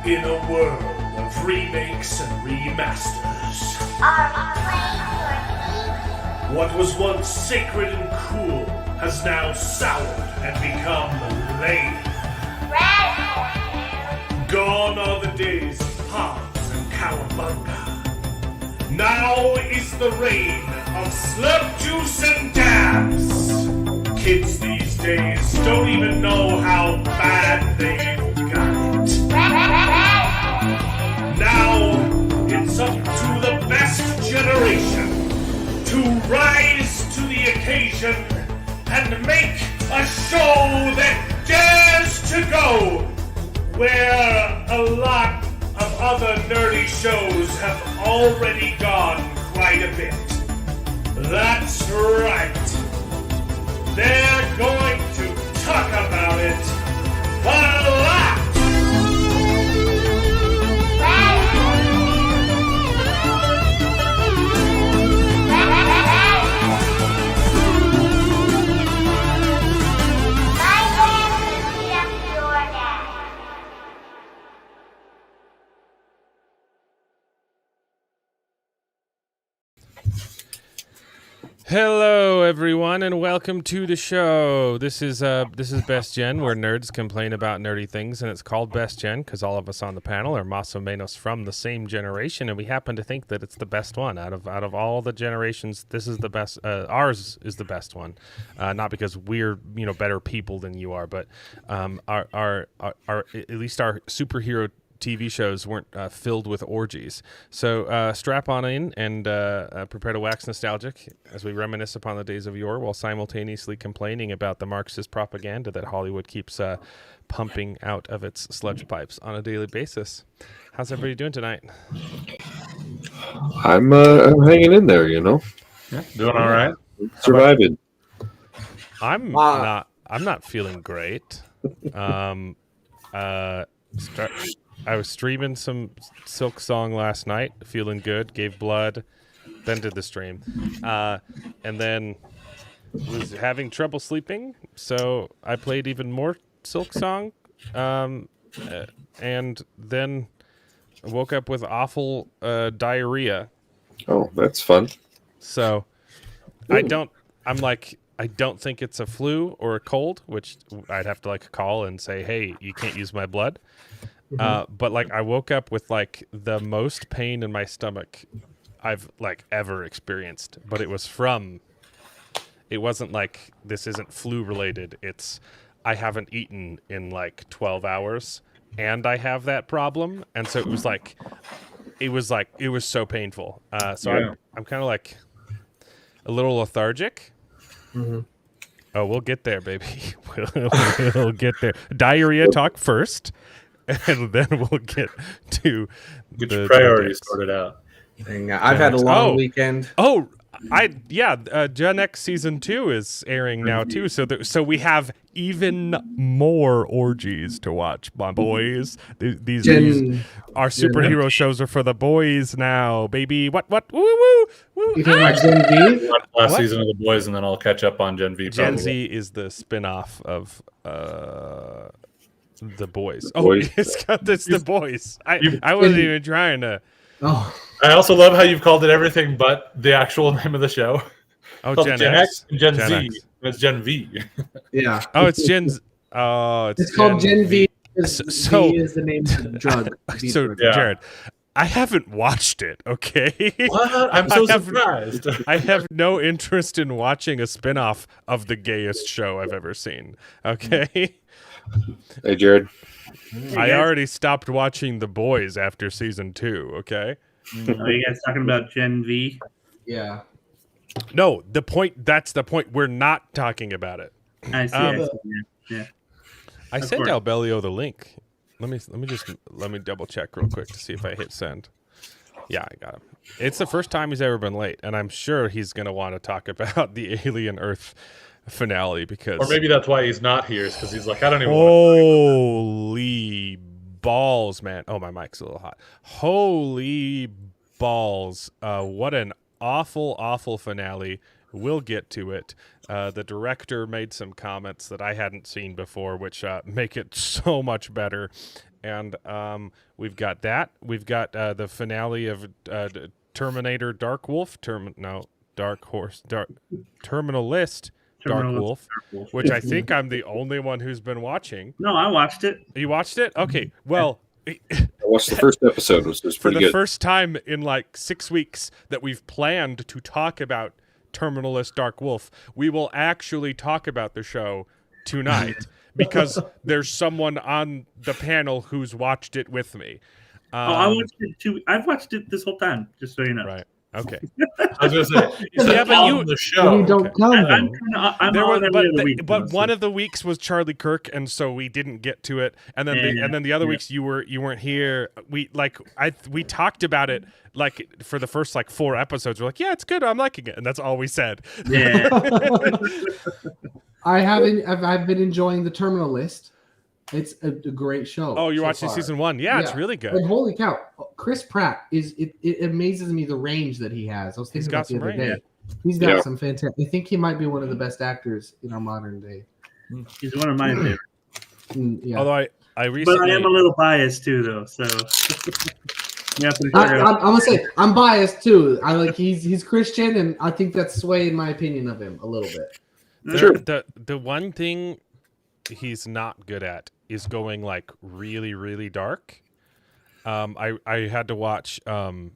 In a world of remakes and remasters, Are we playing for keeps? what was once sacred and cool has now soured and become lame. Radical. Gone are the days of Pogs and Cowabunga. Now is the reign of slurp juice and dabs. Kids these days don't even know how bad they've got it. Now it's up to the best generation to rise to the occasion and make a show that dares to go where a lot of other nerdy shows have already gone quite a bit. That's right. They're going to talk about it a lot. Hello, everyone, and welcome to the show. This is Best Gen, where nerds complain about nerdy things, and it's called Best Gen because all of us on the panel are más o menos from the same generation, and we happen to think that it's the best one out of all the generations. This is the best. Ours is the best one, not because we're better people than you are, but our at least our superhero TV shows weren't filled with orgies. So strap on in and prepare to wax nostalgic as we reminisce upon the days of yore while simultaneously complaining about the Marxist propaganda that Hollywood keeps pumping out of its sludge pipes on a daily basis. How's everybody doing tonight? I'm hanging in there, Yeah, doing all right. surviving. I'm not feeling great. I was streaming some Silk Song last night, feeling good, gave blood, then did the stream. And then was having trouble sleeping, so I played even more Silk Song. And then woke up with awful diarrhea. Oh, that's fun. So I don't think it's a flu or a cold, which I'd have to call and say, hey, you can't use my blood. But I woke up with the most pain in my stomach I've ever experienced, but it wasn't this isn't flu related. It's I haven't eaten in 12 hours and I have that problem. And so it was so painful. So I'm kind of a little lethargic. Mm-hmm. Oh, we'll get there, baby. We'll get there. Diarrhea talk first. And then we'll get to your priorities sorted out. I've had a long weekend. Gen X season 2 is airing now too. So we have even more orgies to watch, my boys. These our superhero shows are for the boys now, baby. What? Woo woo woo. You talking about Gen V? Last season of The Boys, and then I'll catch up on Gen V. Gen Z is the spin-off of The Boys. It's The Boys. I wasn't even trying to. Oh, I also love how you've called it everything but the actual name of the show. Oh, Gen X and Gen Z. X. It's Gen V. yeah. Oh, it's Gen Z. Oh, it's called Gen V. So V is the name of the drug. Jared, I haven't watched it, okay? What? I'm so surprised. I have no interest in watching a spin-off of the gayest show I've ever seen, okay? Hey, Jared. I already stopped watching The Boys after season 2, okay? Are you guys talking about Gen V? Yeah. No, that's the point. We're not talking about it. I see. Yeah. I sent Albeleo the link. Let me double check real quick to see if I hit send. Yeah, I got him. It's the first time he's ever been late, and I'm sure he's going to want to talk about the Alien Earth finale because... Or maybe that's why he's not here, because he's I don't even Holy balls, man. Oh, my mic's a little hot. Holy balls. What an awful, awful finale we'll get to it. The director made some comments that I hadn't seen before, which make it so much better. And we've got that. We've got the finale of Terminator Dark Wolf. Terminalist Dark Wolf, which I think I'm the only one who's been watching. No, I watched it. You watched it? Okay. Well, I watched the first episode. It was for pretty the good. first time in like 6 weeks that we've planned to talk about Terminalist Dark Wolf, we will actually talk about the show tonight because there's someone on the panel who's watched it with me. I watched it too. I've watched it this whole time, just so you know. Right. Okay. I was going to say, you said but on you- the show. You don't tell I'm them. I'm There on were, every other week. but one of the weeks was Charlie Kirk, and so we didn't get to it. And then the other weeks you weren't here. We talked about it like for the first like 4 episodes. We're like, yeah, it's good. I'm liking it, and that's all we said. Yeah. I've been enjoying the Terminal List. It's a great show. Oh, you're so watching far. season 1? Yeah, it's Yeah. really good. And holy cow, Chris Pratt it amazes me the range that he has. I was thinking got about the some other day. range. He's got Yeah. some fantastic. I think he might be one of the best actors in our modern day. He's one of my favorites. Yeah. Although I But recently I am a little biased too, though. So you have to figure I'm out. gonna say I'm biased too. I like he's Christian, and I think that's swaying my opinion of him a little bit. Sure. the one thing he's not good at is going like really, really dark. I had to watch. I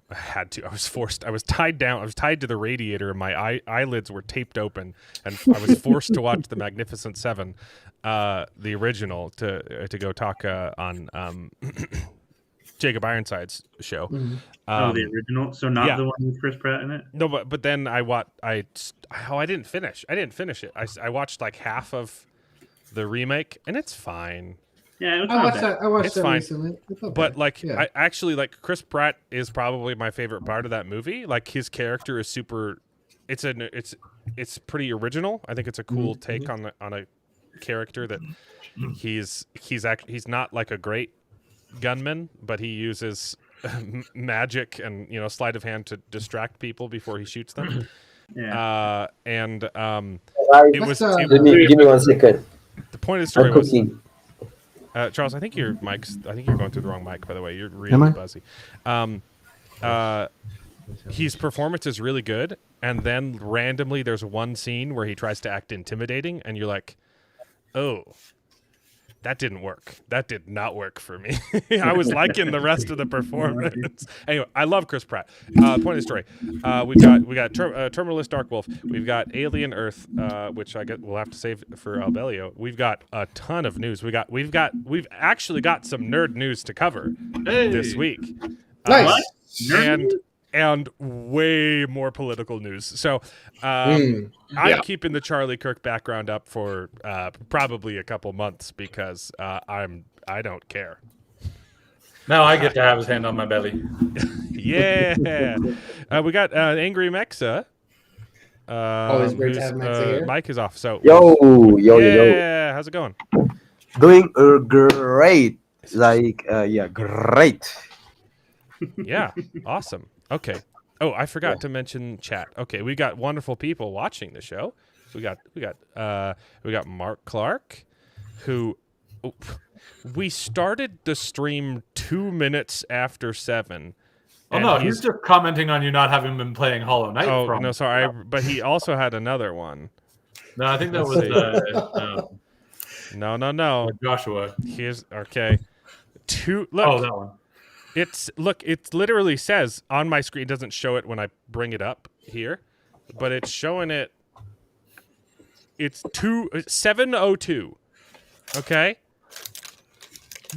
was forced. I was tied down. I was tied to the radiator, and my eyelids were taped open, and I was forced to watch The Magnificent Seven, the original, to go talk on Jacob Ironside's show. Mhm. The original, so not yeah. the one with Chris Pratt in it. No, but then I didn't finish. I didn't finish it. I watched like half of the remake, and it's fine. Yeah, it's I not watched bad. that. I watched It's that fine. recently. It's not But bad. like, Yeah. I actually like Chris Pratt is probably my favorite part of that movie. Like his character is super. It's pretty original. I think it's a cool take on a character that he's not like a great gunman, but he uses magic and sleight of hand to distract people before he shoots them. Yeah. It was Let's, it- Give me 1 second. the point of the story I'm was. cooking. Charles, I think you're going through the wrong mic, by the way. You're Am really I? buzzy. His performance is really good, and then randomly there's one scene where he tries to act intimidating, and you're like, oh, that didn't work. That did not work for me. I was liking the rest of the performance. Anyway, I love Chris Pratt. Point of the story: we got Terminalist Dark Wolf. We've got Alien Earth, which we'll have to save for Albeleo. We've got a ton of news. We've actually got some nerd news to cover this week. Nice. What? Nerd And way more political news. So I'm keeping the Charlie Kirk background up for probably a couple months because I don't care. Now I get to have his hand on my belly. Yeah. We got Angry Mexa. Always great to have Mexa here. Mike is off. So Yo. yeah, how's it going? Doing great. Great. Yeah, awesome. Okay. Oh, I forgot to mention chat. Okay, we got wonderful people watching the show. We got Mark Clark, who we started the stream 2 minutes after 7. Oh and no, he's just commenting on you not having been playing Hollow Knight. Oh from. no, sorry. But he also had another one. No, I think that Let's was No. Joshua. Here's okay. Look. Oh, that one. It literally says on my screen. It doesn't show it when I bring it up here, but it's showing it. It's 7:02. Okay,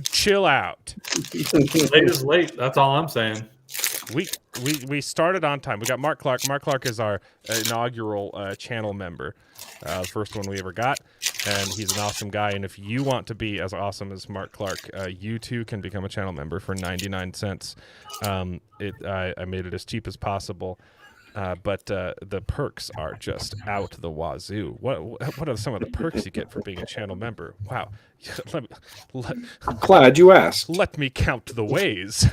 chill out. Late is late. That's all I'm saying. We started on time. We got Mark Clark. Mark Clark is our inaugural channel member, first one we ever got, and he's an awesome guy. And if you want to be as awesome as Mark Clark, you too can become a channel member for 99 cents. I made it as cheap as possible, But the perks are just out the wazoo. What are some of the perks you get for being a channel member? Wow. I'm glad you asked. Let me count the ways.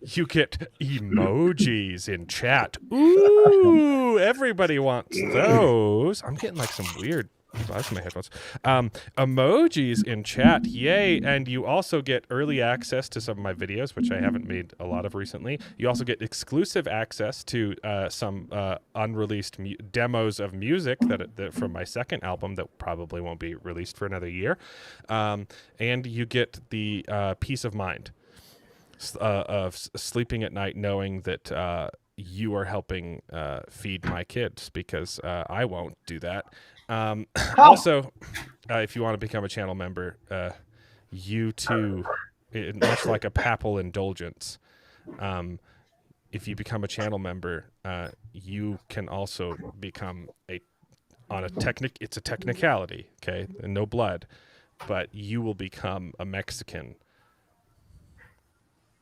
You get emojis in chat. Ooh, everybody wants those. I'm getting like some weird buzz in my headphones. Emojis in chat, yay! And you also get early access to some of my videos, which I haven't made a lot of recently. You also get exclusive access to some unreleased demos of music that from my second album that probably won't be released for another year. And you get the peace of mind of sleeping at night knowing that you are helping feed my kids, because I won't do that. Also, if you want to become a channel member, you too, much like a papal indulgence, if you become a channel member, you can also become it's a technicality, okay, and no blood, but you will become a Mexican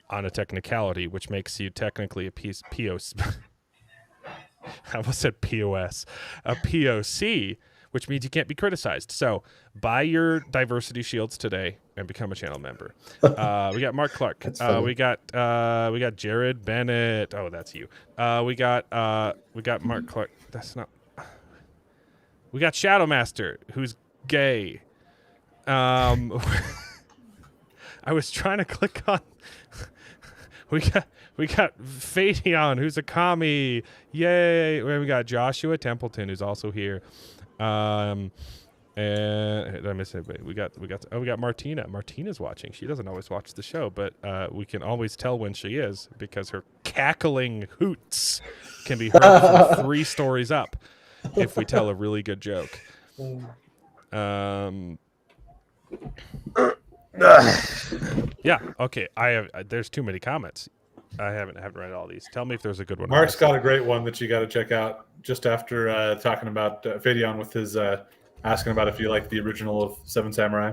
on a technicality, which makes you technically a POC. I almost said POS, a POC, which means you can't be criticized. So buy your diversity shields today and become a channel member. We got Mark Clark. We got Jared Bennett. Oh, that's you. We got Mark Clark. That's not. We got Shadowmaster, who's gay. I was trying to click on. We got Fadeon, who's a commie. Yay! We got Joshua Templeton, who's also here. And did I miss anybody? We got Martina. Martina's watching. She doesn't always watch the show, but we can always tell when she is, because her cackling hoots can be heard from 3 stories up if we tell a really good joke. Yeah. Okay. There's too many comments. I haven't read all these. Tell me if there's a good one. Mark's got a great one that you got to check out just after talking about Fadeon with his asking about if you like the original of Seven Samurai.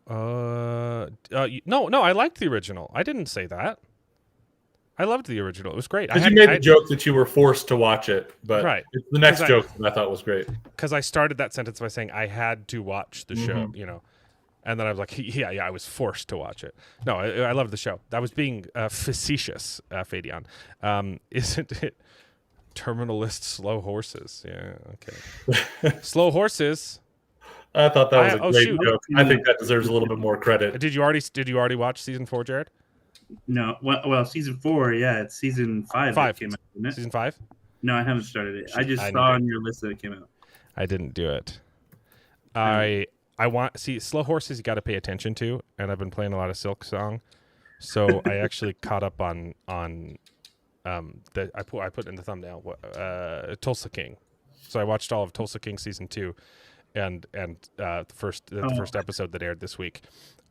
No, I liked the original. I didn't say that. I loved the original. It was great. You made the joke that you were forced to watch it, but right. It's the next joke that I thought was great. Because I started that sentence by saying I had to watch the show, and then I was like, yeah, I was forced to watch it. No, I love the show. That was being facetious, Fadeon. Isn't it? Terminalist slow horses. Yeah, okay. Slow horses. I thought that was a great joke. I think that deserves a little bit more credit. Did you already watch season 4, Jared? No. Well, season 4, yeah, it's season 5 that came out, isn't it? Season 5? No, I haven't started it. I just saw on your list that it came out. I didn't do it. I want slow horses. You got to pay attention to, and I've been playing a lot of Silk Song, so I actually caught up on I put in the thumbnail Tulsa King. So I watched all of Tulsa King season 2, and the first episode that aired this week.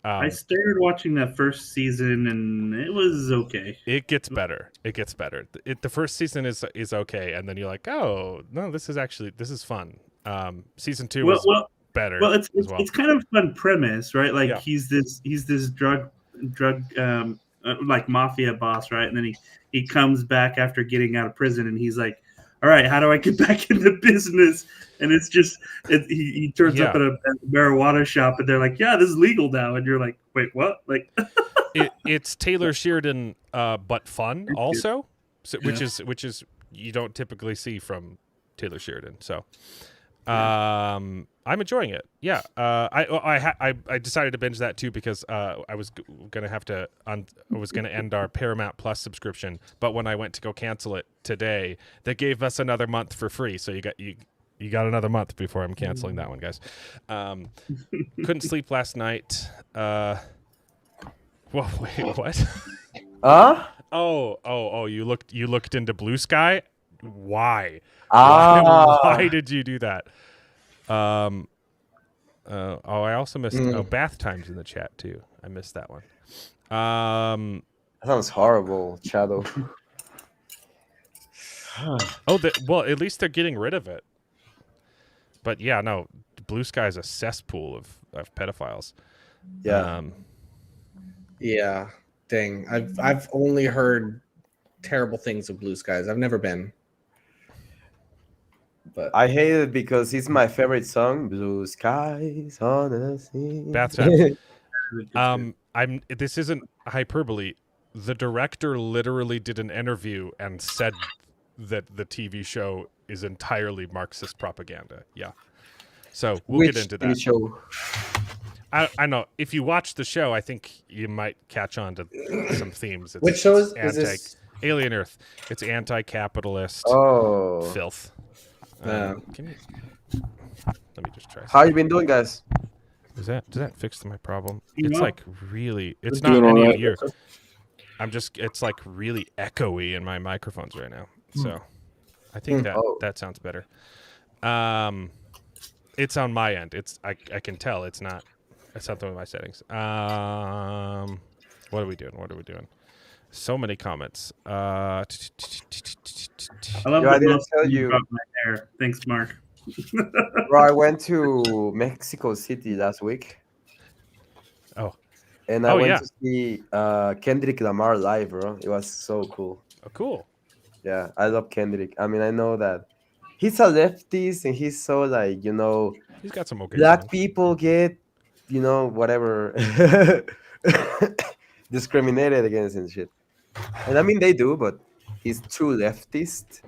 I started watching that first season, and it was okay. It gets better. The first season is okay, and then you're like, oh no, this is fun. Season 2 was better. Well, it's kind of a fun premise, right? Like he's this drug like mafia boss, right? And then he comes back after getting out of prison, and he's like, all right, how do I get back into business? And it's just he turns up at a marijuana shop, and they're like, yeah, this is legal now, and you're like, wait, what? Like it's Taylor Sheridan but fun also, which is you don't typically see from Taylor Sheridan. So I'm enjoying it. Yeah. I decided to binge that too because I was gonna end our Paramount Plus subscription, but when I went to go cancel it today, they gave us another month for free. So you got another month before I'm canceling that one, guys. Couldn't sleep last night. Well, wait, what? Oh, you looked into Blue Sky? Why? Why did you do that? I also missed bath times in the chat too. I missed that one. That sounds horrible, Shadow. Well, at least they're getting rid of it. But yeah, no, Blue Sky is a cesspool of pedophiles. Yeah. Yeah. Dang. I've only heard terrible things of Blue Skies. I've never been. But I hate it because it's my favorite song, Blue Skies on the Sea. Bathtub. This isn't hyperbole. The director literally did an interview and said that the TV show is entirely Marxist propaganda. Yeah. So we'll get into that. Show? I know. If you watch the show, I think you might catch on to some themes. Which show is this? Alien Earth. It's anti-capitalist filth. Let me just try. How you been doing, guys? Does that fix my problem? You It's know? like really. It's not any of your. It's like really echoey in my microphones right now. So I think that sounds better. It's on my end. I can tell it's not something with my settings. What are we doing? So many comments. I love that most of you about my hair. Thanks, Mark. Bro, I went to Mexico City last week. Oh. And I went to see Kendrick Lamar live, bro. It was so cool. Oh, cool. Yeah, I love Kendrick. I mean, I know that he's a leftist and he's so like, he's got some okay black songs. people get, whatever, discriminated against and shit. And I mean, they do, but he's too leftist.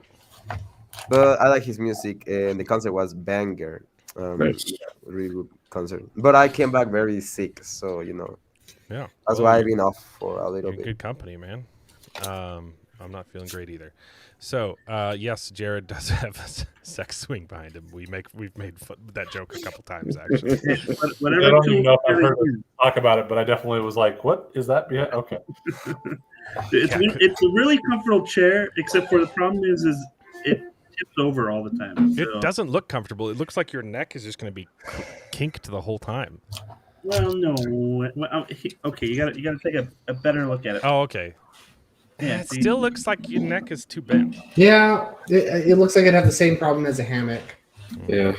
But I like his music, and the concert was banger. Nice. Yeah, really good concert. But I came back very sick, so Yeah, that's why I've been off for a little you're bit. good company, man. I'm not feeling great either. So, yes, Jared does have a sex swing behind him. We've made that joke a couple times actually. I don't even know if I've heard him talk about it, but I definitely was like, "What is that?" Yeah, okay. It's a really comfortable chair, except for the problem is it tips over all the time. It doesn't look comfortable. It looks like your neck is just going to be kinked the whole time. Well, no. Okay, you got to take a better look at it. Oh, okay. Yeah, it still looks like your neck is too bent. Yeah, it looks like it'd have the same problem as a hammock. Yeah.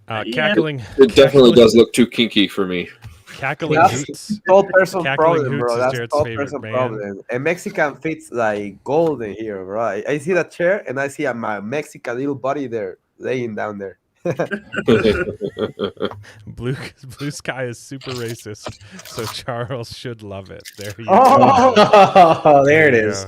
Cackling. It definitely does look too kinky for me. Cackling Hoots. Tall person Cackling problem, Hoots bro. is That's Jared's tall favorite person band. problem. A Mexican fits like gold in here, bro. I see that chair and I see my Mexican little body there laying down there. Blue Sky is super racist, so Charles should love it. There you go. Oh, there it is.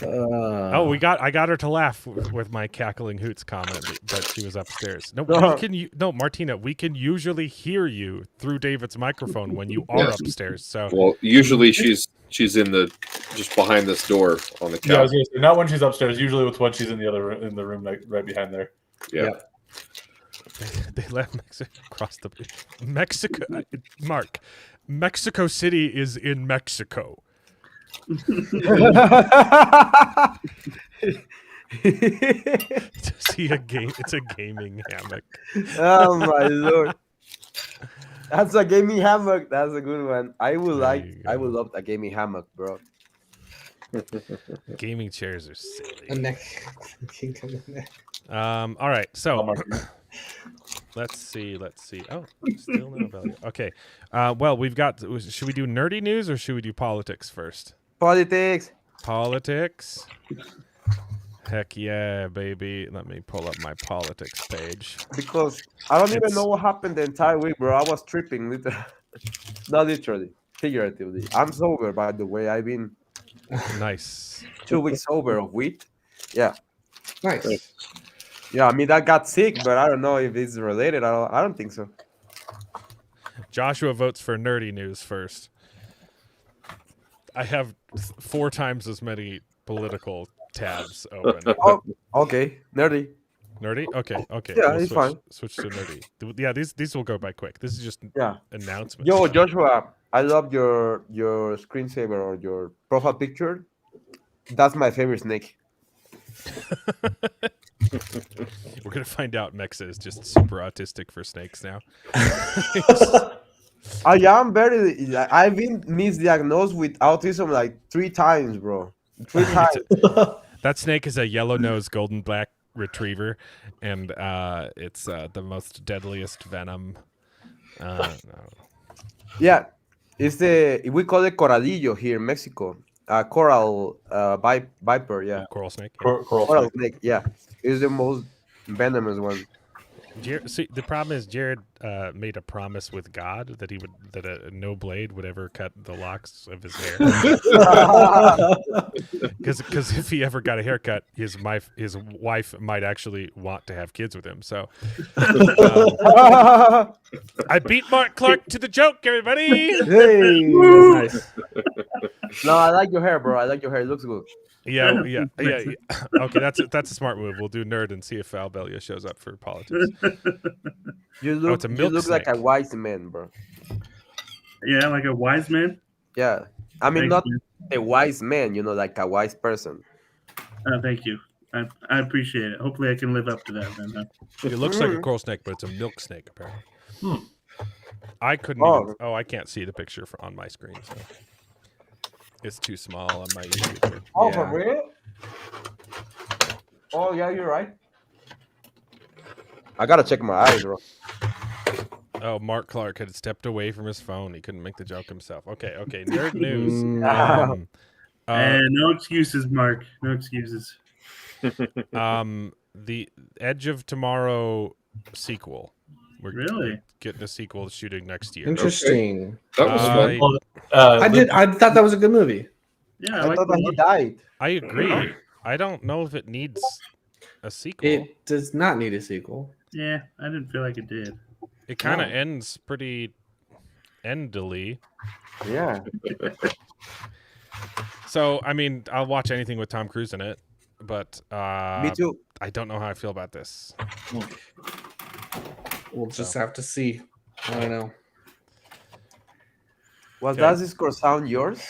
I got her to laugh with my cackling hoots comment, but she was upstairs. Martina, we can usually hear you through David's microphone when you are upstairs. So well, usually she's in the just behind this door on the couch. Yeah, I was gonna say, not when she's upstairs. Usually with when she's in the room right behind there. Yeah. They let Mexico cross the Mexico. Mark, Mexico City is in Mexico. See a game. It's a gaming hammock. Oh my lord, that's a gaming hammock. That's a good one. I would love a gaming hammock, bro. Gaming chairs are silly. A neck. All right, so let's see. Oh, still no value. Okay. Well, we've got. Should we do nerdy news or should we do politics first? Politics. Heck yeah, baby. Let me pull up my politics page. Because I don't even know what happened the entire week, bro. I was tripping, not literally, figuratively. I'm sober, by the way. I've been nice 2 weeks sober of weed. Yeah. Nice. Yeah, I mean, I got sick, but I don't know if it's related. I don't think so. Joshua votes for nerdy news first. I have 4 times as many political tabs open. Oh, okay. Nerdy. Nerdy? Okay. Yeah, it's fine. Switch to nerdy. Yeah, these will go by quick. This is just announcements. Yo, Joshua, I love your screensaver or your profile picture. That's my favorite snake. We're gonna find out Mexa is just super autistic for snakes now. I am very. I've been misdiagnosed with autism like 3 times, bro. 3 times. That snake is a yellow-nosed golden black retriever, and it's the most deadliest venom. No. Yeah, it's we call it coralillo here in Mexico. coral viper. Yeah, Coral snake. Yeah. Coral coral snake. snake. Yeah, it's the most venomous one. See, the problem is Jared made a promise with God that no blade would ever cut the locks of his hair. Because if he ever got a haircut, his wife might actually want to have kids with him. So I beat Mark Clark to the joke, everybody. Hey, Nice. no, I like your hair, bro. I like your hair. It looks good. Yeah. Okay, that's a smart move. We'll do nerd and see if Albeleo shows up for politics. You look, it's a you milk look like a snake. wise man, bro. Yeah, like a wise man. Yeah, I mean Thank not you. a wise man, like a wise person. Thank you. I appreciate it. Hopefully, I can live up to that. Then. It looks like a coral snake, but it's a milk snake apparently. I couldn't. I can't see the picture on my screen, so it's too small on my YouTube. Oh, for real? Oh, yeah, you're right. I gotta check my eyes, bro. Oh, Mark Clark had stepped away from his phone. He couldn't make the joke himself. Okay. Nerd news. And no excuses, Mark. No excuses. The Edge of Tomorrow sequel. We're Really? getting a sequel shooting next year. Interesting. That was fun. I thought that was a good movie. Yeah, I thought that he died. I agree. I don't know if it needs a sequel. It does not need a sequel. Yeah, I didn't feel like it did. It kind of ends pretty endily. Yeah. So, I mean, I'll watch anything with Tom Cruise in it, but Me too. I don't know how I feel about this. We'll just have to see. I don't know. Well, Okay. does Discord sound yours?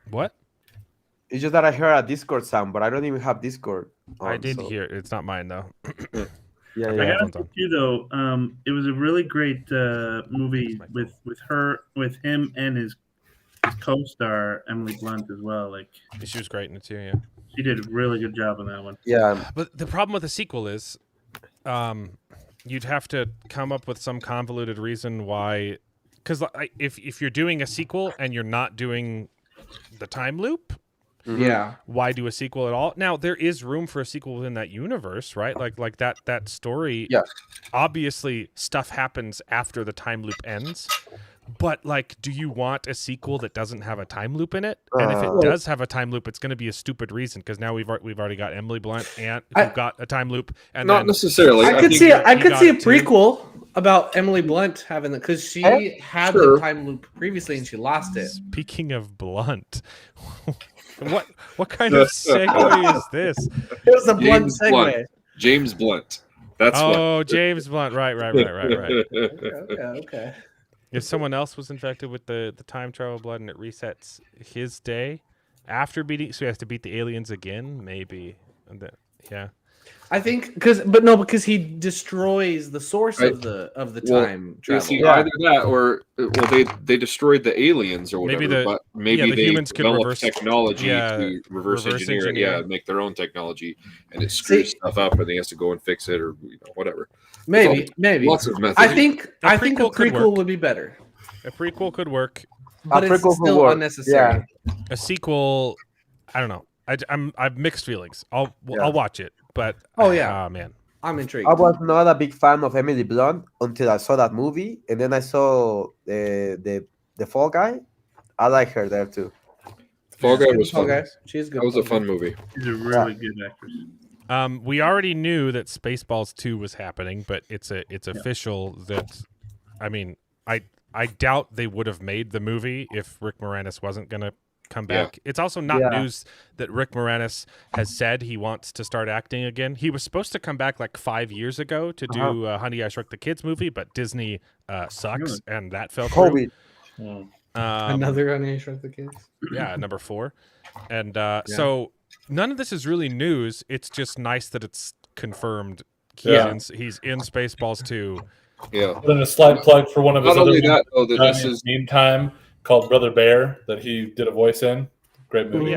What? It's just that I heard a Discord sound, but I don't even have Discord. I on, did so- hear it. It's not mine, though. Yeah, I yeah. gotta headphones on. thank you though. It was a really great movie with him and his co-star Emily Blunt as well. Like She was great in it, too, yeah. she did a really good job on that one. Yeah. But the problem with the sequel is you'd have to come up with some convoluted reason why. Because if you're doing a sequel and you're not doing the time loop, Yeah. why do a sequel at all? Now there is room for a sequel within that universe, right? Like that story. Yeah. Obviously, stuff happens after the time loop ends. But like, do you want a sequel that doesn't have a time loop in it? And if it does have a time loop, it's going to be a stupid reason because now we've already got Emily Blunt and who got a time loop, and Not then necessarily. I could think see. that- I could see a got two. prequel about Emily Blunt having that because she had sure. the time loop previously and she lost it. Speaking of Blunt, what kind of segue is this? It was a blunt James segue. Blunt. James Blunt. That's Oh, James Blunt. Right. Okay. If someone else was infected with the time travel blood and it resets his day after beating, so he has to beat the aliens again, maybe. Yeah. I think because he destroys the source of the time travel. See, either that or they destroyed the aliens or whatever. Maybe but maybe the they humans could developed reverse- technology to reverse engineer it. Yeah, make their own technology, and it screws stuff up, and they has to go and fix it or whatever. Maybe. Lots of methods. I think a prequel could prequel work. would be better, A prequel could work. but it's prequel could still work. unnecessary. A sequel, I don't know. I've mixed feelings. I'll watch it, but Oh, yeah. man. I'm intrigued. I was not a big fan of Emily Blunt until I saw that movie, and then I saw the Fall Guy. I like her there too. Fall Guy was fun. Okay, she's good. That was a fun movie. She's a really good actress. We already knew that Spaceballs 2 was happening, but it's official that, I mean, I doubt they would have made the movie if Rick Moranis wasn't going to come back. It's also not news that Rick Moranis has said he wants to start acting again. He was supposed to come back like 5 years ago to do Honey, I Shrunk the Kids movie, but Disney sucks, and that fell through. COVID. Another Honey, I Shrunk the Kids. Yeah, number 4. And so none of this is really news. It's just nice that it's confirmed. He's in Spaceballs 2. Put in a slight plug for one of his Not other only that, though, that movies this in his is meantime called Brother Bear that he did a voice in. Great movie.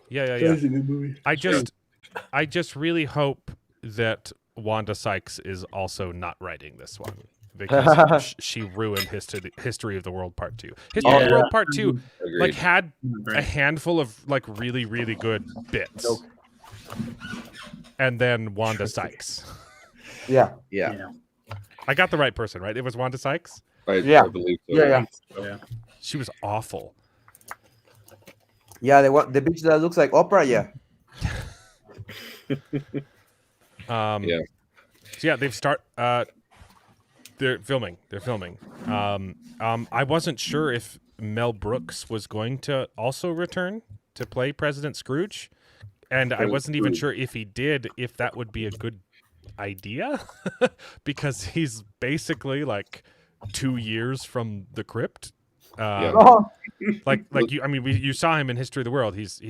Yeah. That's a good movie. I just really hope that Wanda Sykes is also not writing this one. because she ruined History of the World Part 2. History of the World Part 2 like had a handful of like really really good bits, and then Wanda Sykes. Yeah. I got the right person, right? It was Wanda Sykes. I believe so. Yeah. She was awful. Yeah, the bitch that looks like Oprah. Yeah. So yeah, they're filming. I wasn't sure if Mel Brooks was going to also return to play President Scrooge, and I wasn't even sure if he did, if that would be a good idea, because he's basically like 2 years from the crypt. Like you. I mean, you saw him in History of the World. He's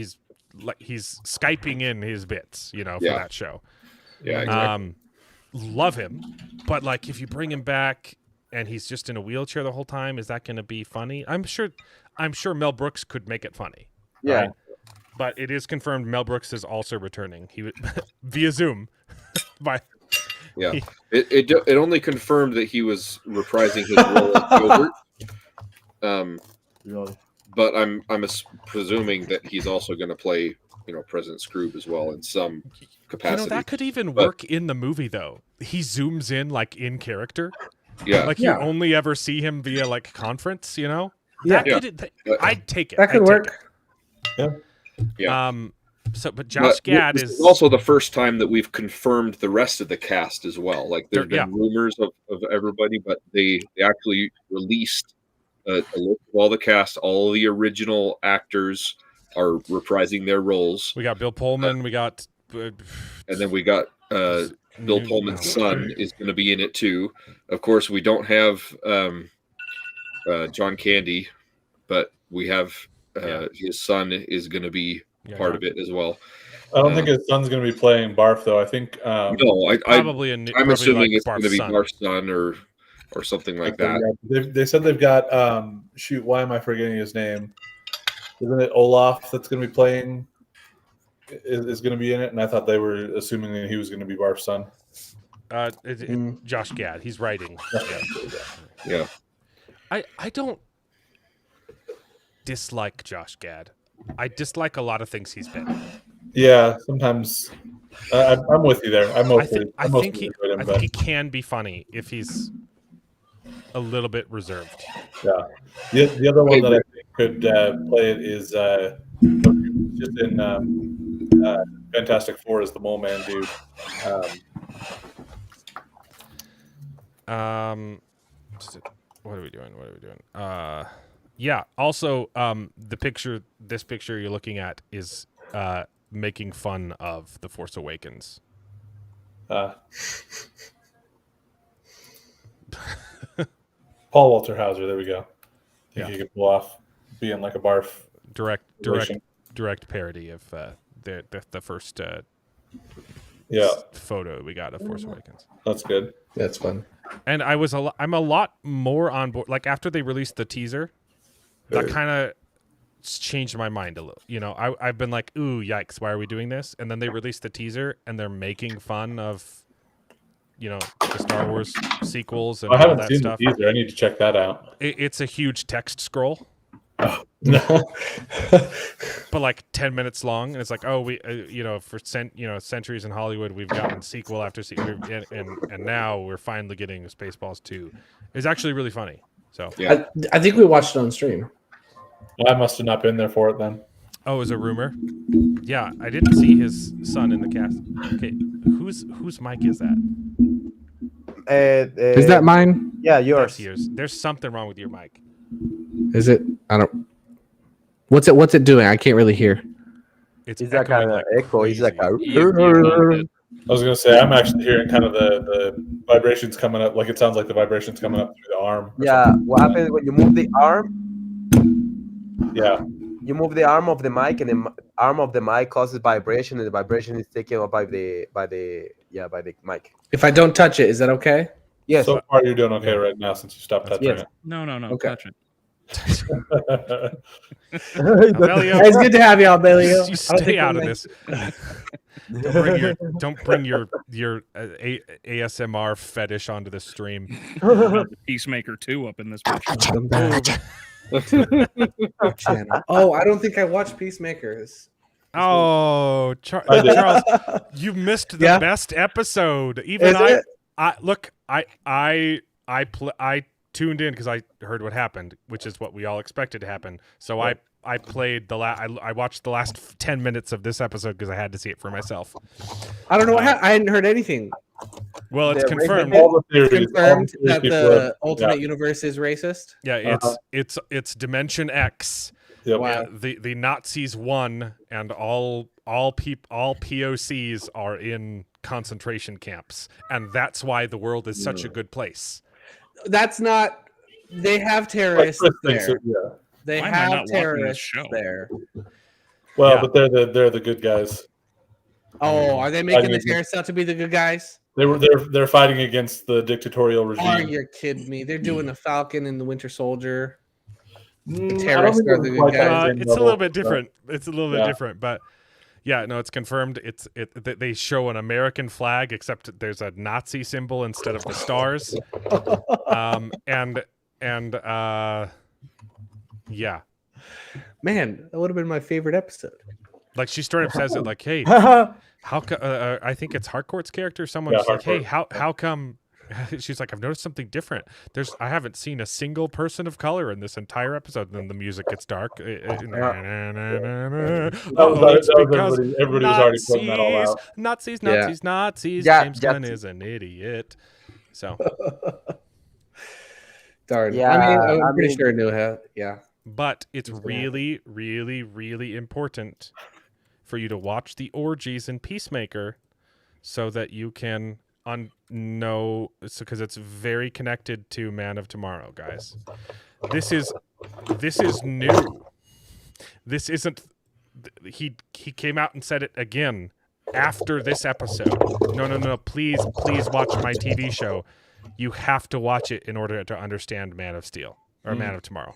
Skyping in his bits, for that show. Yeah, exactly. Love him, but like if you bring him back and he's just in a wheelchair the whole time, is that going to be funny? I'm sure Mel Brooks could make it funny. Yeah. Right? But it is confirmed Mel Brooks is also returning. He via Zoom. It only confirmed that he was reprising his role as Gilbert. But I'm presuming that he's also going to play, President Scrooge as well in some capacity. That could even work in the movie though. He zooms in like in character. Yeah. Like you only ever see him via like conference, Yeah. I'd take it. That could work. Yeah. But Josh Gad is also the first time that we've confirmed the rest of the cast as well. Like there's been rumors of everybody, but they actually released a list of all the cast. All the original actors are reprising their roles. We got Bill Pullman. We got, and then we got Bill Pullman's son is going to be in it too. Of course, we don't have John Candy, but we have his son is going to be part of it as well. I don't think his son's going to be playing Barf though. I think I'm probably assuming like it's going to be son. Barf's son or something like that. They said they've got why am I forgetting his name? Isn't it Olaf that's going to be playing? Is going to be in it, and I thought they were assuming that he was going to be Barf's son. Josh Gad, he's writing. Yeah. I don't dislike Josh Gad. I dislike a lot of things he's been. Yeah, sometimes I'm with you there. I think he can be funny if he's a little bit reserved. Yeah. The other one that I think could play it is just in Fantastic Four is the Mole Man dude. What are we doing? Yeah. Also, this picture you're looking at is making fun of The Force Awakens. Paul Walter Hauser. There we go. I think he could pull off being like a Barf. Direct parody of the first photo we got of Force Awakens. That's good. That's fun. And I'm a lot more on board. Like after they released the teaser, that kind of changed my mind a little. I've been like, ooh, yikes, why are we doing this? And then they released the teaser and they're making fun of the Star Wars sequels and I all haven't that seen stuff. the teaser. I need to check that out. It's a huge text scroll. No. But like 10 minutes long, and it's like, oh, we for centuries in Hollywood we've gotten sequel after sequel, and now we're finally getting Spaceballs 2. It's actually really funny. So yeah, I think we watched it on stream. I must have not been there for it then. Oh, is a rumor? Yeah, I didn't see his son in the cast. Okay, whose mic is that? Is that mine? Yeah, yours. There's something wrong with your mic. Is it? I don't. What's it doing? I can't really hear. It's that kind of echo. He's like, I was gonna say I'm actually hearing kind of the vibrations coming up. Like it sounds like the vibrations coming up through the arm. Yeah. What happens when you move the arm? Yeah. You move the arm of the mic, and the arm of the mic causes vibration, and the vibration is taken up by the mic. If I don't touch it, is that okay? Yes. So far, you're doing okay right now since you stopped touching it. No. Okay. Touch it. Albeleo, It's good to have you, Albeleo. you stay out of this. Don't bring your ASMR fetish onto the stream. Peacemaker 2 up in this bitch. Oh, I don't think I watched Peacemakers. Oh, Charles, you missed the best episode. Even I tuned in because I heard what happened, which is what we all expected to happen. So I played I watched the last 10 minutes of this episode because I had to see it for myself. I don't know what happened. I hadn't heard anything. Well, it's confirmed. Confirmed that the alternate universe is racist. Yeah, it's Dimension X. Yep. Wow. The Nazis won, and all POCs are in concentration camps, and that's why the world is such a good place. That's not. They have terrorists there. They Why am I have not watching this terrorists show? there. Well, Yeah. but they're the good guys. Oh, are they making the terrorists out to be the good guys? They're fighting against the dictatorial regime. Are you kidding me? They're doing the Falcon and the Winter Soldier. The I don't terrorists think are it's the quite good that guys. same It's a little level, bit different. It's a little bit Yeah. different, but yeah, no, it's confirmed. They show an American flag, except there's a Nazi symbol instead of the stars. Yeah, Man, that would have been my favorite episode. like she straight up says it, like, "Hey, I think it's Harcourt's character. Someone's like, hey, how come?" She's like, "I've noticed something different. I haven't seen a single person of color in this entire episode." And then the music gets dark. Everybody was already putting that all out. Nazis. Yeah, James Gunn is an idiot. So, Darn. Yeah, I'm pretty sure I knew how. Yeah. but it's really, really, really important for you to watch the orgies in Peacemaker so that you can know, because it's very connected to Man of Tomorrow, guys. This is new. This isn't. He came out and said it again after this episode. No. Please watch my TV show. You have to watch it in order to understand Man of Steel or Man of Tomorrow.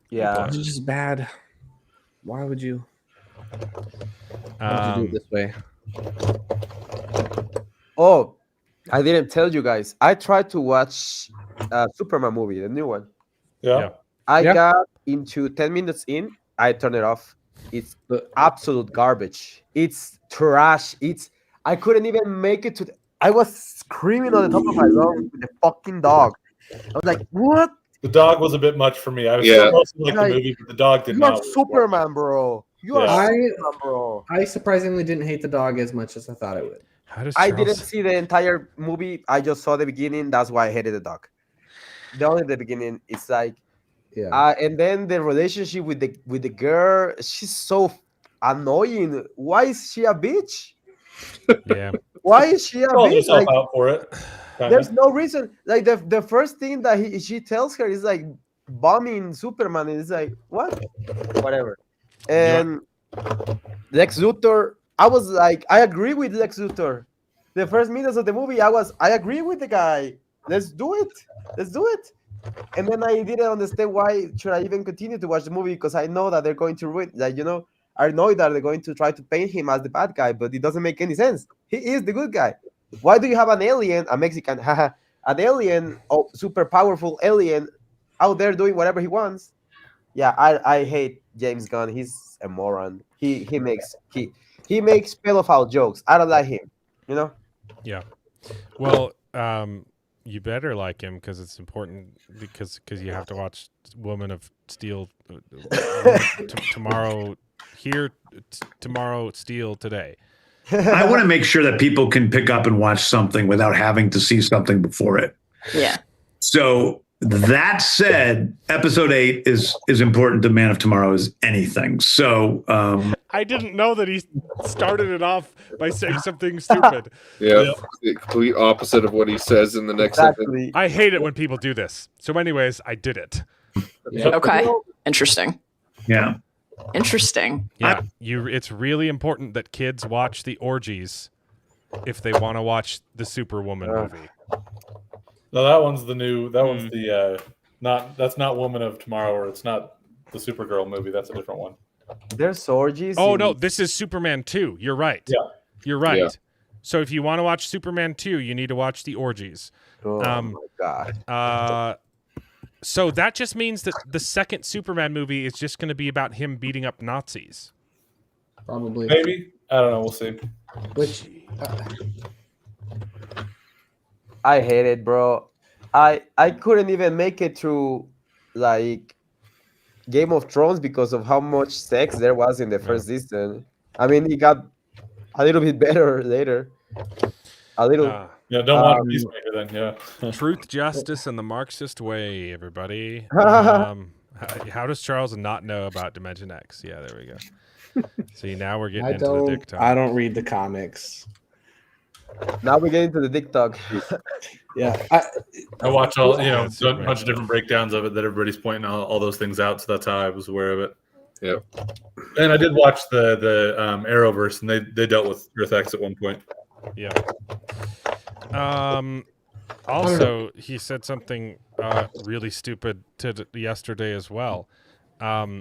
Yeah. It's just bad. Why would you? Um, do it this way? Oh, I didn't tell you guys. I tried to watch Superman movie, the new one. Yeah. I got into 10 minutes in. I turned it off. It's absolute garbage. It's trash. I couldn't even make it to. I was screaming on the top of my lungs with the fucking dog. I was like, "What?" The dog was a bit much for me. I was supposed to like the movie, but the dog did You not. are Superman, bro. You are Superman, bro. I surprisingly didn't hate the dog as much as I thought I would. I didn't see the entire movie. I just saw the beginning. That's why I hated the dog. Only the beginning. It's like, and then the relationship with the girl. She's so annoying. Why is she a bitch? Yeah. Why is she a bitch? Like, out for it. There's no reason. Like the first thing that she tells her is like bombing Superman. And it's like, what? Whatever. And Lex Luthor, I was like, I agree with Lex Luthor. The first minutes of the movie, I agree with the guy. Let's do it. And then I didn't understand why should I even continue to watch the movie, because I know that they're going to ruin, like, I know that they're going to try to paint him as the bad guy, but it doesn't make any sense. He is the good guy. Why do you have an alien, a Mexican, an alien, super powerful alien out there doing whatever he wants? Yeah, I hate James Gunn. He's a moron. He makes pedophile jokes. I don't like him. Yeah. Well, you better like him because it's important, because you have to watch Woman of Steel tomorrow. Tomorrow, Steel today. I want to make sure that people can pick up and watch something without having to see something before it. Yeah. So that said, episode 8 is important to Man of Tomorrow as anything. So I didn't know that he started it off by saying something stupid. Yeah, the complete opposite of what he says in the next sentence. I hate it when people do this. So anyways, I did it. Okay. Interesting. Yeah. Interesting. Yeah, it's really important that kids watch the orgies if they want to watch the Superwoman movie. No, that one's the new. That one's the not. That's not Woman of Tomorrow, or it's not the Supergirl movie. That's a different one. There's orgies. Oh no, this is Superman 2. You're right. Yeah, you're right. Yeah. So if you want to watch Superman 2, you need to watch the orgies. Oh my god. So that just means that the second Superman movie is just going to be about him beating up Nazis. Probably. maybe. I don't know. We'll see. Which I hate it, bro. I couldn't even make it through like Game of Thrones because of how much sex there was in the first season. I mean, it got a little bit better later. A little. Yeah, don't watch Peacemaker then. Yeah. Truth, justice, and the Marxist way, everybody. How does Charles not know about Dimension X? Yeah, there we go. See, now we're getting into the dick talk. I don't read the comics. Now we get into the dick talk. Yeah, I watch all a Superman. bunch of different breakdowns of it that everybody's pointing all those things out. So that's how I was aware of it. Yeah. And I did watch the Arrowverse, and they dealt with Earth X at one point. Yeah. Also, he said something really stupid yesterday as well.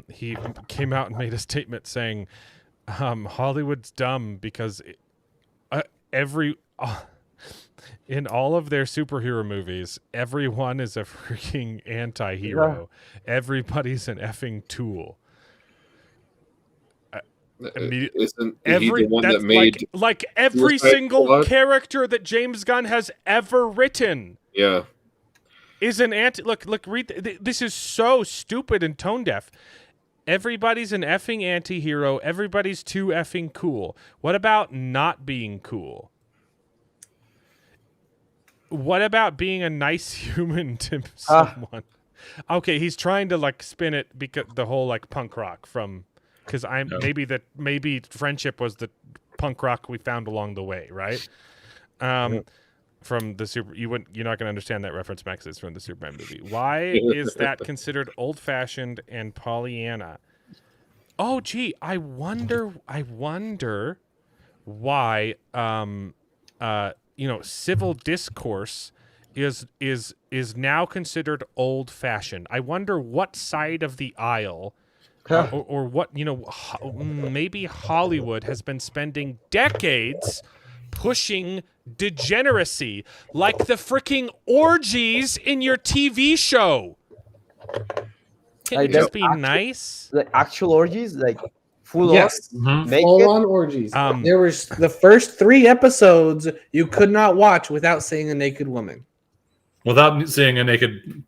He came out and made a statement saying Hollywood's dumb because in all of their superhero movies, everyone is a freaking anti-hero. Yeah. Everybody's an effing tool. Isn't he the one that made like every single character that James Gunn has ever written? Yeah, is an anti. Look, read. This is so stupid and tone deaf. Everybody's an effing anti-hero. Everybody's too effing cool. What about not being cool? What about being a nice human to someone? Okay, he's trying to like spin it because the whole like punk rock from. Because maybe friendship was the punk rock we found along the way, right? From the you're not going to understand that reference, Max. It's from the Superman movie. Why is that considered old-fashioned and Pollyanna? Oh, gee, I wonder why civil discourse is now considered old-fashioned. I wonder what side of the aisle. Or what, maybe Hollywood has been spending decades pushing degeneracy like the freaking orgies in your TV show. Can it just be nice? Like actual orgies? Like full on? Full on orgies. There was the first 3 episodes you could not watch without seeing a naked woman. Without seeing a naked...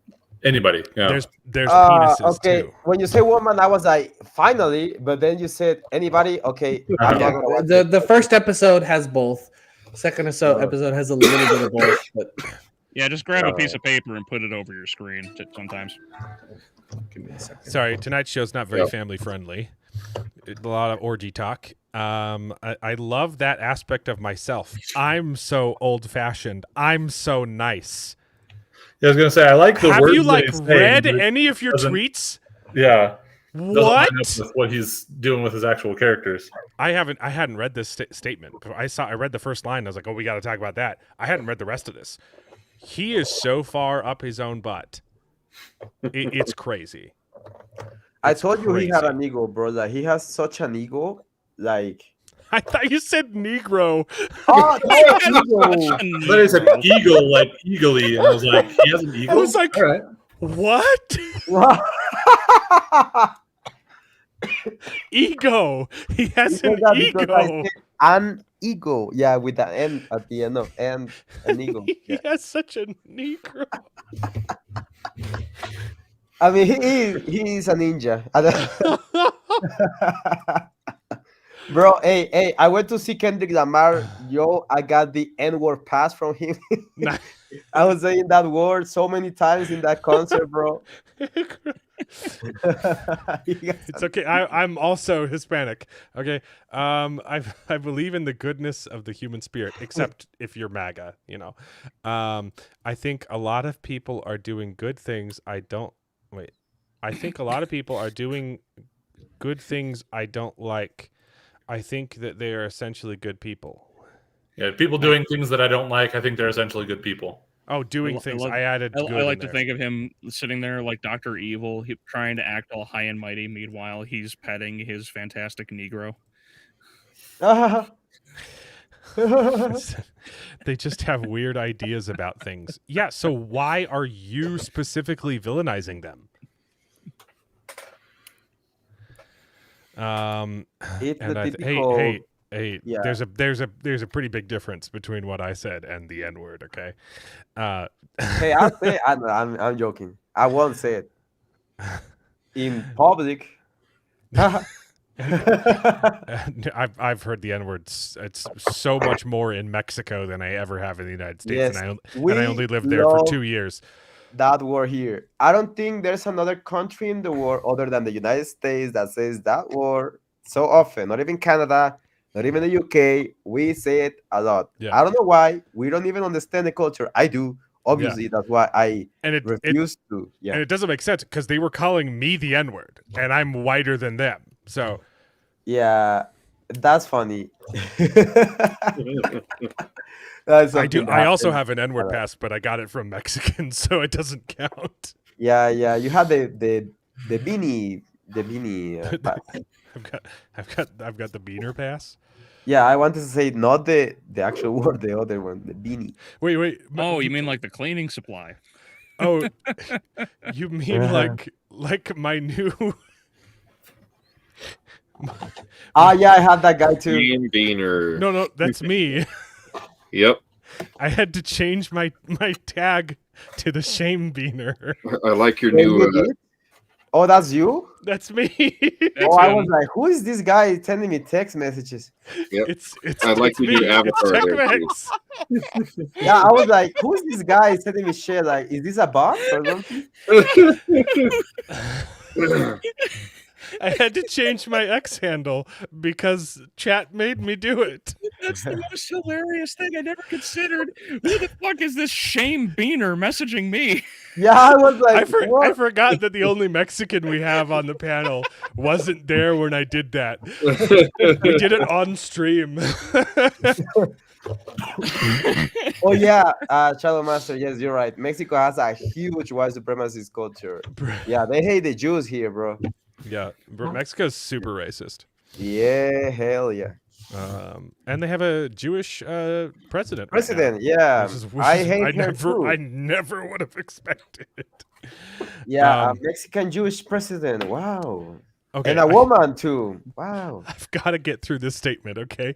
anybody. Yeah. There's penises okay. too. When you say woman, I was like, finally, but then you said anybody. Okay. I'm not gonna watch the first episode has both. Second episode has a little bit of both. But yeah, just grab a piece of paper and put it over your screen sometimes. Give me a second. Sorry, tonight's show's not very family friendly. A lot of orgy talk. I love that aspect of myself. I'm so old fashioned. I'm so nice. Yeah, I was gonna say I like the words. Have you read any of your tweets? Yeah. What? With what he's doing with his actual characters. I hadn't read this statement. I read the first line. I was like, oh, we got to talk about that. I hadn't read the rest of this. He is so far up his own butt. It's crazy. I told you he had an ego, bro. Like he has such an ego. Like I thought you said Negro. Oh, no, but it's an eagle, like eagly. And I was like, he has an eagle? I was like, all right. What? Ego. He has an ego. An ego. Yeah, with the N at the end of an ego. He has such a Negro. I mean, he is a ninja. Bro, hey, I went to see Kendrick Lamar. Yo, I got the N-word pass from him. Nice. I was saying that word so many times in that concert, bro. It's okay. I'm also Hispanic. Okay. I believe in the goodness of the human spirit, except if you're MAGA, I think a lot of people are doing good things. I think a lot of people are doing good things I don't like. I think that they are essentially good people. Yeah, people doing things that I don't like, I think they're essentially good people. Oh, doing things. I added. I good like in to there. think of him sitting there like Dr. Evil, trying to act all high and mighty. Meanwhile, he's petting his fantastic Negro. They just have weird ideas about things. Yeah. So why are you specifically villainizing them? It's And the typical. hey. Yeah. There's a pretty big difference between what I said and the N word. Okay. Hey, I'll say. I'm joking. I won't say it in public. I've heard the N word. It's so much more in Mexico than I ever have in the United States, Yes, and I only lived there for 2 years. That word here. I don't think there's another country in the world other than the United States that says that word so often. Not even Canada, not even the UK. We say it a lot. Yeah. I don't know why. We don't even understand the culture. I do. Obviously, that's why I refuse to. Yeah. And it doesn't make sense because they were calling me the N word, and I'm whiter than them. So. Yeah, that's funny. I also have an N-word pass, but I got it from Mexicans, so it doesn't count. Yeah. You have the beanie pass. I've got the beaner pass. Yeah, I wanted to say not the actual word, the other one, the beanie. Wait. Oh, you mean like the cleaning supply? Oh, you mean like my new. Yeah, I had that guy too. Ian Beaner. No, that's me. Yep. I had to change my tag to the shame beaner. I like your new. Oh, that's you? That's me. I was like, who is this guy sending me text messages? Yep. It's I like your new avatar there. Too. Yeah, I was like, who is this guy sending me shit? Like, is this a bot or something? I had to change my X handle because chat made me do it. That's the most hilarious thing I never considered. Who the fuck is this Shame Beaner messaging me? Yeah, I was like, I forgot that the only Mexican we have on the panel wasn't there when I did that. We did it on stream. Oh yeah, Shadow Master. Yes, you're right. Mexico has a huge white supremacist culture. Yeah, they hate the Jews here, bro. Yeah, Mexico's super racist. Yeah, hell yeah. And they have a Jewish president. President, right yeah. I hate her too. I never would have expected it. Yeah, a Mexican Jewish president. Wow. Okay, and a woman too. Wow. I've got to get through this statement, okay?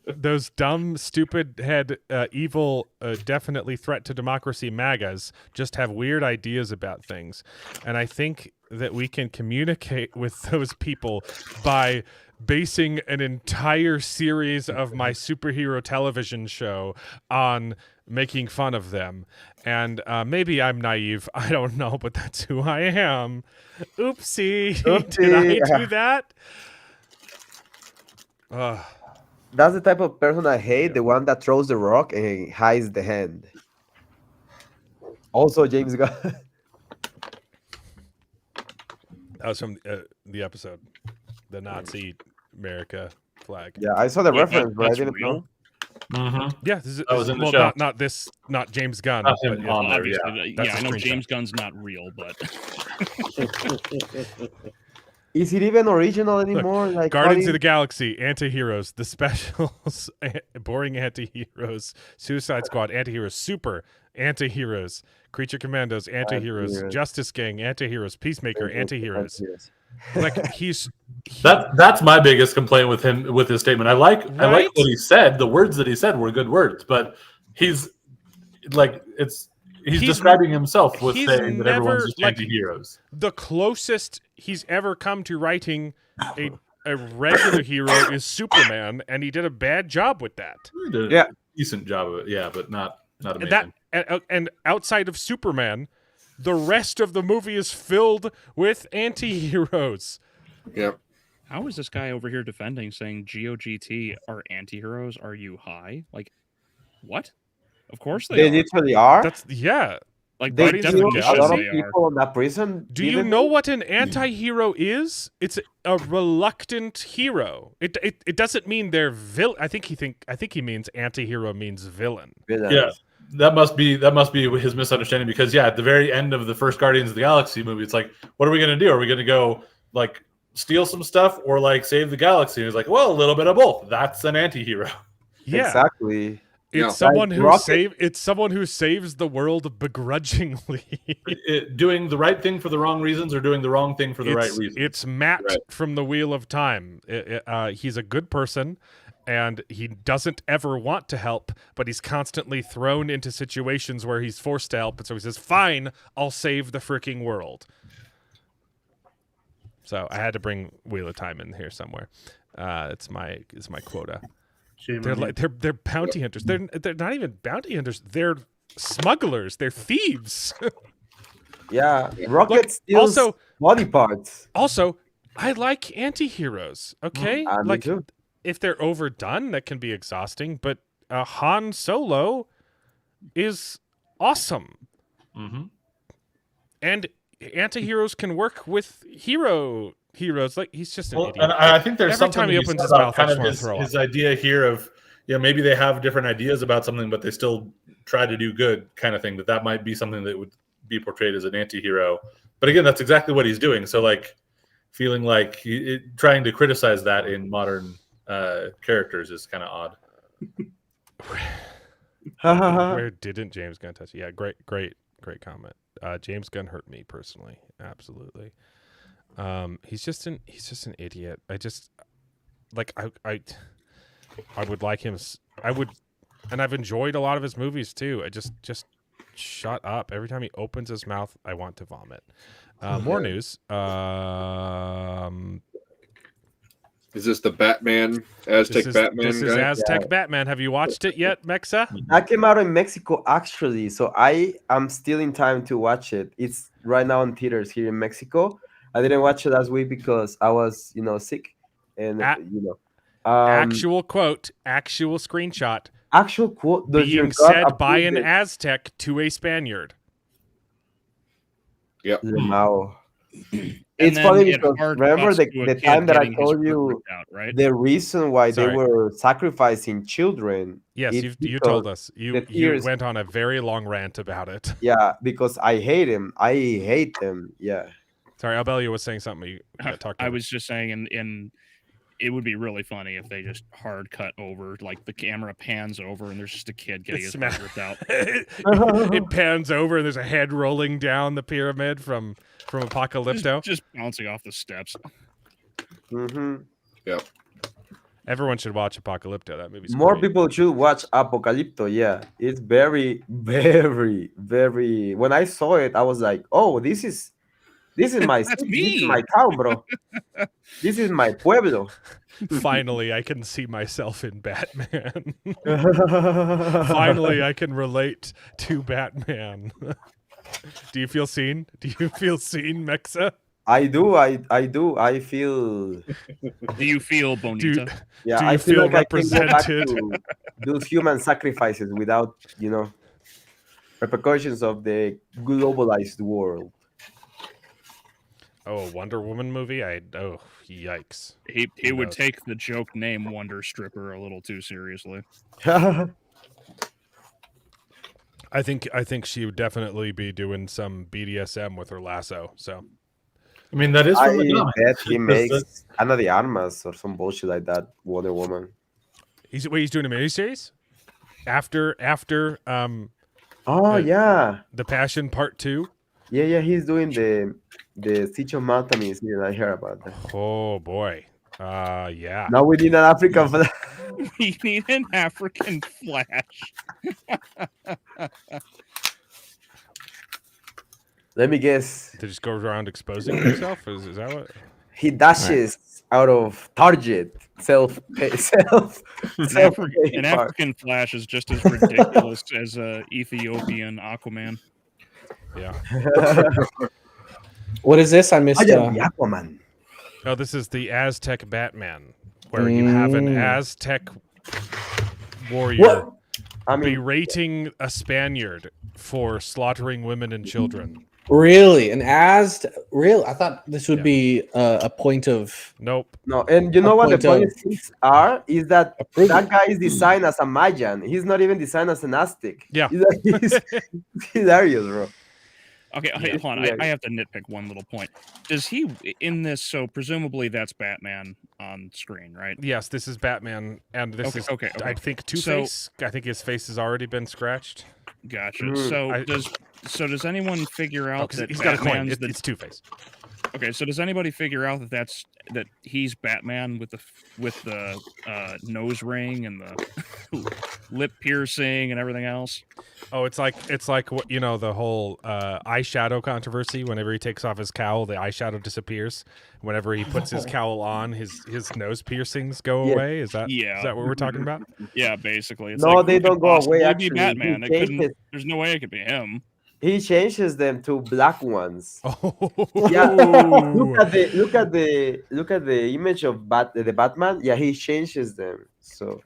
Those dumb, stupid head, evil, definitely threat to democracy MAGAs just have weird ideas about things. And I think that we can communicate with those people by basing an entire series of my superhero television show on making fun of them. And maybe I'm naive. I don't know, but that's who I am. Oopsie. Did I do that? That's the type of person I hate, the one that throws the rock and hides the hand. Also, James Gunn. That was from the episode, the Nazi America flag. Yeah, I saw the reference, but I didn't know. Mm-hmm. Yeah, this is was in the show. Not James Gunn. Not him but, on there, Obviously, That's I a know screenshot. James Gunn's not real, but Is it even original anymore? Like Guardians of the Galaxy, anti-heroes, the specials, boring anti-heroes, Suicide Squad, anti-heroes, super anti-heroes, Creature Commandos, anti-heroes, Justice Gang, anti-heroes, Peacemaker, anti-heroes. Like that's my biggest complaint with him, with his statement. I like what he said. The words that he said were good words, but he's describing himself with saying that everyone's just anti-heroes. The closest he's ever come to writing a regular hero is Superman, and he did a bad job with that. He did a decent job of it, yeah, but not amazing. And outside of Superman, the rest of the movie is filled with anti-heroes. Yep. how is this guy over here defending, saying GOGT are anti-heroes? Are you high? Like, what? Of course they are. literally are. Like They Guardians of killed the a lot of Galaxy people in that prison. Do you know what an anti-hero is? It's a reluctant hero. It doesn't mean they're villain. I think he means anti-hero means villain. Yeah. that must be his misunderstanding, because at the very end of the first Guardians of the Galaxy movie, it's like, what are we going to do? Are we going to go like steal some stuff or like save the galaxy? And he's like, well, a little bit of both. That's an anti-hero. Yeah, exactly. It's someone who It's someone who saves the world begrudgingly, doing the right thing for the wrong reasons, or doing the wrong thing for the right reasons. It's Matt from the Wheel of Time. He's a good person, and he doesn't ever want to help, but he's constantly thrown into situations where he's forced to help, and so he says, "Fine, I'll save the freaking world." So I had to bring Wheel of Time in here somewhere. It's my quota. They're bounty hunters. They're not even bounty hunters. They're smugglers. They're thieves. Yeah, Rocket steals also body parts. Also, I like anti-heroes. Okay, me too. If they're overdone, that can be exhausting. But Han Solo is awesome, and anti-heroes can work with heroes. Like, he's just an idiot. And I think there's every time he opens his mouth, kind of his idea here of, maybe they have different ideas about something, but they still try to do good, kind of thing. That might be something that would be portrayed as an anti-hero. But again, that's exactly what he's doing. So like, feeling like trying to criticize that in modern characters is kind of odd. Where didn't James Gunn touch it? Yeah, great comment. James Gunn hurt me personally, absolutely. He's just an idiot. I just like I would like him. I would, and I've enjoyed a lot of his movies too. I just shut up. Every time he opens his mouth, I want to vomit. More news. Is this the Batman, Aztec Batman? This is Aztec Batman. Have you watched it yet, Mexa? That came out in Mexico, actually. So I am still in time to watch it. It's right now in theaters here in Mexico. I didn't watch it last week because I was, sick. And, actual quote, actual screenshot. Actual quote. Being said by an Aztec to a Spaniard. Yep. Wow. It's funny because remember the time that I told you the reason why they were sacrificing children. Yes, you told us. You went on a very long rant about it. Yeah, because I hate him. I hate them. Yeah. Sorry, Albeleo was saying something. I was just saying, and it would be really funny if they just hard cut over, like the camera pans over and there's just a kid getting his head ripped out. It pans over and there's a head rolling down the pyramid from Apocalypto. Just bouncing off the steps. Yep. Everyone should watch Apocalypto. That movie's more great. people should watch Apocalypto. Yeah, it's very, very, very. When I saw it, I was like, "Oh, this is my city. This is my town, bro. This is my pueblo." Finally, I can see myself in Batman. Finally, I can relate to Batman. Do you feel seen? Do you feel seen, Mexa? I do. I do. I feel. Do you feel bonita? Yeah, do you I feel like represented? I can go back to those human sacrifices without, repercussions of the globalized world. Oh, a Wonder Woman movie? Yikes. He would take the joke name Wonder Stripper a little too seriously. I think she would definitely be doing some BDSM with her lasso. So, I mean, that is. I bet he makes Ana de Armas or some bullshit like that. Wonder Woman. He's doing a miniseries after the Passion Part 2. Yeah, he's doing the Siege of Malta museum. I heard about that. Oh boy, yeah. Now we need an African flash. We need an African Flash. Let me guess. To just go around exposing himself? Is that what? He dashes out of target. An African Flash is just as ridiculous as a Ethiopian Aquaman. Yeah. What is this? I missed. Aquaman. Oh, this is the Aztec Batman, where you have an Aztec warrior berating a Spaniard for slaughtering women and children. Really? Real? I thought this would be a point of. Nope. No, and you know what the point of funny things are is that approval. that guy is designed as a Mayan. He's not even designed as an Aztec. Yeah. He's hilarious, bro. Okay, hold on. I have to nitpick one little point. Does he in this? So presumably that's Batman on screen, right? Yes, this is Batman, and this is okay. I think Two-Face. I think his face has already been scratched. Gotcha. So does anyone figure out that he's got a coin? Batman's It's Two-Face. Okay, so does anybody figure out that he's Batman with the nose ring and the lip piercing and everything else? Oh, it's like what the whole eyeshadow controversy. Whenever he takes off his cowl, the eyeshadow disappears. Whenever he puts his cowl on, his nose piercings go away. Is that what we're talking about? Yeah, basically. It's No, they don't go away. Be Actually, Batman. There's no way it could be him. He changes them to black ones. Oh. Yeah, look at the image of the Batman. Yeah, he changes them. So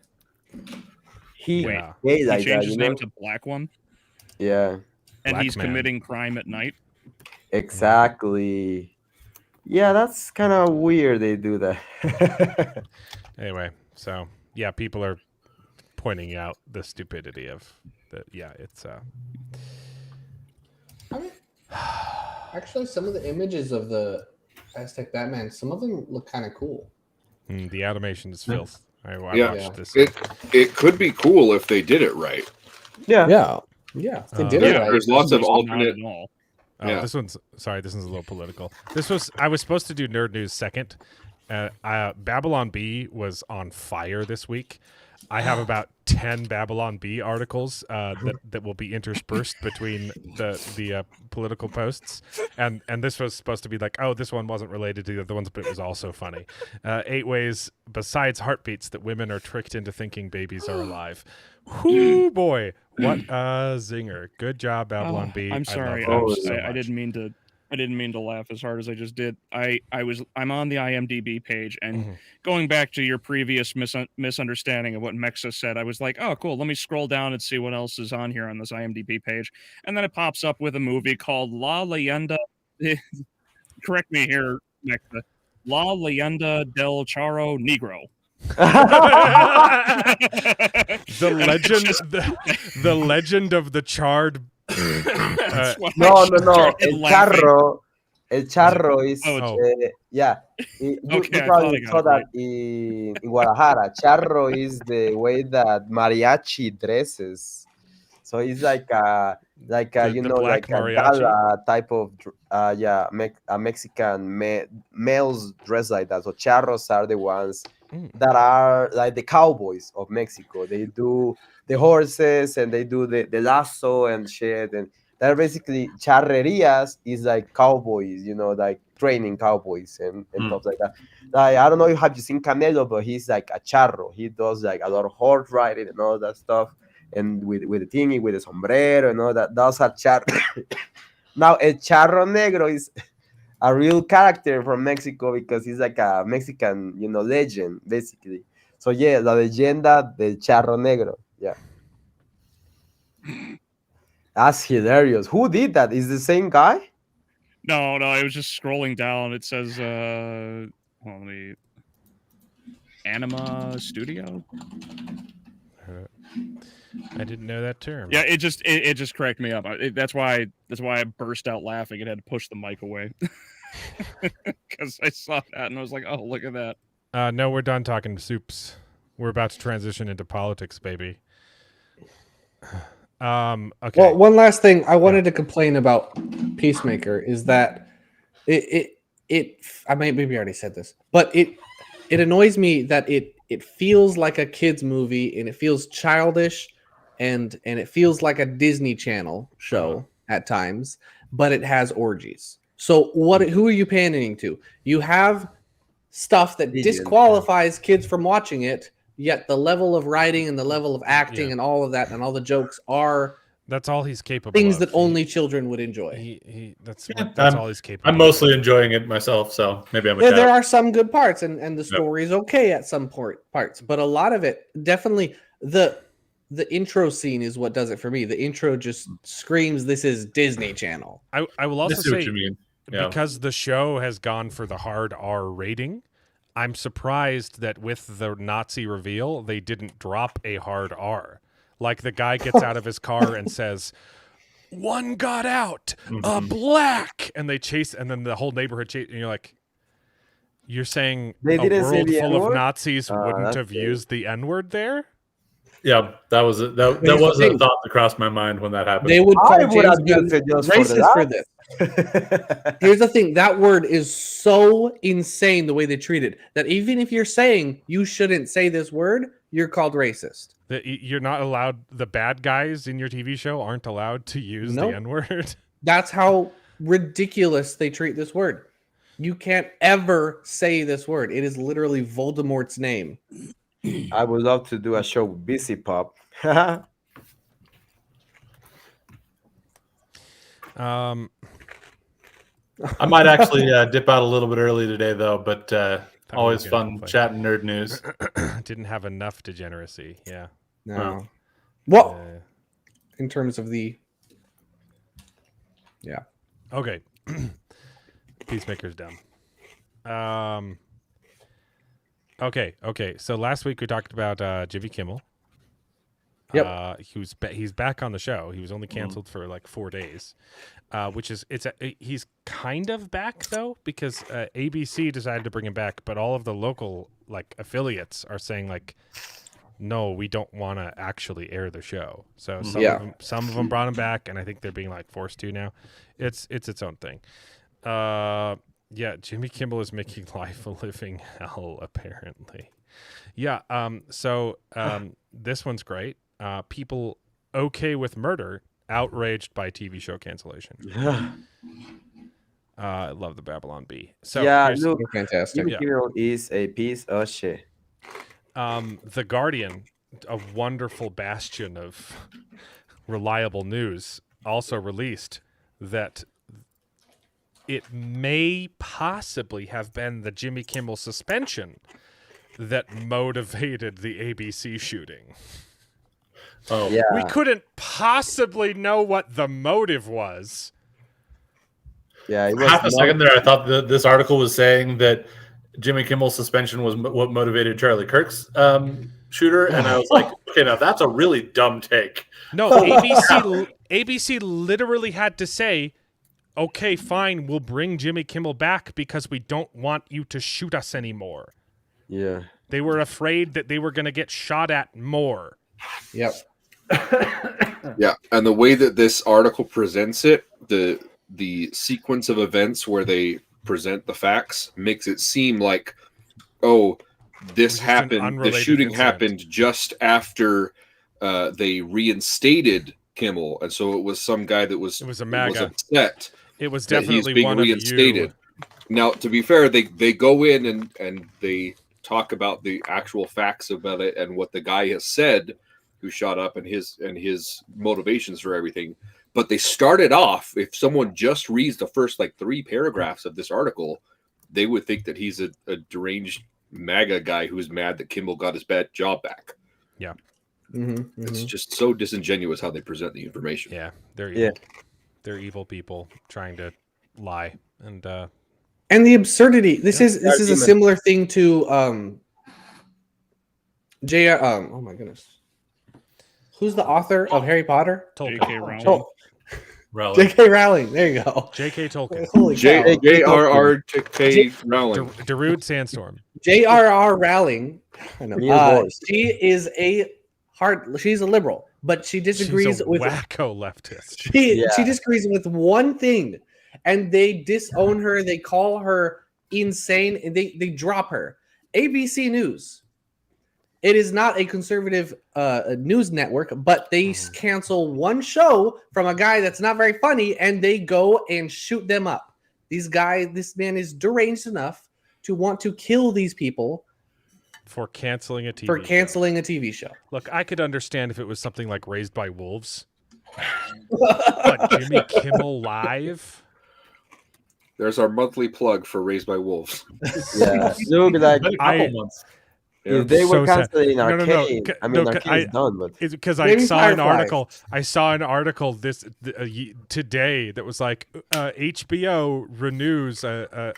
he changes his name to Black One. Yeah, and Black he's Man. committing crime at night. Exactly. Yeah, that's kind of weird. They do that. Anyway, so yeah, people are pointing out the stupidity of the. Yeah, it's. Actually, some of the images of the Aztec Batman, some of them look kind of cool. The animation is filth. I Yeah, watched this. It could be cool if they did it right. Yeah. If they did it right. There's lots of alternate. This one's sorry. This one's a little political. I was supposed to do nerd news second. Babylon Bee was on fire this week. I have about 10 Babylon Bee articles that will be interspersed between the political posts, and this was supposed to be like, oh, this one wasn't related to the other ones, but it was also funny. 8 ways besides heartbeats that women are tricked into thinking babies are alive. Whoo boy, what a zinger! Good job, Babylon Bee. I'm sorry. I didn't mean to laugh as hard as I just did. I'm on the IMDb page, and going back to your previous misunderstanding of what Mexa said, I was like, oh, cool. Let me scroll down and see what else is on here on this IMDb page. And then it pops up with a movie called La Leyenda. Correct me here, Mexa. La Leyenda del Charro Negro. the legend of the charred. No. El charro is You probably saw that in Guadalajara. Charro is the way that mariachi dresses. So it's like a like a gala type of a Mexican males dress like that. So charros are the ones that are like the cowboys of Mexico. They do the horses and they do the lasso and shit, and they're basically charrerias is like cowboys, like training cowboys and stuff like that. Like, I don't know if you seen Canelo, but he's like a charro. He does like a lot of horse riding and all that stuff, and with the thingy, with the sombrero and all that. Those are charro. Now El Charro Negro is a real character from Mexico because he's like a Mexican, legend, basically. So yeah, la leyenda del Charro Negro. Yeah. That's hilarious. Who did that? Is the same guy? No, I was just scrolling down. It says Anima Studio. I didn't know that term. Yeah, it just cracked me up. That's why I burst out laughing and had to push the mic away. Because I saw that and I was like, oh, look at that. No, we're done talking soups. We're about to transition into politics, baby. Okay. Well, one last thing I wanted to complain about Peacemaker is that it I maybe already said this, but it annoys me that it feels like a kids movie and it feels childish and it feels like a Disney Channel show at times, but it has orgies. So who are you pandering to? You have stuff that disqualifies kids from watching it, yet the level of writing and the level of acting and all of that and all the jokes are that's all he's capable things of. that only children would enjoy. That's all he's capable I'm mostly enjoying it myself, so maybe I'm there are some good parts and the story is okay at some parts, but a lot of it definitely the the intro scene is what does it for me. The intro just screams, "This is Disney Channel." I will also I see what say, you mean. Yeah. because the show has gone for the hard R rating, I'm surprised that with the Nazi reveal, they didn't drop a hard R. Like the guy gets out of his car and says, "One got out, a black," and they chase, and then the whole neighborhood chase, and you're like, you're saying They a didn't say world the full of N-word? Nazis wouldn't that's have great. used the N-word there? Yeah, that was a thought that crossed my mind when that happened. They would call I would James have Gunn used it just racist for for this. Here's the thing: that word is so insane the way they treat it that even if you're saying you shouldn't say this word, you're called racist. That you're not allowed. The bad guys in your TV show aren't allowed to use Nope. the N-word. That's how ridiculous they treat this word. You can't ever say this word. It is literally Voldemort's name. I would love to do a show with BC Pop. I might actually dip out a little bit early today, though, but always we were fun gonna chatting nerd news. Didn't have enough degeneracy. Yeah. No. Well, in terms of the, yeah. Okay. Peacemaker's dumb. Okay. So last week we talked about Jimmy Kimmel. Yep. He's back on the show. He was only canceled for like 4 days, which is he's kind of back though, because ABC decided to bring him back, but all of the local like affiliates are saying like, no, we don't want to actually air the show. So some of them brought him back, and I think they're being like forced to now. It's its own thing. Yeah, Jimmy Kimmel is making life a living hell, apparently. Yeah, so this one's great. People okay with murder, outraged by TV show cancellation. I love the Babylon Bee. So yeah, look, fantastic. Jimmy Kimmel is a piece of shit. The Guardian, a wonderful bastion of reliable news, also released that it may possibly have been the Jimmy Kimmel suspension that motivated the ABC shooting. Oh, Yeah. We couldn't possibly know what the motive was. Yeah, it was half a second there, I thought this article was saying that Jimmy Kimmel's suspension was what motivated Charlie Kirk's shooter, and I was like, okay, now that's a really dumb take. No, ABC literally had to say, okay, fine, we'll bring Jimmy Kimmel back because we don't want you to shoot us anymore. Yeah. They were afraid that they were going to get shot at more. Yep. Yeah, and the way that this article presents it, the sequence of events where they present the facts makes it seem like, oh, this happened, the shooting happened just after they reinstated Kimmel, and so it was some guy that was a MAGA. was upset. It was that definitely he's being one reinstated. of you. Now, to be fair, they go in and they talk about the actual facts about it and what the guy has said who shot up and his motivations for everything. But they started off, if someone just reads the first like 3 paragraphs of this article, they would think that he's a deranged MAGA guy who's mad that Kimmel got his bad job back. Yeah. It's just so disingenuous how they present the information. Yeah, they're evil. They're evil people trying to lie. And the absurdity. This is a similar thing to oh my goodness. Who's the author of Harry Potter? J.K. Rowling. Oh. Rowling. J.K. Rowling. There you go. J.K. Tolkien. Holy cow. J.R.R.J.K. Rowling. Darude Sandstorm. J.R.R. Rowling. I know. voice. She is she's a liberal, but she disagrees She's a with wacko leftist. She disagrees with one thing, and they disown her. They call her insane, and they drop her. ABC News. It is not a conservative news network, but they cancel one show from a guy that's not very funny, and they go and shoot them up. This man is deranged enough to want to kill these people for canceling a TV show. Look, I could understand if it was something like Raised by Wolves, but Jimmy Kimmel Live. There's our monthly plug for Raised by Wolves. Yeah, look, like If they were canceling Arcade, No. I mean, Arcade's done, but it's because I Maybe saw an Firefly. article. I saw an article today that was like HBO renews a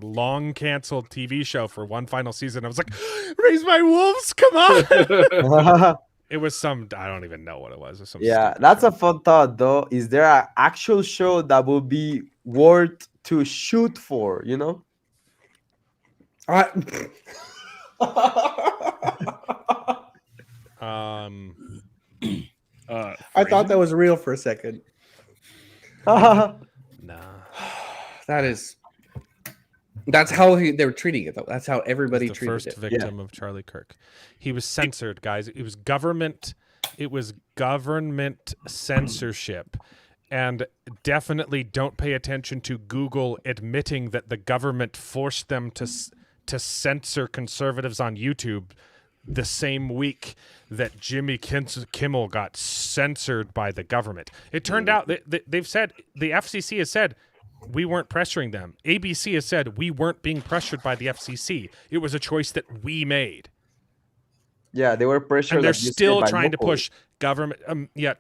long canceled TV show for one final season. I was like, raise my wolves, come on! It was some, I don't even know what it was. Or some yeah, stupid that's show. a fun thought, though. Is there an actual show that would be worth to shoot for? You know? I thought that was real for a second. Nah. That's how they were treating it, though. That's how everybody The treated first it. victim of Charlie Kirk. He was censored, guys. It was government censorship. And definitely don't pay attention to Google admitting that the government forced them to censor conservatives on YouTube the same week that Jimmy Kimmel got censored by the government. It turned out that they've said, the FCC has said, we weren't pressuring them. ABC has said we weren't being pressured by the FCC. It was a choice that we made. Yeah, they were pressured. And they're like you said, still by trying to Monopoly. push government.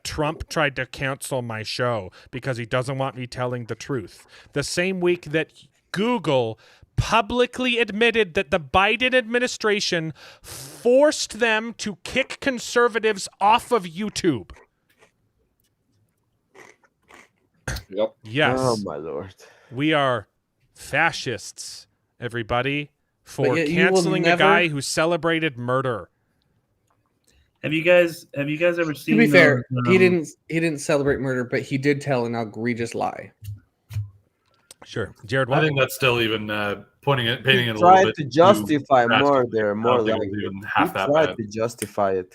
Trump tried to cancel my show because he doesn't want me telling the truth. The same week that Google publicly admitted that the Biden administration forced them to kick conservatives off of YouTube. Yep. Yes. Oh my lord. We are fascists, everybody, for But you will canceling a never- guy who celebrated murder. Have you guys ever seen? To be fair, those, he didn't celebrate murder, but he did tell an egregious lie. Sure, Jared. I What? think that's still even painting it He a little tried bit to justify drastic. murder, more I don't think like it was even he half that tried bad. to justify it.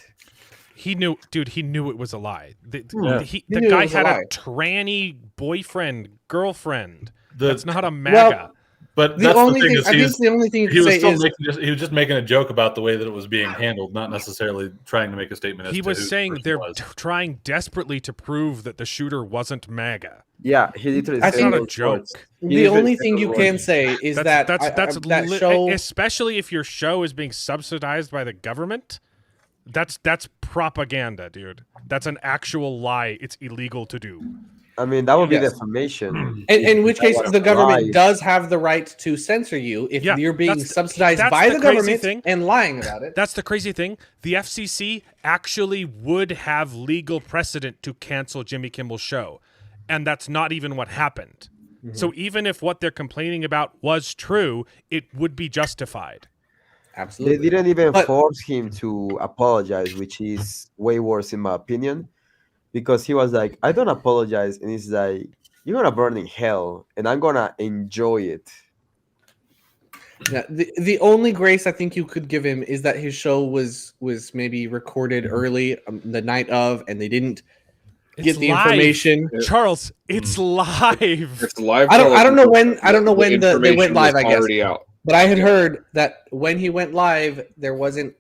He knew, dude. He knew it was a lie. The He the knew it guy was a had lie. a tranny boyfriend, girlfriend. The- That's not a MAGA. But The that's only the thing thing is I think the only thing you he can was say still is he was just making a joke about the way that it was being handled, not necessarily trying to make a statement. As He to was who the saying person they're was. trying desperately to prove that the shooter wasn't MAGA. Yeah, he literally I said think- Not a those joke. words. the He only even thing said you those can words. say is that that show. Especially if your show is being subsidized by the government. That's propaganda, dude. That's an actual lie. It's illegal to do. I mean, that would be Yes. defamation. In which case, That the government lies. does have the right to censor you if Yeah, you're being that's subsidized that's by the the crazy government thing. and lying about it. That's the crazy thing. The FCC actually would have legal precedent to cancel Jimmy Kimmel's show. And that's not even what happened. So even if what they're complaining about was true, it would be justified. Absolutely. They didn't even But- force him to apologize, which is way worse in my opinion, because he was like, "I don't apologize," and he's like, "You're gonna burn in hell, and I'm gonna enjoy it." Yeah, the only grace I think you could give him is that his show was maybe recorded early the night of, and they didn't get the live. information. Charles, it's live. It's live. I don't know when The they went information live. was I guess already out. But I had heard that when he went live, there wasn't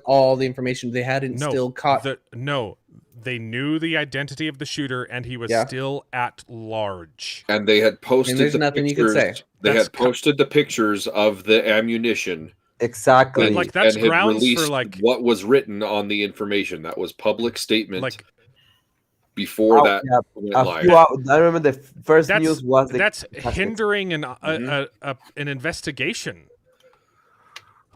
all the information. They hadn't still caught. They knew the identity of the shooter, and he was still at large. And they had posted there's the nothing you could pictures. say. They That's had posted the pictures of the ammunition. Exactly. But, like, that's and had grounds for, released like- what was written on the information. That was public statement. Like, before that yeah, went a live. few hours- I remember the first that's news was the that's hindering an investigation.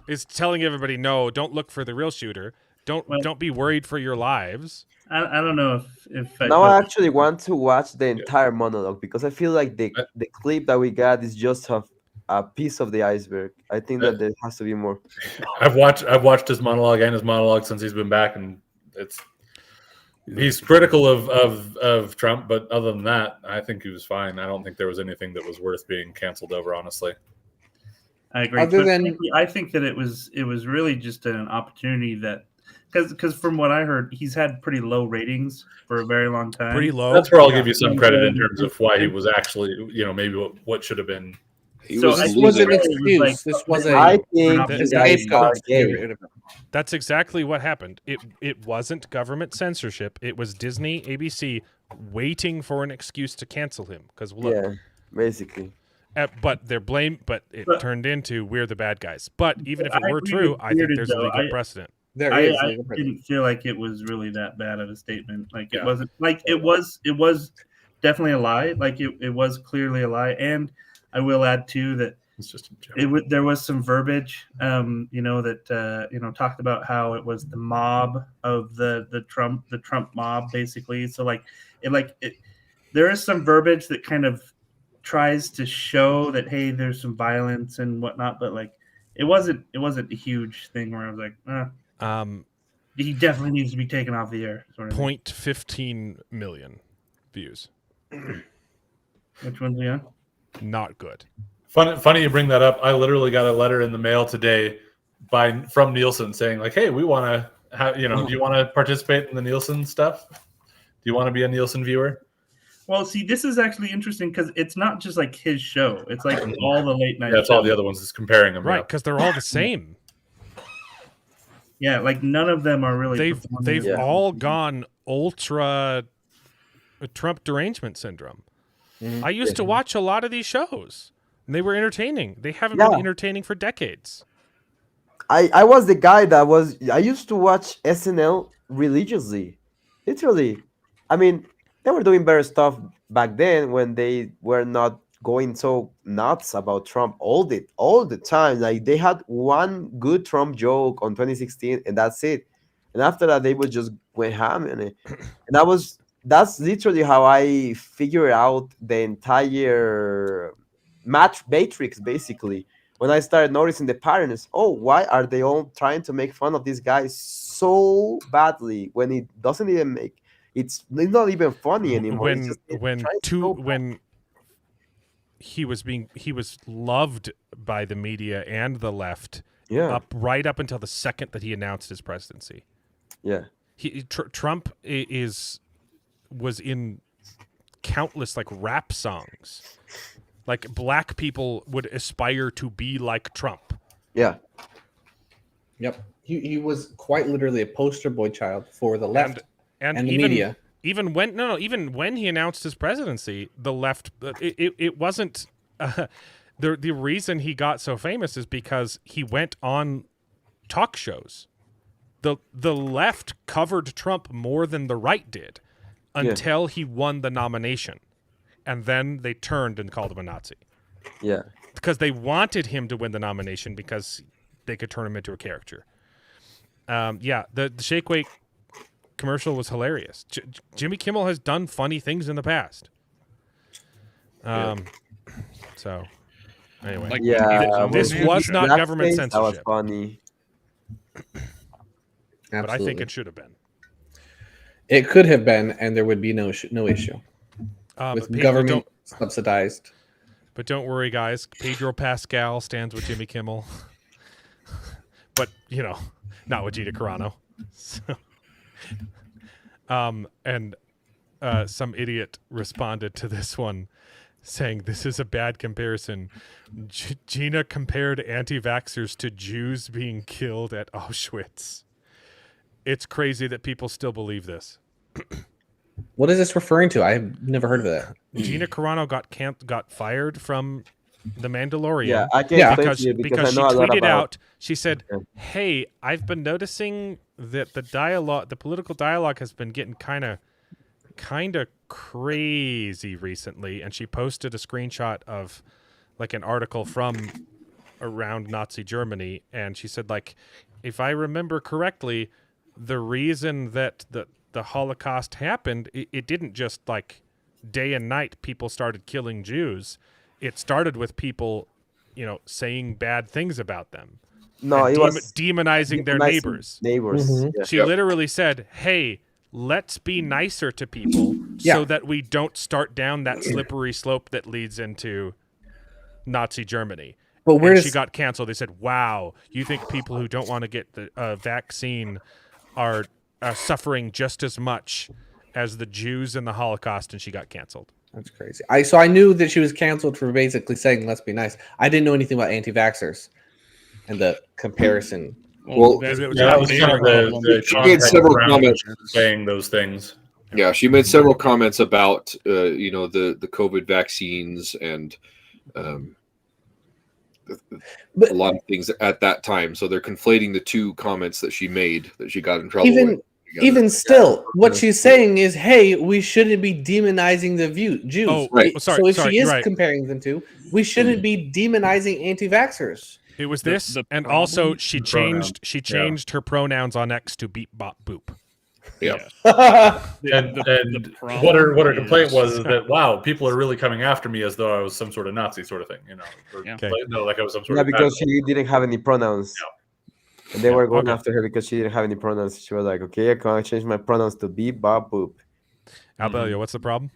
Is telling everybody, no, don't look for the real shooter. Don't be worried for your lives. I don't know if Now I actually want to watch the entire monologue because I feel like the clip that we got is just a piece of the iceberg. I think that there has to be more. I've watched his monologue and his monologue since he's been back, and he's critical of Trump, but other than that, I think he was fine. I don't think there was anything that was worth being canceled over, honestly. I agree. Other But than- I think that it was really just an opportunity that because from what I heard, he's had pretty low ratings for a very long time. Pretty low. That's where I'll give you some credit in terms of why he was actually, maybe what should have been. He So was I This was an losing. excuse. This was I a think that- the guys scapegoat are to get gay. rid of him. That's exactly what happened. It wasn't government censorship. It was Disney, ABC waiting for an excuse to cancel him. Because look, Yeah, basically. But it turned into we're the bad guys. But even if it were true, I think there's a legal precedent. I didn't feel like it was really that bad of a statement. Like it wasn't like it was definitely a lie. Like it was clearly a lie. And I will add too that it's just there was some verbiage, that talked about how it was the mob of the Trump mob, basically. So there is some verbiage that kind of tries to show that, hey, there's some violence and whatnot, but like it wasn't a huge thing where I was like, he definitely needs to be taken off the air. Sort of 0.15 million views. Which one's he on? Not good. Funny you bring that up. I literally got a letter in the mail today from Nielsen saying like, hey, we want to have, do you want to participate in the Nielsen stuff? Do you want to be a Nielsen viewer? Well, see, this is actually interesting because it's not just like his show. It's like all the late night. Yeah, it's all the other ones. It's comparing them. Right, because they're all the same. Yeah, like none of them are really. They've all gone ultra Trump derangement syndrome. I used to watch a lot of these shows. And they were entertaining. They haven't been entertaining for decades. I was the guy I used to watch SNL religiously. Literally. I mean, they were doing better stuff back then when they were not going so nuts about Trump all the time. Like they had one good Trump joke on 2016 and that's it. And after that they would just went ham in it. And that's literally how I figured out the entire matrix, basically. When I started noticing the patterns, why are they all trying to make fun of this guy so badly when it doesn't even make it's not even funny anymore. When he was loved by the media and the left, right up until the second that he announced his presidency. Yeah, Trump was in countless like rap songs. Like black people would aspire to be like Trump. Yeah. Yep. He was quite literally a poster boy child for the left and the media. Even when he announced his presidency, the left it wasn't the reason he got so famous is because he went on talk shows. The left covered Trump more than the right did until he won the nomination. And then they turned and called him a Nazi. Yeah. Because they wanted him to win the nomination because they could turn him into a character. The Shake Weight commercial was hilarious. Jimmy Kimmel has done funny things in the past. So, anyway. This was not government censorship. That was funny. But I think it should have been. It could have been, and there would be no issue. With government subsidized. But don't worry, guys. Pedro Pascal stands with Jimmy Kimmel. But, not with Gina Carano. So, some idiot responded to this one saying, this is a bad comparison. Gina compared anti-vaxxers to Jews being killed at Auschwitz. It's crazy that people still believe this. What is this referring to? I've never heard of that. Gina Carano got fired from The Mandalorian. Yeah, I can't because she tweeted out. She said, "Hey, I've been noticing that the political dialogue has been getting kind of crazy recently." And she posted a screenshot of like an article from around Nazi Germany, and she said, like, if I remember correctly, the reason that the Holocaust happened, it didn't just like day and night people started killing Jews. It started with people, saying bad things about them. No, it was demonizing their neighbors. Mm-hmm. Yeah. She literally said, "Hey, let's be nicer to people so that we don't start down that slippery slope that leads into Nazi Germany." But she got canceled. They said, "Wow, you think people who don't want to get the vaccine are suffering just as much as the Jews in the Holocaust," and she got canceled. That's crazy. I knew that she was canceled for basically saying "let's be nice." I didn't know anything about anti-vaxxers and the comparison. Well, that was kind of the she made several comments saying those things. Yeah, she made several comments about the COVID vaccines and a lot of things at that time. So they're conflating the two comments that she made that she got in trouble with. Even still, what she's saying is, hey, we shouldn't be demonizing the Jews. Oh, right. So if she is comparing them to, we shouldn't be demonizing anti-vaxxers. It was this, and also she changed her pronouns on X to beep bop boop. Yeah. And what her complaint was is that, wow, people are really coming after me as though I was some sort of Nazi sort of thing, you know? Like I was some sort of because she didn't have any pronouns. Yeah. And they were going after her because she didn't have any pronouns. She was like, okay, I can't change my pronouns to beep, bop, boop. Albeleo, what's the problem?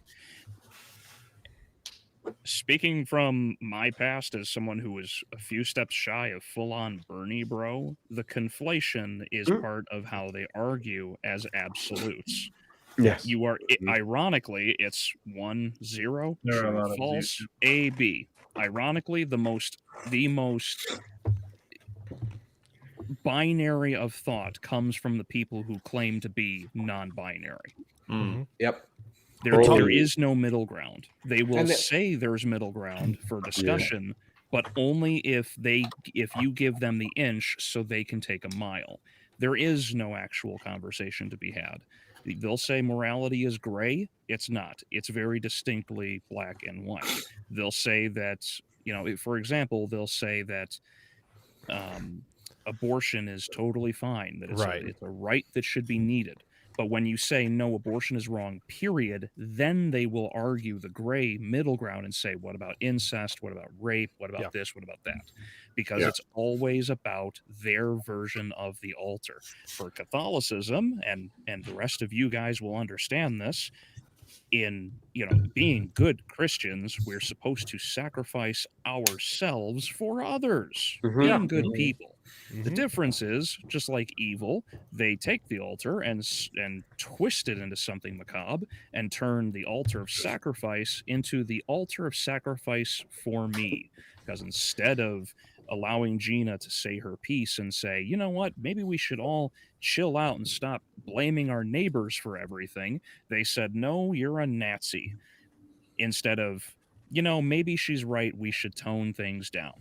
Speaking from my past as someone who was a few steps shy of full-on Bernie bro, the conflation is part of how they argue as absolutes. Yes. You are ironically, it's 1-0 true, false, A, B. Ironically, the most binary of thought comes from the people who claim to be non-binary. Yep. There is no middle ground. They will say there's middle ground for discussion, but only if you give them the inch so they can take a mile. There is no actual conversation to be had. They'll say morality is gray. It's not. It's very distinctly black and white. They'll say that, for example, they'll say that abortion is totally fine, that it's a right that should be needed. But when you say no, abortion is wrong, period, then they will argue the gray middle ground and say, what about incest? What about rape? What about this? What about that? Because it's always about their version of the altar. For Catholicism, and the rest of you guys will understand this, in being good Christians, we're supposed to sacrifice ourselves for others, being good people. The difference is, just like evil, they take the altar and twist it into something macabre and turn the altar of sacrifice into the altar of sacrifice for me. Because instead of allowing Gina to say her piece and say, you know what, maybe we should all chill out and stop blaming our neighbors for everything, they said, no, you're a Nazi. Instead of, maybe she's right, we should tone things down.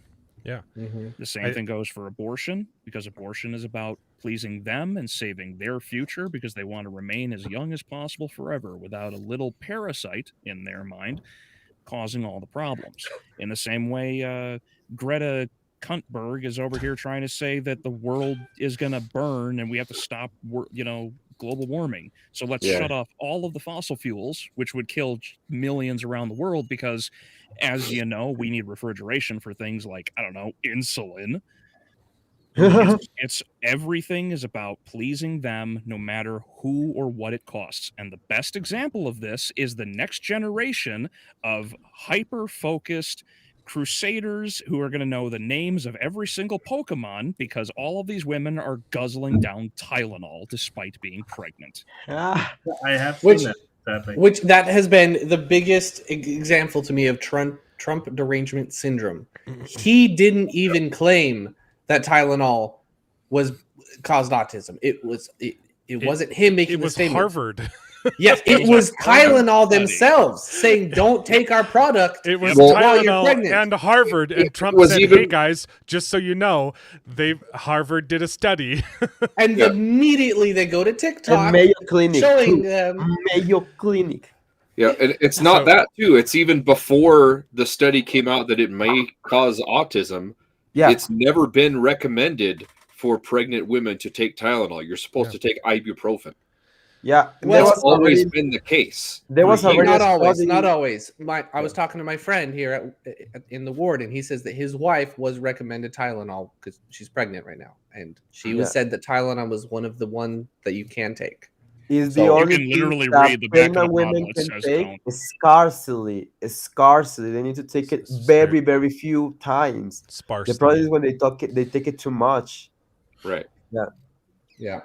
Yeah. The same thing goes for abortion, because abortion is about pleasing them and saving their future because they want to remain as young as possible forever without a little parasite in their mind causing all the problems. In the same way, Greta Cuntberg is over here trying to say that the world is going to burn and we have to stop, global warming. So let's shut off all of the fossil fuels, which would kill millions around the world because, as you know, we need refrigeration for things like, I don't know, insulin. It's everything is about pleasing them no matter who or what it costs. And the best example of this is the next generation of hyper-focused crusaders who are going to know the names of every single Pokemon because all of these women are guzzling down Tylenol despite being pregnant. I have seen that. Which that has been the biggest example to me of Trump derangement syndrome. He didn't even claim that Tylenol caused autism. It wasn't him making the statement. It was Harvard. Yes, it was Tylenol themselves saying, "Don't take our product." It was Tylenol and Harvard, and Trump said, "Hey guys, just so you know, Harvard did a study." And immediately they go to TikTok, and Mayo Clinic, showing them Mayo Clinic. Yeah, and it's not that too. It's even before the study came out that it may cause autism. Yeah, it's never been recommended for pregnant women to take Tylenol. You're supposed to take ibuprofen. Yeah, well, that's always been the case. There was not always. I was talking to my friend here in the ward, and he says that his wife was recommended Tylenol because she's pregnant right now, and she was said that Tylenol was one of the one that you can take. Is the only you can literally read the back of the women bottle. Can take scarcely. They need to take it very, very few times. Sparsely. The problem is when they take it too much. Right. Yeah.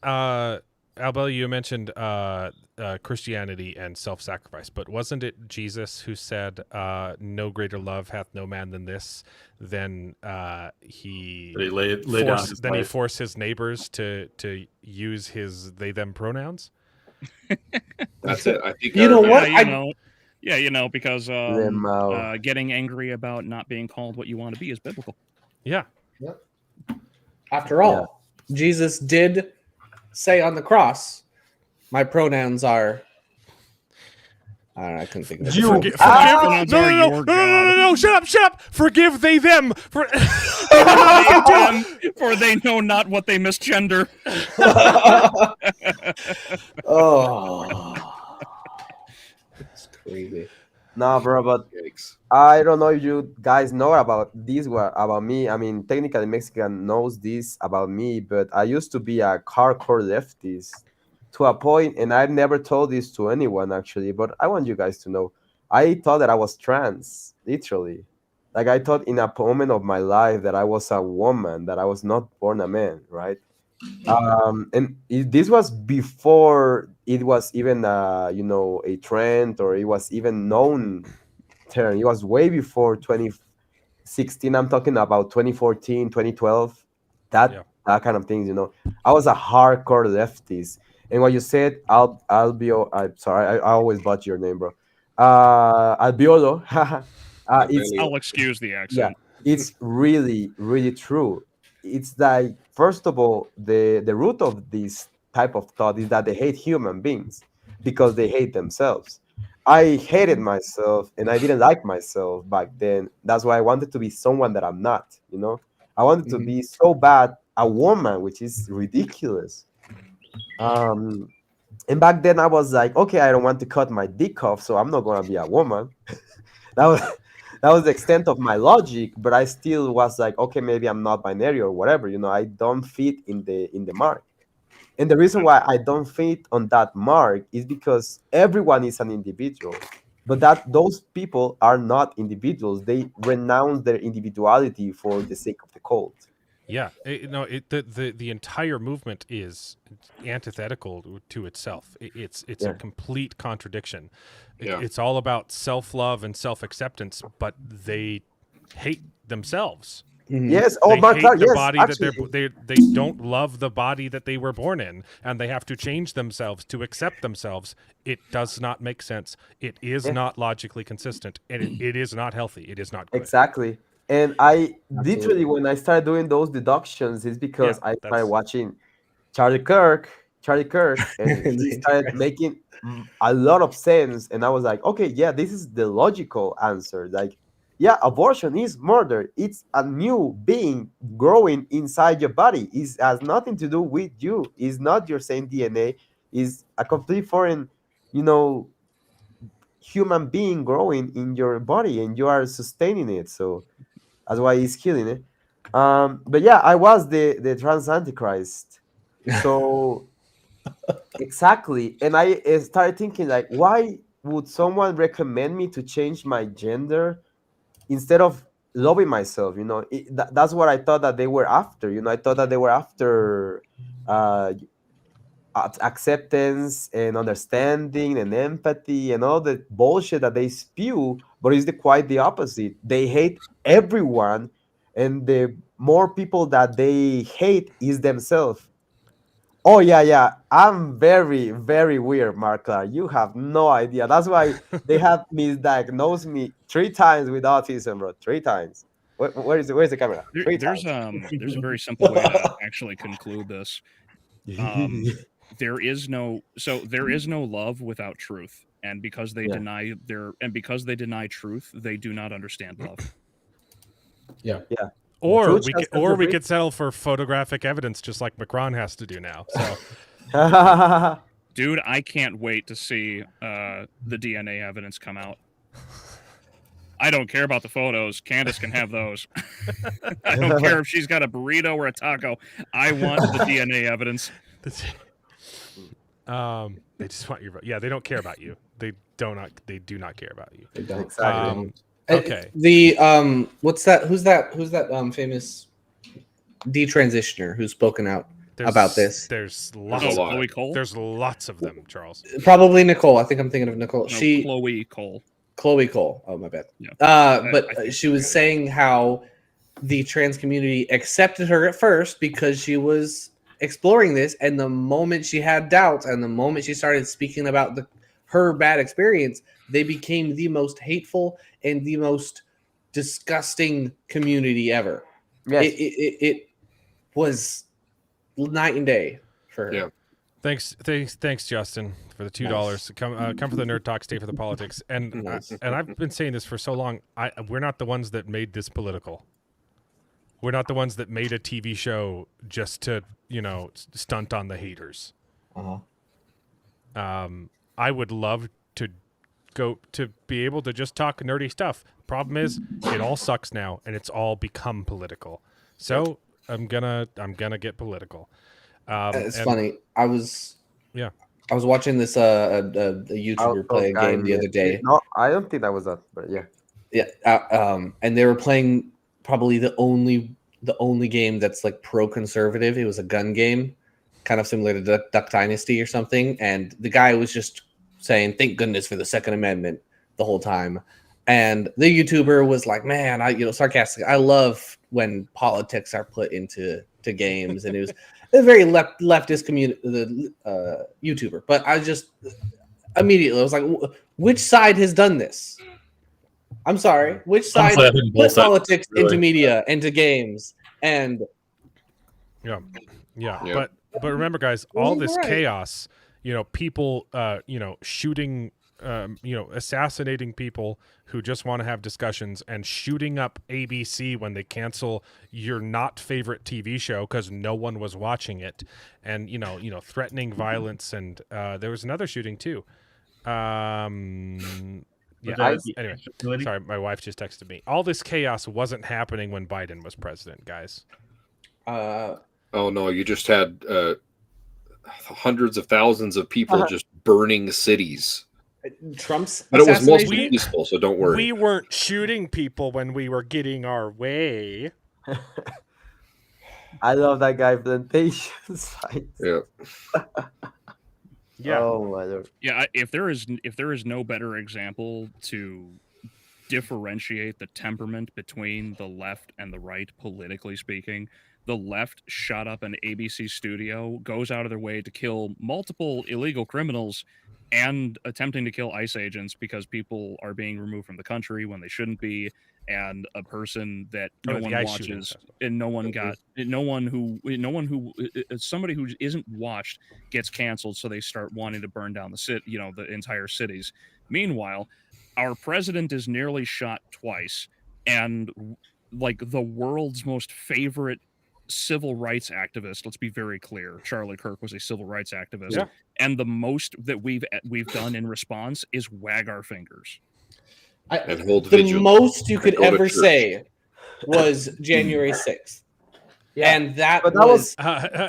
Albeleo, you mentioned Christianity and self-sacrifice, but wasn't it Jesus who said, "No greater love hath no man than this"? Then he forced his neighbors to use his they them pronouns. That's it. I think what? Yeah, because Lemao. getting angry about not being called what you want to be is biblical. Yeah. Yep. After all, Jesus did say on the cross, "My pronouns are." I couldn't think of it. Forgive. Pronouns are your No! God. Shut up! Forgive they them. For For they know not what they misgender. Oh, it's crazy. No, bro, but Yikes. I don't know if you guys know about this about me. I mean, technically Mexican knows this about me, but I used to be a hardcore leftist to a point, and I've never told this to anyone actually, but I want you guys to know. I thought that I was trans, literally. Like I thought in a moment of my life that I was a woman, that I was not born a man, right? This was before it was even a trend, or it was even known term. It was way before 2016. I'm talking about 2014, 2012, that kind of things. I was a hardcore leftist. And what you said, Albio, I'm sorry, I always butcher your name, bro. Albiolo. I'll excuse the Yeah, accent. it's really, really true. It's like, first of all, the root of this type of thought is that they hate human beings because they hate themselves. I hated myself and I didn't like myself back then. That's why I wanted to be someone that I'm not. I wanted to be so bad a woman, which is ridiculous. Um, and back then I was like, okay, I don't want to cut my dick off, so I'm not gonna be a woman. that was that was the extent of my logic, but I still was like, okay, maybe I'm not binary or whatever. I don't fit in the mark. And the reason why I don't fit on that mark is because everyone is an individual, but that those people are not individuals. They renounce their individuality for the sake of the cult. Yeah, the entire movement is antithetical to itself. It's a complete contradiction. It's all about self-love and self-acceptance, but they hate themselves. Yes, they my hate God, the yes, body actually. that they don't love the body that they were born in, and they have to change themselves to accept themselves. It does not make sense. It is not logically consistent, and it is not healthy. It is not good. Exactly. And I literally, when I started doing those deductions, is because I started watching Charlie Kirk, and he started making a lot of sense. And I was like, okay, yeah, this is the logical answer. Like, yeah, abortion is murder. It's a new being growing inside your body. It has nothing to do with you. It's not your same DNA. It's a complete foreign, you know, human being growing in your body, and you are sustaining it. So that's why he's killing it. But yeah, I was the trans antichrist. So exactly, and I started thinking like, why would someone recommend me to change my gender instead of loving myself? That's what I thought that they were after. I thought that they were after uh, acceptance and understanding and empathy and all the bullshit that they spew, but it's quite the opposite. They hate everyone, and the more people that they hate is themselves. Oh yeah, I'm very, very weird, Markla. You have no idea. That's why they have misdiagnosed me 3 times with autism, bro. 3 times. Where's the camera? There's a very simple way to actually conclude this. There is no love without truth, and because they deny truth, they do not understand love. Yeah. Or we could settle for photographic evidence, just like Macron has to do now. So, dude, I can't wait to see the DNA evidence come out. I don't care about the photos. Candace can have those. I don't care if she's got a burrito or a taco. I want the DNA evidence. They just want your vote. Yeah, they don't care about you. They do not care about you. They don't. Exactly. Okay. The what's that? Who's that famous detransitioner who's spoken out about this? There's lots. Chloe Cole. There's lots of them, Charles. Probably Nicole. I think I'm thinking of Nicole. No, Chloe Cole. Chloe Cole. Oh, my bad. Yeah. But she was saying how the trans community accepted her at first because she was exploring this, and the moment she had doubts, and the moment she started speaking about her bad experience, they became the most hateful and the most disgusting community ever. Yes. It was night and day for her. Yeah. Thanks, Justin, for the $2. Come for the nerd talk, stay for the politics. And and I've been saying this for so long. We're not the ones that made this political. We're not the ones that made a TV show just to stunt on the haters. I would love to be able to just talk nerdy stuff. Problem is, it all sucks now, and it's all become political. So I'm gonna get political. It's funny. I was watching this a YouTuber play a game the other day. No, I don't think that was that, but yeah. Yeah. And they were playing probably the only game that's like pro-conservative. It was a gun game, kind of similar to Duck Dynasty or something. And the guy was just saying, "Thank goodness for the Second Amendment," the whole time. And the YouTuber was like, "Man, sarcastic. I love when politics are put into games," and it was a very leftist community, the YouTuber. But I just immediately was like, "Which side has done this?" I'm sorry. Which side put politics into media, into games, and yeah. But remember, guys, all this chaos, people, shooting, assassinating people who just want to have discussions, and shooting up ABC when they cancel your not favorite TV show because no one was watching it, and threatening violence, and there was another shooting too. Anyway, sorry, my wife just texted me. All this chaos wasn't happening when Biden was president, guys. Oh no, you just had hundreds of thousands of people just burning cities. Trump's but it was mostly peaceful, so don't worry. We weren't shooting people when we were getting our way. I love that guy plantations. Yeah. Yeah. Oh my Lord. Yeah. If there is no better example to differentiate the temperament between the left and the right, politically speaking, the left shot up an ABC studio, goes out of their way to kill multiple illegal criminals, and attempting to kill ICE agents because people are being removed from the country when they shouldn't be, and a person that no one watches, and somebody who isn't watched gets canceled, so they start wanting to burn down the entire cities. Meanwhile, our president is nearly shot twice, and like the world's most favorite civil rights activist, let's be very clear, Charlie Kirk was a civil rights activist, and the most that we've done in response is wag our fingers. The most you could ever say was January 6th. Yeah. And that was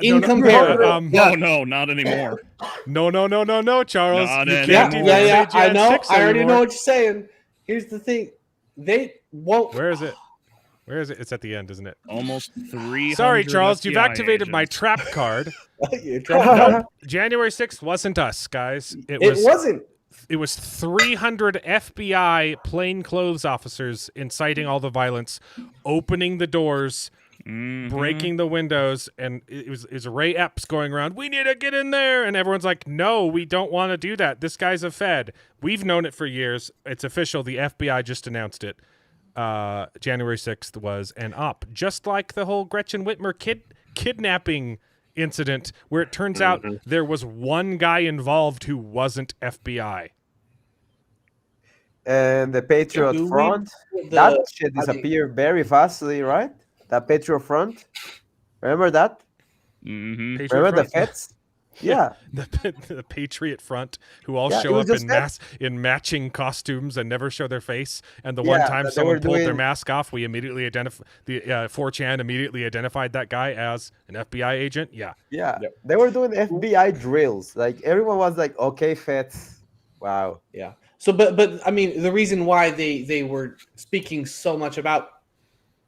incomparable. No, not anymore. No, Charles. Not you anymore. can't even say I know. 6 I already anymore. know what you're saying. Here's the thing. They won't. Where is it? It's at the end, isn't it? Almost 300. Sorry, Charles. You've activated my trap card. No, January 6th wasn't us, guys. It wasn't. It was 300 FBI plainclothes officers inciting all the violence, opening the doors, breaking the windows, and it was Ray Epps going around, "We need to get in there," and everyone's like, "No, we don't want to do that. This guy's a Fed. We've known it for years. It's official. The FBI just announced it. January 6th was an op, just like the whole Gretchen Whitmer kidnapping incident, where it turns out there was one guy involved who wasn't FBI. And the Patriot Front, that shit disappeared very fastly, right? That Patriot Front, remember that? Remember the Feds? Yeah. The Patriot Front, who all show up in matching costumes and never show their face. And the one time someone pulled their mask off, we immediately identified 4chan immediately identified that guy as an FBI agent. Yeah. They were doing FBI drills. Like everyone was like, "Okay, Feds." Wow. Yeah. So, but I mean, the reason why they were speaking so much about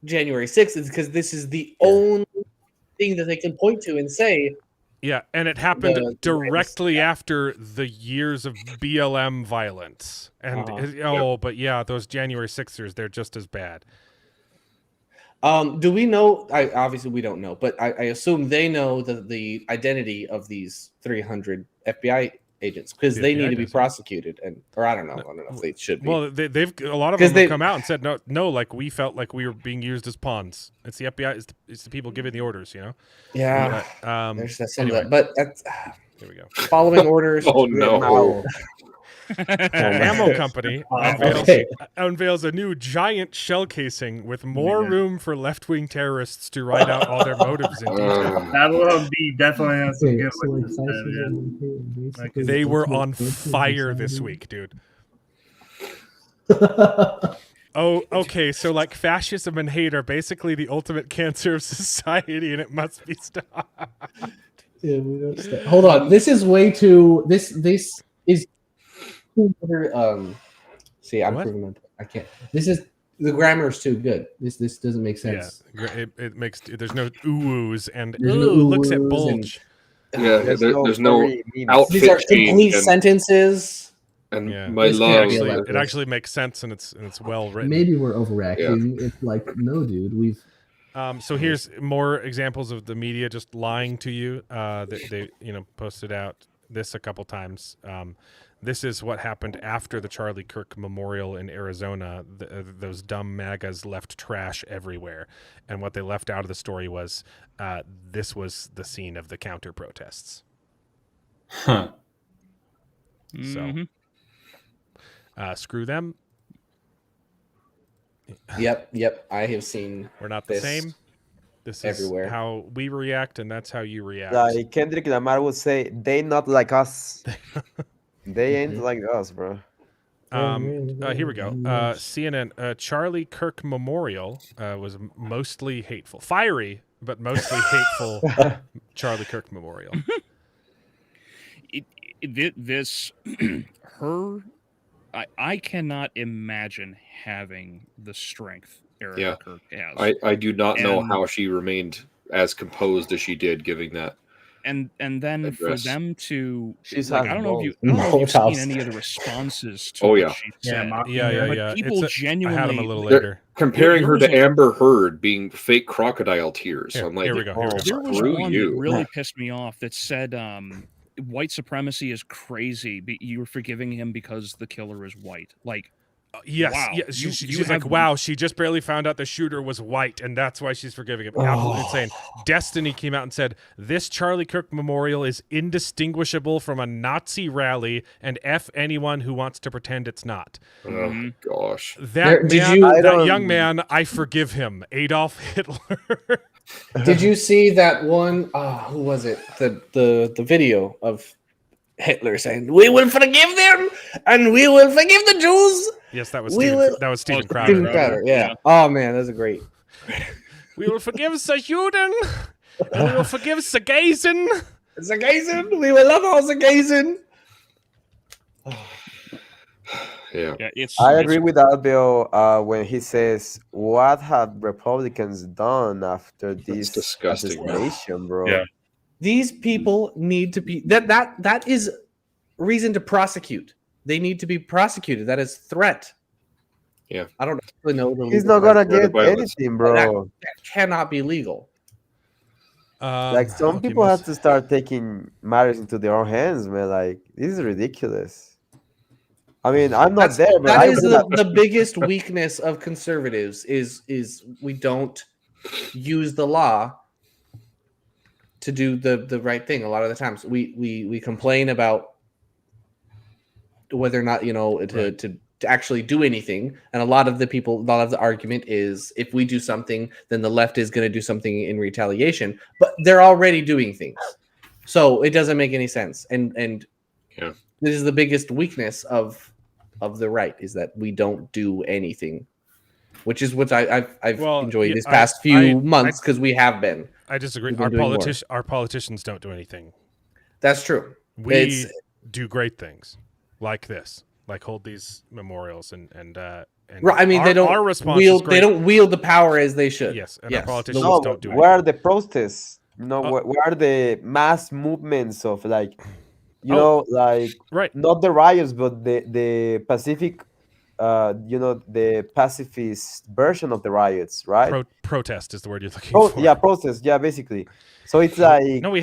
January 6th is because this is the only thing that they can point to and say. Yeah, and it happened directly after the years of BLM violence. And but yeah, those January 6ers, they're just as bad. Do we know? Obviously, we don't know, but I assume they know the identity of these 300 FBI agents because they need to be prosecuted, or I don't know if they should be. Well, they've a lot of them have come out and said no, like we felt like we were being used as pawns. It's the FBI, it's the people giving the orders, you know. Yeah, but, there's some of that, but that's, here we go. Following orders. Oh no. Ammo company unveils a new giant shell casing with more room for left-wing terrorists to write out all their motives in detail. That will be definitely has some good ones. They were on fire this week, dude. Oh, okay. So like fascism and hate are basically the ultimate cancer of society, and it must be stopped. Yeah, we don't stop. Hold on. This is way too. This is. See, I'm proving my. I can't. This is the grammar is too good. This doesn't make sense. Yeah, it makes. There's no oohs and There's no looks at oohs bulge. Yeah, there's no outfit These are change complete sentences. And Yeah. my love. It actually makes sense, and it's well written. Maybe we're overacting. Yeah. It's like, no, dude, we've. So here's more examples of the media just lying to you. They posted out this a couple times. This is what happened after the Charlie Kirk Memorial in Arizona. Those dumb MAGAs left trash everywhere. And what they left out of the story was this was the scene of the counter protests. Huh. So, screw them. Yep. I have seen. We're not the same. This everywhere. Is how we react, and that's how you react. Like Kendrick Lamar would say, they not like us. They ain't like us, bro. Here we go. CNN, Charlie Kirk Memorial was mostly hateful. Fiery, but mostly hateful Charlie Kirk Memorial. I cannot imagine having the strength Erica Kirk has. I do not know how she remained as composed as she did giving that. And then address. For them to, like, I don't know if you've seen any of the responses to what she said. Yeah. People genuinely. I had them a little later. Comparing her to Amber Heard being fake crocodile tears. Here, I'm like, here we go. There was one that really pissed me off that said white supremacy is crazy, but you're forgiving him because the killer is white. Like, yes, wow. yes. She's like, wow, she just barely found out the shooter was white, and that's why she's forgiving him. Absolutely insane. Destiny came out and said, this Charlie Kirk Memorial is indistinguishable from a Nazi rally, and F anyone who wants to pretend it's not. Oh, gosh. That young man, I forgive him. Adolf Hitler. Did you see that one? Who was it? The video of Hitler saying, "We will forgive them, and we will forgive the Jews." Yes, that was Stephen Crowder. Stephen Crowder, yeah. Oh man, that's a great. We will forgive the Juden, and we will forgive the Gazen. We will love all the Gazen. Yeah, I agree with Albeleo when he says, "What have Republicans done after this assassination, bro?" Yeah. These people need to be that is reason to prosecute. They need to be prosecuted. That is threat. Yeah, I don't really know. He's not gonna get anything, bro. That cannot be legal. Like some people have to start taking matters into their own hands, man. Like this is ridiculous. I mean, I'm not there, but that is the biggest weakness of conservatives is we don't use the law to do the right thing. A lot of the times we complain about whether or not to actually do anything, and a lot of the argument is if we do something, then the left is going to do something in retaliation. But they're already doing things, so it doesn't make any sense. And this is the biggest weakness of the right is that we don't do anything, which is what I've enjoyed this past few months because we have been. I disagree. Our politicians don't do anything. That's true. We do great things like this, like hold these memorials and right. I mean, they don't wield the power as they should. Yes, and our politicians don't do anything. Where are the protests? Where are the mass movements of like, right? Not the riots, but the Pacific, the pacifist version of the riots, right? Protest is the word you're looking for. Yeah, protest. Yeah, basically. So it's like we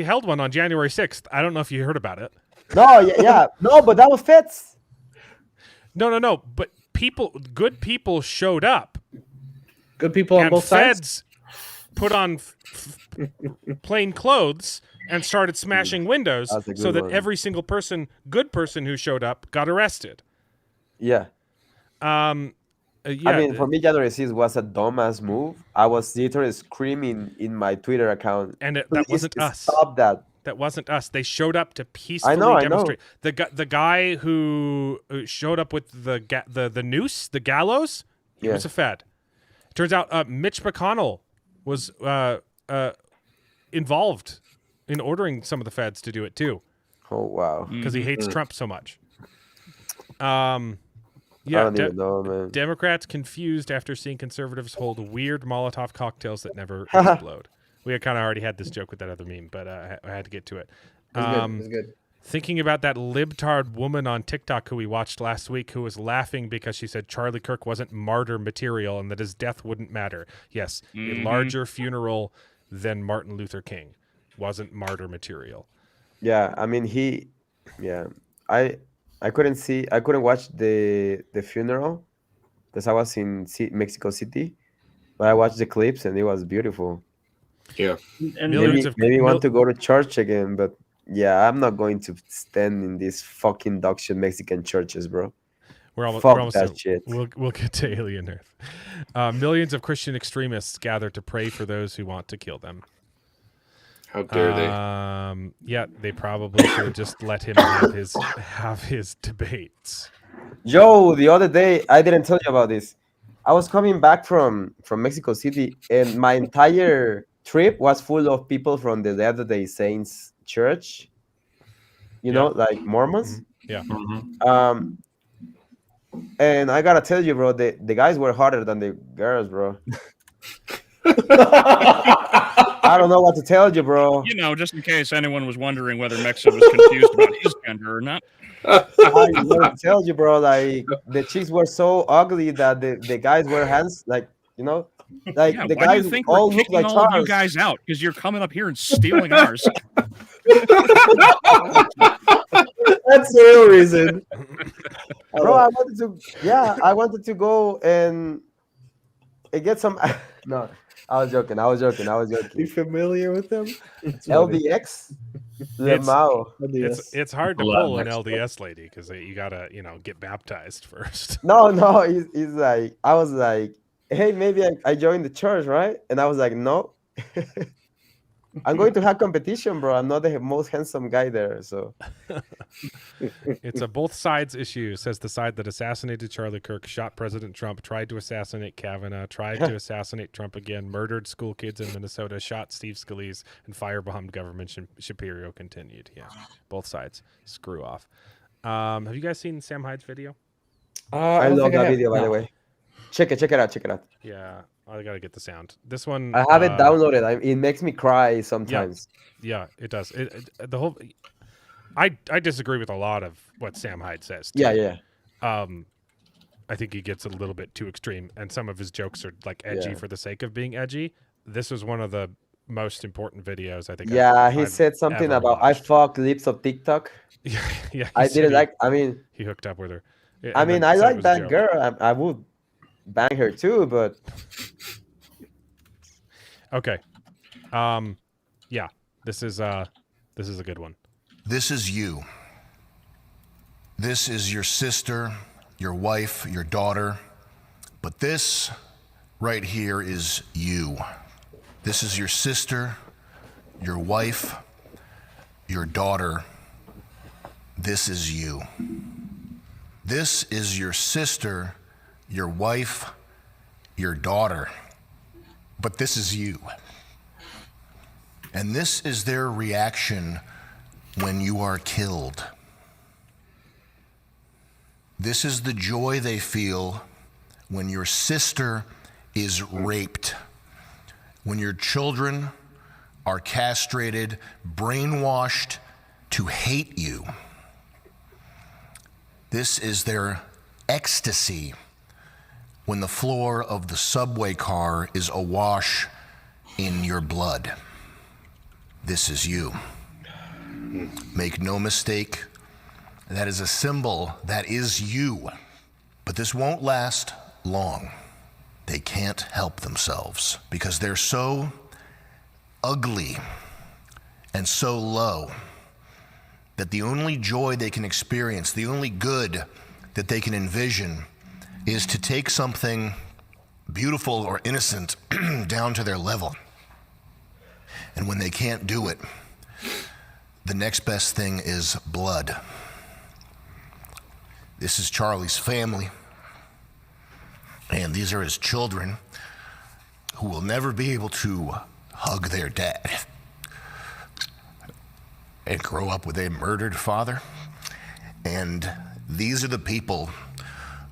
held one on January 6th. I don't know if you heard about it. No, yeah. No, but that was Feds. No. But good people showed up. Good people on both sides. Feds put on plain clothes and started smashing windows so that every single good person who showed up got arrested. Yeah. Yeah. I mean, for me, January 6th was a dumbass move. I was literally screaming in my Twitter account. And that wasn't us. Stop that. That wasn't us. They showed up to peacefully demonstrate. I know. The guy who showed up with the noose, the gallows, he was a Fed. Turns out Mitch McConnell was involved in ordering some of the Feds to do it too. Oh wow! Because he hates Trump so much. Yeah, I don't even know, man. Democrats confused after seeing conservatives hold weird Molotov cocktails that never explode. We had kind of already had this joke with that other meme, but I had to get to it. It's good. Thinking about that libtard woman on TikTok who we watched last week who was laughing because she said Charlie Kirk wasn't martyr material and that his death wouldn't matter. Yes, a larger funeral than Martin Luther King wasn't martyr material. Yeah, I mean I couldn't watch the funeral because I was in Mexico City, but I watched the clips and it was beautiful. Yeah, and maybe want to go to church again, but yeah, I'm not going to stand in these fucking dog shit Mexican churches, bro. We're almost that shit. We'll get to Alien Earth. Millions of Christian extremists gather to pray for those who want to kill them. How dare they? Yeah, they probably should have just let him have his debates. Yo, the other day, I didn't tell you about this. I was coming back from Mexico City, and my entire trip was full of people from the Latter-day Saints church. You know, like Mormons. Yeah. And I gotta tell you, bro, the guys were hotter than the girls, bro. I don't know what to tell you, bro. You know, just in case anyone was wondering whether Mexico was confused about his gender or not. I want to tell you, bro, like the chicks were so ugly that the guys were hands, like, you know, like the why guys do you think all we're look kicking like all of you Charles. guys out because you're coming up here and stealing ours. That's the real reason. Bro, I wanted to go and get some. No, I was joking. You familiar with them? LDX? It's hard to pull an LDS lady because you gotta get baptized first. No, he's like, I was like, hey, maybe I joined the church, right? And I was like, no. I'm going to have competition, bro. I'm not the most handsome guy there, so. It's a both sides issue, says the side that assassinated Charlie Kirk, shot President Trump, tried to assassinate Kavanaugh, tried to assassinate Trump again, murdered school kids in Minnesota, shot Steve Scalise, and firebombed government Shapiro continued. Yeah, both sides. Screw off. Have you guys seen Sam Hyde's video? I love that video, by the way. Check it out. Yeah. I gotta get the sound. This one I have it downloaded. It makes me cry sometimes. Yeah, it does. The whole. I disagree with a lot of what Sam Hyde says. Too. Yeah. I think he gets a little bit too extreme, and some of his jokes are like edgy for the sake of being edgy. This was one of the most important videos I think. Yeah, he said something about I fuck lips of TikTok. Yeah. I didn't like. I mean, he hooked up with her. I mean, I like that girl. I would bang her too, but okay. Yeah, this is a good one. This is you. This is your sister, your wife, your daughter, but this right here is you. This is your sister, your wife, your daughter. This is you. This is your sister, your wife, your daughter, but this is you. And this is their reaction when you are killed. This is the joy they feel when your sister is raped, when your children are castrated, brainwashed to hate you. This is their ecstasy when the floor of the subway car is awash in your blood. This is you. Make no mistake, That is a symbol that is you. But this won't last long. They can't help themselves because they're so ugly and so low that the only joy they can experience, the only good that they can envision is to take something beautiful or innocent down to their level. And when they can't do it, the next best thing is blood. This is Charlie's family, and these are his children who will never be able to hug their dad and grow up with a murdered father. And these are the people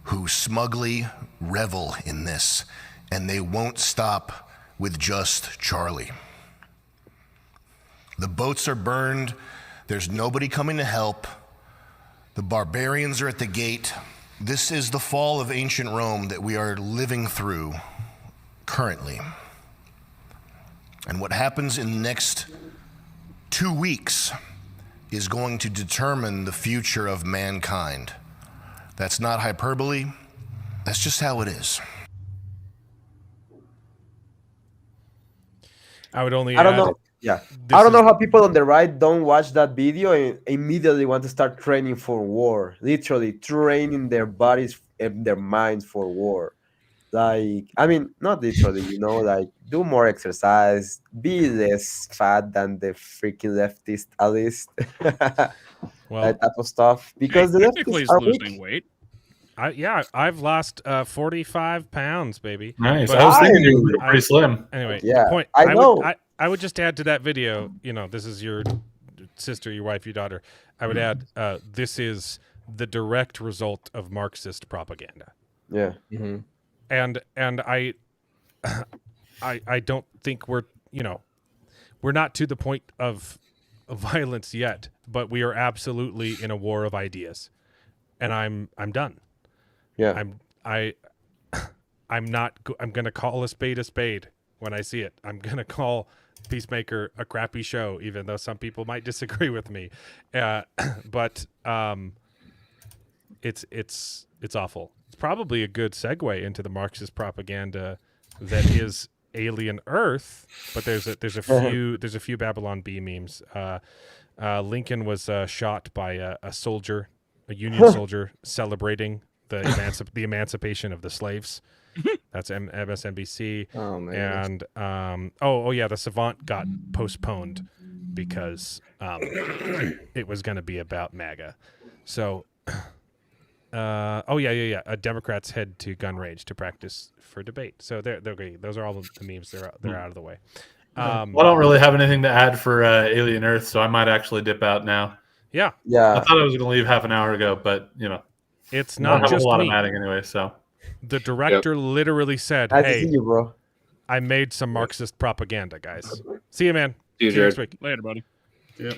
who smugly revel in this, and they won't stop with just Charlie. The boats are burned. There's nobody coming to help. The barbarians are at the gate. This is the fall of ancient Rome that we are living through currently. And what happens in the next 2 weeks is going to determine the future of mankind. That's not hyperbole. That's just how it is. I would only I don't know. Yeah. I don't know how people on the right don't watch that video and immediately want to start training for war. Literally training their bodies and their minds for war. Like, I mean, not literally, like do more exercise, be less fat than the freaking leftist, at least. Well, that type of stuff. Because the technically leftists is are losing weak. weight. I've lost 45 pounds, baby. Nice. But I was thinking you were pretty slim. Anyway, Yeah, the point. I know. I would just add to that video. This is your sister, your wife, your daughter. I would add, this is the direct result of Marxist propaganda. Yeah. Mm-hmm. And I don't think we're not to the point of violence yet, but we are absolutely in a war of ideas, and I'm done. Yeah. I'm gonna call a spade when I see it. I'm gonna call Peacemaker a crappy show, even though some people might disagree with me. But it's awful. It's probably a good segue into the Marxist propaganda that is Alien Earth. But there's a few Babylon Bee memes. Lincoln was shot by a soldier, a Union soldier, celebrating the emancipation of the slaves. That's MSNBC. Oh man. And the Savant got postponed because it was going to be about MAGA. So Democrats head to gun range to practice for debate. So they're okay. Those are all the memes. They're out of the way. I don't really have anything to add for Alien Earth, so I might actually dip out now. Yeah. Yeah. I thought I was going to leave half an hour ago, but it's I not don't have just a lot me. of matting anyway. So The director literally said, Nice to "Hey, see you, bro. I made some Marxist propaganda, guys. See you, man. See you, See you next Jared. week. Later, buddy. yeah.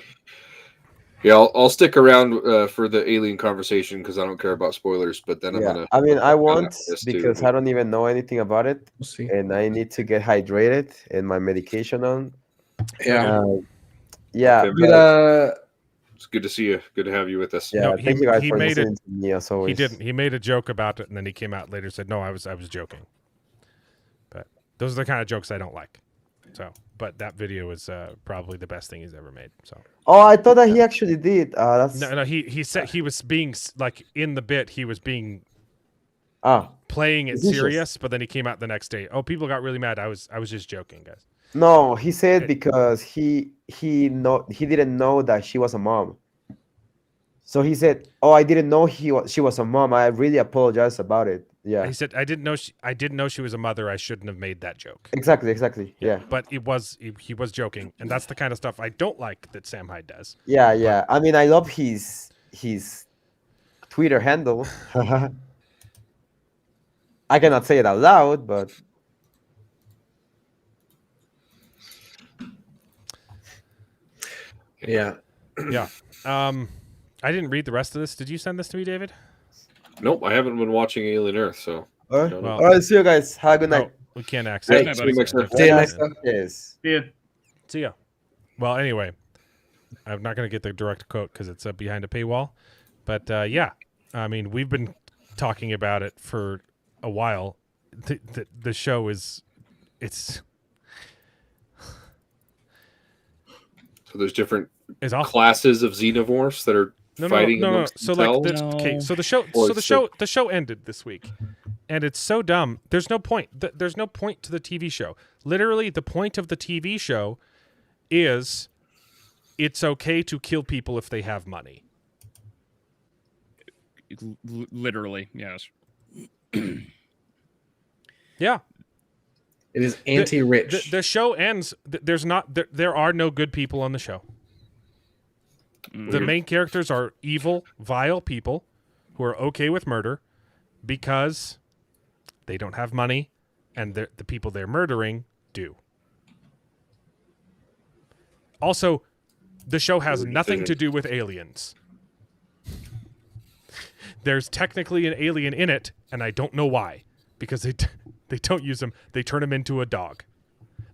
Yeah, I'll stick around for the alien conversation because I don't care about spoilers. But then I'm Yeah. gonna. I mean, I won't this too. because I don't even know anything about it, We'll see. and I need to get hydrated and my medication on. Yeah. Yeah. Okay, But It's good to see you. Good to have you with us. yeah. No, Thank you guys he for made it- listening to me as always. He didn't. He made a joke about it, and then he came out later and said, "No, I was joking." But those are the kind of jokes I don't like. So, but that video is probably the best thing he's ever made. So. Oh, I thought that he actually did. That's No. He said he was being like in the bit. He was being playing it facetious. serious, but then he came out the next day. Oh, people got really mad. I was just joking, guys. No, he said because he didn't know that she was a mom. So he said, "Oh, I didn't know she was a mom. I really apologize about it." Yeah. He said, "I didn't know she was a mother. I shouldn't have made that joke." Exactly. Yeah. But he was joking, and that's the kind of stuff I don't like that Sam Hyde does. Yeah. I mean, I love his Twitter handle. I cannot say it out loud, but Yeah. Yeah. I didn't read the rest of this. Did you send this to me, David? Nope, I haven't been watching Alien Earth, so. all don't know. right. All right, see you guys. Have a good night. We can't Hey, access. see you next time. See you next time. Yes. Yeah. See ya. Well, anyway, I'm not going to get the direct quote because it's behind a paywall. But yeah, I mean, we've been talking about it for a while. The show it's so there's different classes of xenomorphs that are fighting amongst so themselves. okay, so the show ended this week, and it's so dumb. There's no point. There's no point to the TV show. Literally, the point of the TV show is it's okay to kill people if they have money. Literally, yes. Yeah. It is anti-rich. The show ends. There are no good people on the show. The main characters are evil, vile people who are okay with murder because they don't have money, and the people they're murdering do. Also, the show has nothing to do with aliens. There's technically an alien in it, and I don't know why, because they don't use him. They turn him into a dog.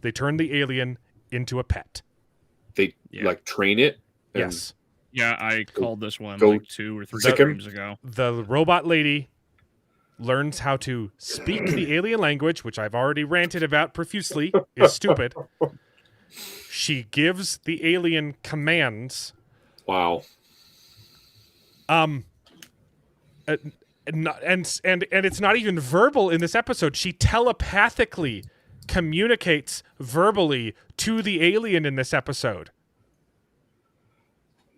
They turn the alien into a pet. They like train it. Yes. Yeah, I called this one like 2 or 3 streams ago. The robot lady learns how to speak the alien language, which I've already ranted about profusely, is stupid. She gives the alien commands. Wow. And it's not even verbal in this episode. She telepathically communicates verbally to the alien in this episode.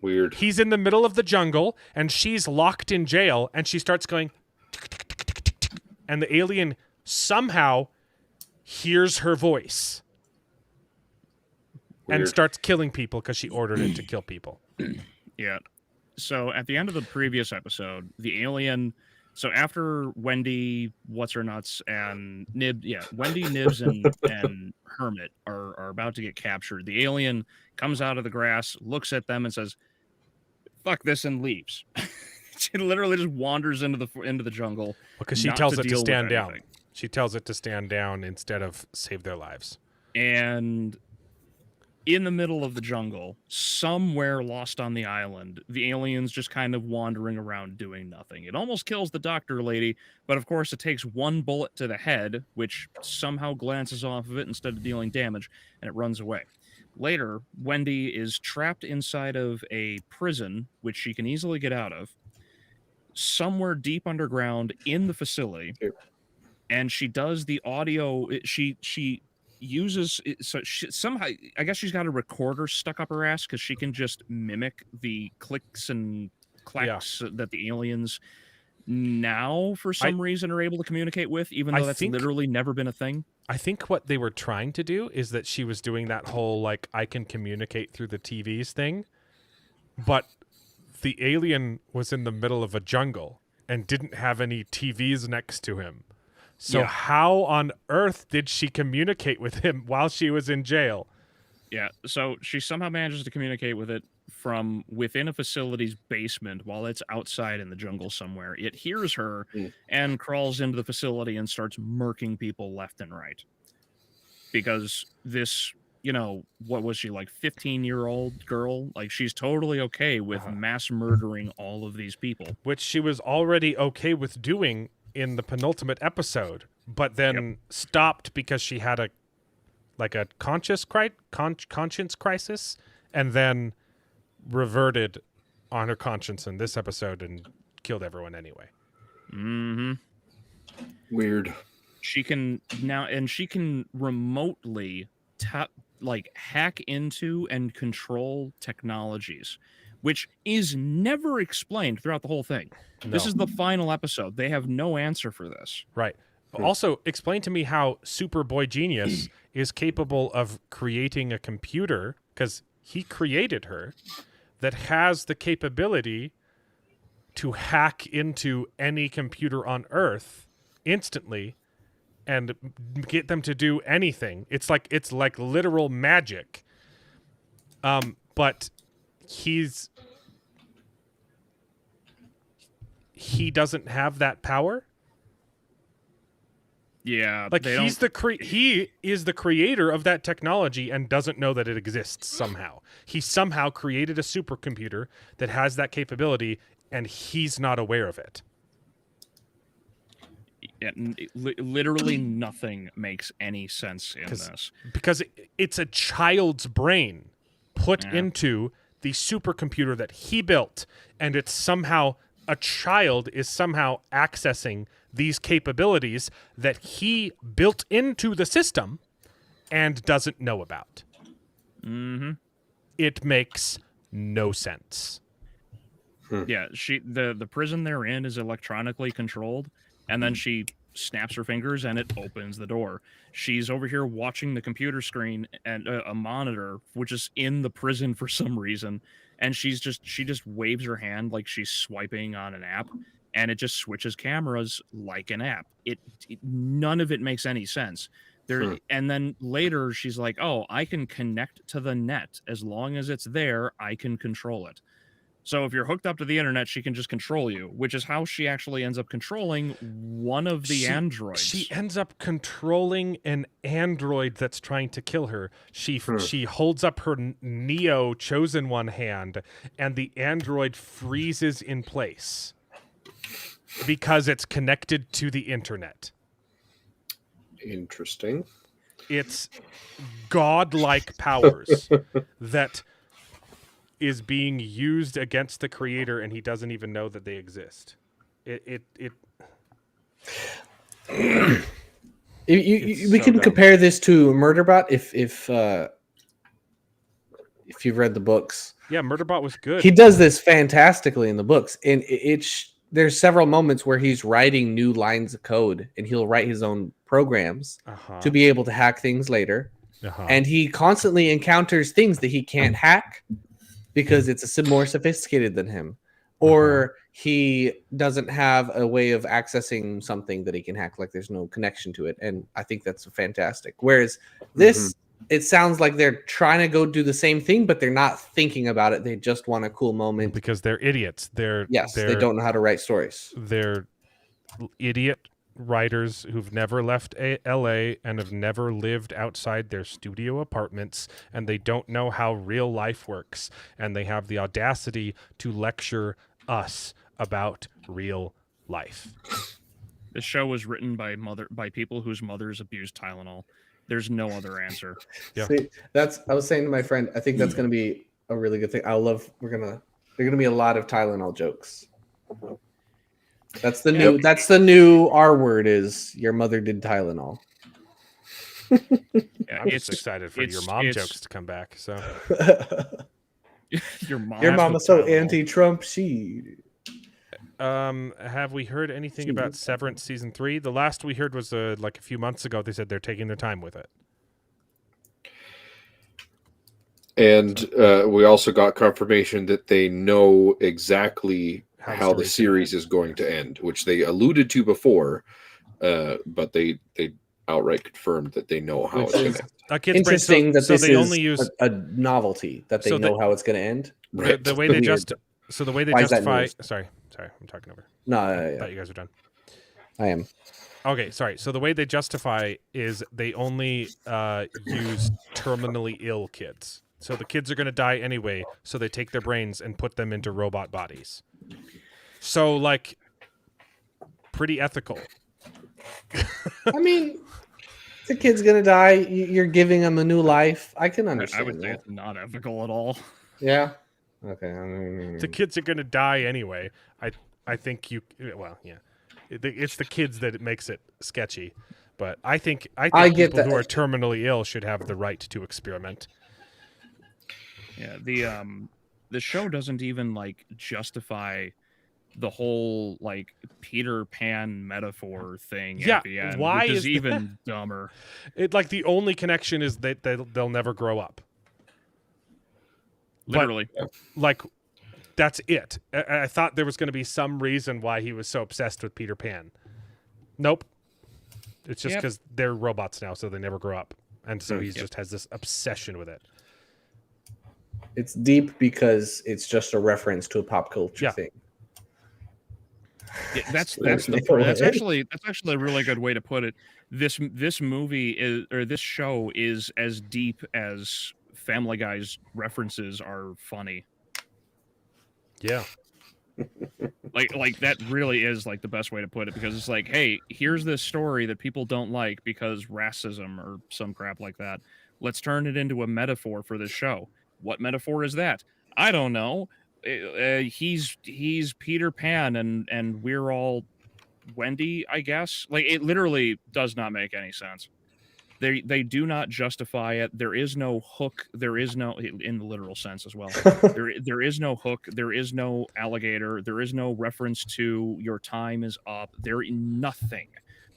Weird. He's in the middle of the jungle, and she's locked in jail, and she starts going, and the alien somehow hears her voice. Weird. And starts killing people because she ordered it to kill people. Yeah. So at the end of the previous episode, the alien... So after Wendy, What's-Her-Nuts, and Wendy, Nibs, and Hermit are about to get captured, the alien comes out of the grass, looks at them, and says, "Fuck this," and leaves. She literally just wanders into the jungle. Because she tells it to stand down. She tells it to stand down instead of save their lives. And in the middle of the jungle, somewhere lost on the island, the alien's just kind of wandering around doing nothing. It almost kills the doctor lady, but of course it takes one bullet to the head, which somehow glances off of it instead of dealing damage, and it runs away. Later, Wendy is trapped inside of a prison, which she can easily get out of, somewhere deep underground in the facility, and she does the audio. She uses somehow, I guess she's got a recorder stuck up her ass because she can just mimic the clicks and clacks that the aliens now for some reason are able to communicate with, even though that's literally never been a thing. I think what they were trying to do is that she was doing that whole like I can communicate through the TVs thing, but the alien was in the middle of a jungle and didn't have any TVs next to him. So how on earth did she communicate with him while she was in jail? Yeah, so she somehow manages to communicate with it from within a facility's basement while it's outside in the jungle somewhere. It hears her and crawls into the facility and starts murking people left and right. Because this, what was she, like 15-year-old girl? Like, she's totally okay with mass murdering all of these people. Which she was already okay with doing in the penultimate episode, but then stopped because she had a conscience crisis, and then reverted on her conscience in this episode and killed everyone anyway. Mm-hmm. Weird. She can remotely hack into and control technologies, which is never explained throughout the whole thing. No. This is the final episode. They have no answer for this. Right. Also, explain to me how Superboy Genius is capable of creating a computer, because he created her, that has the capability to hack into any computer on Earth instantly and get them to do anything. It's like literal magic. But he doesn't have that power. Yeah, like he is the creator of that technology and doesn't know that it exists somehow. He somehow created a supercomputer that has that capability and he's not aware of it. Yeah, literally nothing makes any sense in this. Because it's a child's brain put into the supercomputer that he built, and it's somehow a child is somehow accessing these capabilities that he built into the system and doesn't know about. Mm-hmm. It makes no sense. Yeah, the prison they're in is electronically controlled, and then she snaps her fingers and it opens the door. She's over here watching the computer screen and a monitor, which is in the prison for some reason, and she just waves her hand like she's swiping on an app, and it just switches cameras like an app. None of it makes any sense. And then later she's like, "Oh, I can connect to the net as long as it's there. I can control it." So if you're hooked up to the internet, she can just control you, which is how she actually ends up controlling one of the androids. She ends up controlling an android that's trying to kill her. She holds up her Neo Chosen One hand, and the android freezes in place because it's connected to the internet. Interesting. It's godlike powers that is being used against the creator, and he doesn't even know that they exist. We can compare this to Murderbot if you've read the books. Yeah, Murderbot was good. He does this fantastically in the books, and there's several moments where he's writing new lines of code, and he'll write his own programs to be able to hack things later. And he constantly encounters things that he can't hack because it's more sophisticated than him, or he doesn't have a way of accessing something that he can hack, like there's no connection to it. And I think that's fantastic. Whereas this, it sounds like they're trying to go do the same thing, but they're not thinking about it. They just want a cool moment. Because they're idiots. They don't know how to write stories. They're idiot writers who've never left LA and have never lived outside their studio apartments, and they don't know how real life works, and they have the audacity to lecture us about real life. This show was written by people whose mothers abused Tylenol. There's no other answer. Yeah. See, I was saying to my friend, I think that's going to be a really good thing. There are going to be a lot of Tylenol jokes. That's the new. That's the new R word. Is your mother did Tylenol? I'm just excited for your mom jokes to come back. So your mom is so anti-Trump. Have we heard anything about Severance season 3? The last we heard was like a few months ago. They said they're taking their time with it. And we also got confirmation that they know exactly how the series is going to end, which they alluded to before, but they outright confirmed that they know how it's going to end. Interesting that this is a novelty, that they know how it's going to end. Right. The way they justify. Sorry, I'm talking over. No, I thought you guys were done. I am. Okay, sorry. So the way they justify is they only use terminally ill kids. So the kids are going to die anyway, so they take their brains and put them into robot bodies. So, like, pretty ethical. I mean, the kid's going to die. You're giving him a new life. I can understand. I would say it's not ethical at all. Yeah. Okay. The kids are going to die anyway. I think it's the kids that it makes it sketchy. But I think people who are terminally ill should have the right to experiment. Yeah, the show doesn't even like justify the whole like Peter Pan metaphor thing at the end. Why which is even dumber? It like the only connection is that they'll never grow up. Literally, like that's it. I thought there was going to be some reason why he was so obsessed with Peter Pan. Nope. It's just because they're robots now, so they never grow up, and so he just has this obsession with it. It's deep because it's just a reference to a pop culture thing. Yeah, that's actually a really good way to put it. This show is as deep as Family Guy's references are funny. Yeah. Like that really is like the best way to put it, because it's like, hey, here's this story that people don't like because racism or some crap like that. Let's turn it into a metaphor for this show. What metaphor is that? I don't know. He's Peter Pan and we're all Wendy, I guess. Like, it literally does not make any sense. They do not justify it. There is no hook. There is no, in the literal sense as well. there is no hook. There is no alligator. There is no reference to your time is up. There is nothing.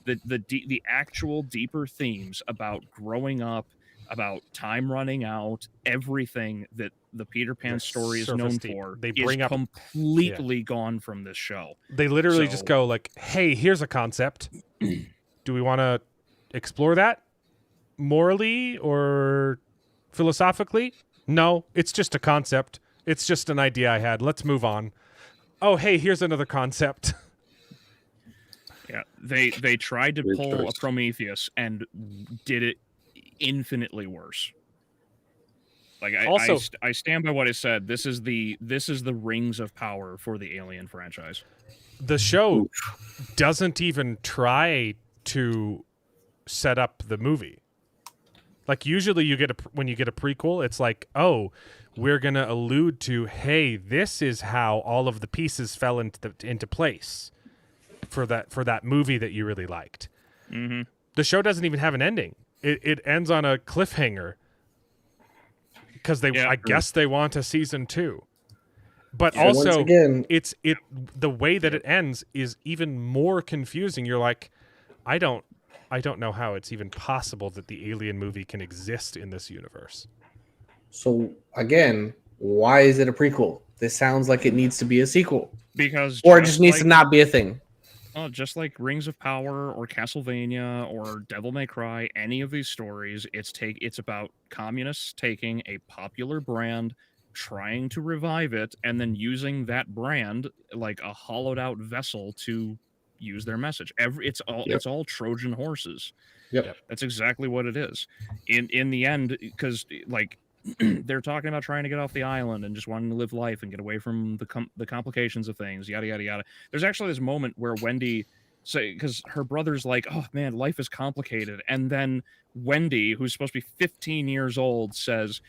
The actual deeper themes about growing up, about time running out, everything that the Peter Pan story is known for, they bring is up completely gone from this show. They literally just go like, "Hey, here's a concept. Do we want to explore that morally or philosophically? No, it's just a concept. It's just an idea I had. Let's move on. Oh, hey, here's another concept." Yeah, they tried to pull a Prometheus and did it infinitely worse. Like, I stand by what I said. This is the Rings of Power for the Alien franchise. The show doesn't even try to set up the movie. Like, usually when you get a prequel, it's like, oh, we're gonna allude to, hey, this is how all of the pieces fell into place for that movie that you really liked. Mm-hmm. The show doesn't even have an ending. It ends on a cliffhanger because I guess they want a season 2. But also, again, the way that it ends is even more confusing. You're like, I don't know how it's even possible that the Alien movie can exist in this universe. So again, why is it a prequel? This sounds like it needs to be a sequel. Because or it just needs to not be a thing. Oh, just like Rings of Power or Castlevania or Devil May Cry, any of these stories, it's about communists taking a popular brand, trying to revive it, and then using that brand like a hollowed out vessel to use their message. It's all Trojan horses. Yep. That's exactly what it is. In the end, because like they're talking about trying to get off the island and just wanting to live life and get away from the complications of things, yada yada yada. There's actually this moment where Wendy because her brother's like, oh man, life is complicated, and then Wendy, who's supposed to be 15 years old, says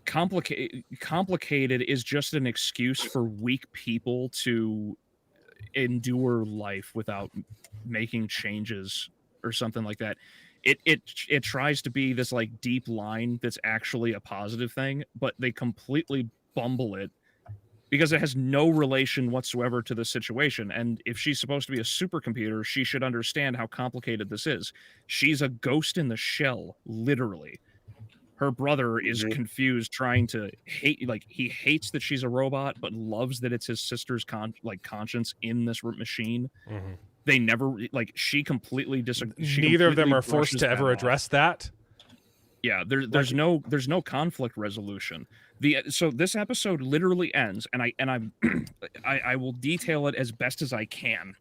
complicated is just an excuse for weak people to endure life without making changes or something like that. It tries to be this like deep line that's actually a positive thing, but they completely bumble it because it has no relation whatsoever to the situation. And if she's supposed to be a supercomputer, she should understand how complicated this is. She's a ghost in the shell, literally. Her brother is confused, trying to hate, like he hates that she's a robot, but loves that it's his sister's conscience in this machine. Mm-hmm. They never she completely disagrees. Neither of them are forced to ever address that. Yeah, there's no conflict resolution. So this episode literally ends, and I will detail it as best as I can.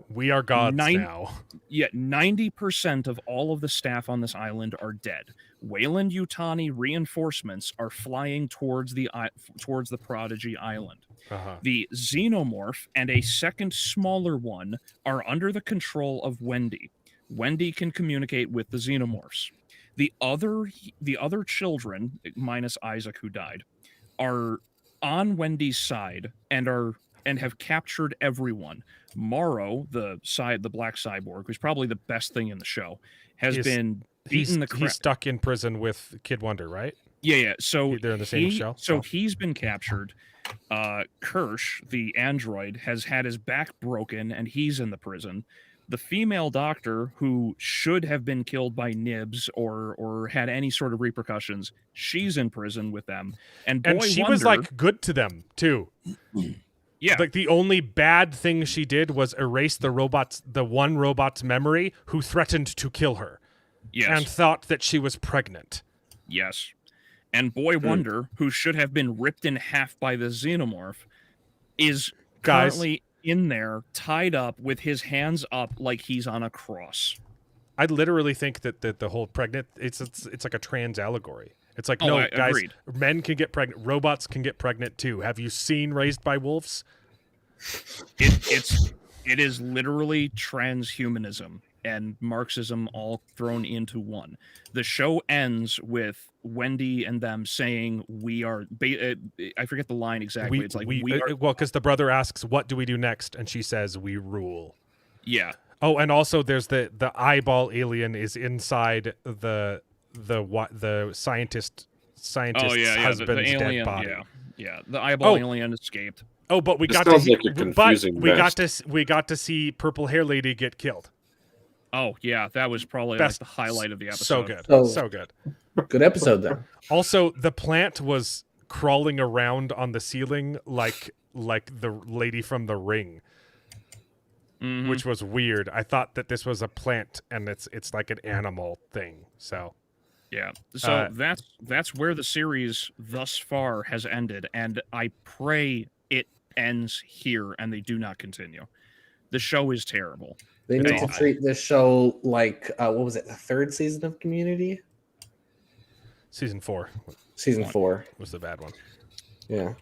We are gods now. Yeah, 90% of all of the staff on this island are dead. Weyland-Yutani reinforcements are flying towards the Prodigy Island. Uh-huh. The Xenomorph and a second smaller one are under the control of Wendy. Wendy can communicate with the Xenomorphs. The other children, minus Isaac who died, are on Wendy's side and have captured everyone. Morrow, the black cyborg, who's probably the best thing in the show, been beaten he's stuck in prison with Kid Wonder, right? Yeah. So they're in the same show. So he's been captured. Kirsch, the android, has had his back broken, and he's in the prison. The female doctor, who should have been killed by Nibs or had any sort of repercussions, she's in prison with them. And she was like good to them too. Yeah. Like the only bad thing she did was erase the one robot's memory who threatened to kill her. Yes. And thought that she was pregnant. Yes. And Boy Wonder, who should have been ripped in half by the Xenomorph, is currently in there, tied up with his hands up like he's on a cross. I literally think that the whole pregnant, it's like a trans allegory. It's like, Oh, no, I guys, agreed. men can get pregnant. Robots can get pregnant too. Have you seen Raised by Wolves? It is literally transhumanism and Marxism all thrown into one. The show ends with Wendy and them saying, "We are." I forget the line exactly. It's like we are. Well, because the brother asks, "What do we do next?" and she says, "We rule." Yeah. Oh, and also there's the eyeball alien is inside the scientist's husband's the alien, dead body. Yeah. The eyeball alien escaped. Oh, but we This got sounds to like a confusing mess. we got to see purple hair lady get killed. Oh yeah, that was probably like the highlight of the episode. So good, so good. Good episode then. Also, the plant was crawling around on the ceiling like the lady from The Ring, which was weird. I thought that this was a plant and it's like an animal thing. So yeah, so that's where the series thus far has ended, and I pray it ends here and they do not continue. The show is terrible. They need to treat this show like what was it? The third season of Community? Season 4. Season 4 was the bad one. Yeah.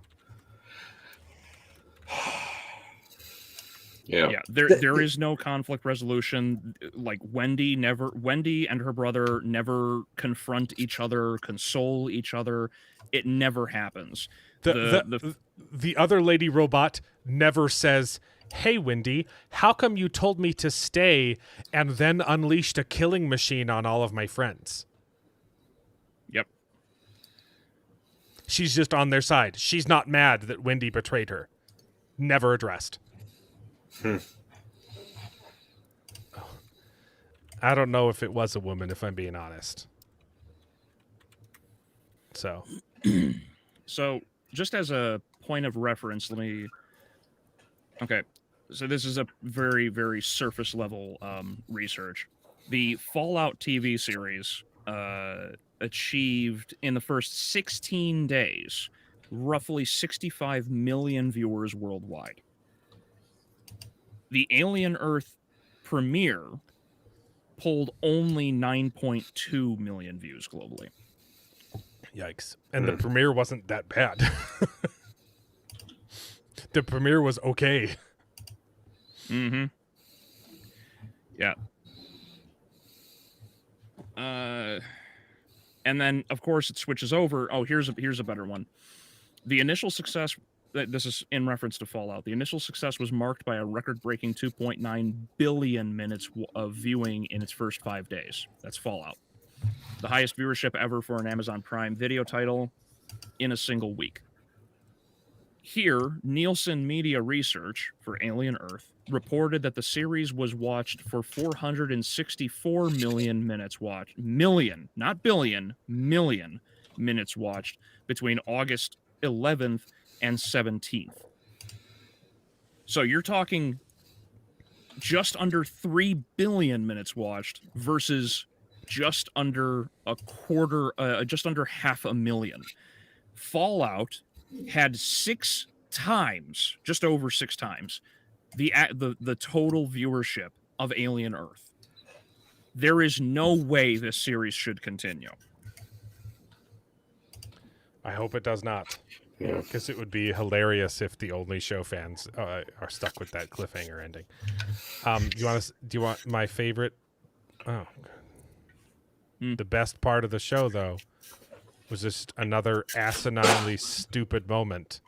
Yeah. There is no conflict resolution. Like Wendy and her brother never confront each other, console each other. It never happens. The other lady robot never says, "Hey, Wendy, how come you told me to stay and then unleashed a killing machine on all of my friends?" Yep. She's just on their side. She's not mad that Wendy betrayed her. Never addressed. I don't know if it was a woman, if I'm being honest. So just as a point of reference, okay, so this is a very, very surface level research. The Fallout TV series achieved in the first 16 days roughly 65 million viewers worldwide. The Alien Earth premiere pulled only 9.2 million views globally. Yikes. And the premiere wasn't that bad. The premiere was okay. Mm-hmm. Yeah. And then, of course, it switches over. Oh, here's a better one. The initial success, this is in reference to Fallout, the initial success was marked by a record-breaking 2.9 billion minutes of viewing in its first 5 days. That's Fallout. The highest viewership ever for an Amazon Prime Video title in a single week. Here, Nielsen Media Research for Alien Earth reported that the series was watched for 464 million minutes watched. Million, not billion, million minutes watched between August 11th and 17th. So you're talking just under 3 billion minutes watched versus just under just under 500,000. Fallout had 6 times, just over 6 times, the total viewership of Alien Earth. There is no way this series should continue. I hope it does not. Because it would be hilarious if the Only Show fans are stuck with that cliffhanger ending. Do you want my favorite? Oh, the best part of the show, though, was just another asininely stupid moment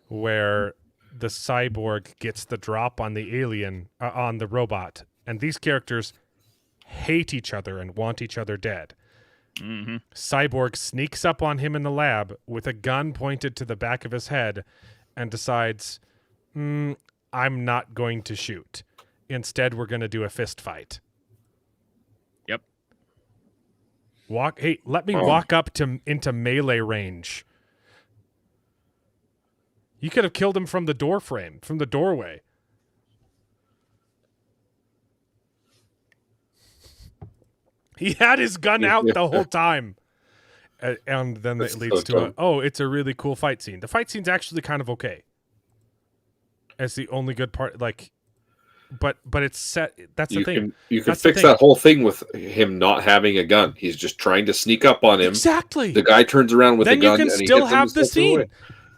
where the cyborg gets the drop on the alien, on the robot, and these characters hate each other and want each other dead. Mm-hmm. Cyborg sneaks up on him in the lab with a gun pointed to the back of his head and decides, I'm not going to shoot. Instead, we're going to do a fist fight. Yep. Let me walk up into melee range. You could have killed him from the door frame, from the doorway. He had his gun out the whole time. And then it leads to it's a really cool fight scene. The fight scene's actually kind of okay. It's the only good part. Like, but it's set. That's the thing. You can fix that whole thing with him not having a gun. He's just trying to sneak up on him. Exactly. The guy turns around with a gun. Then you can and still he have the hits him scene. away.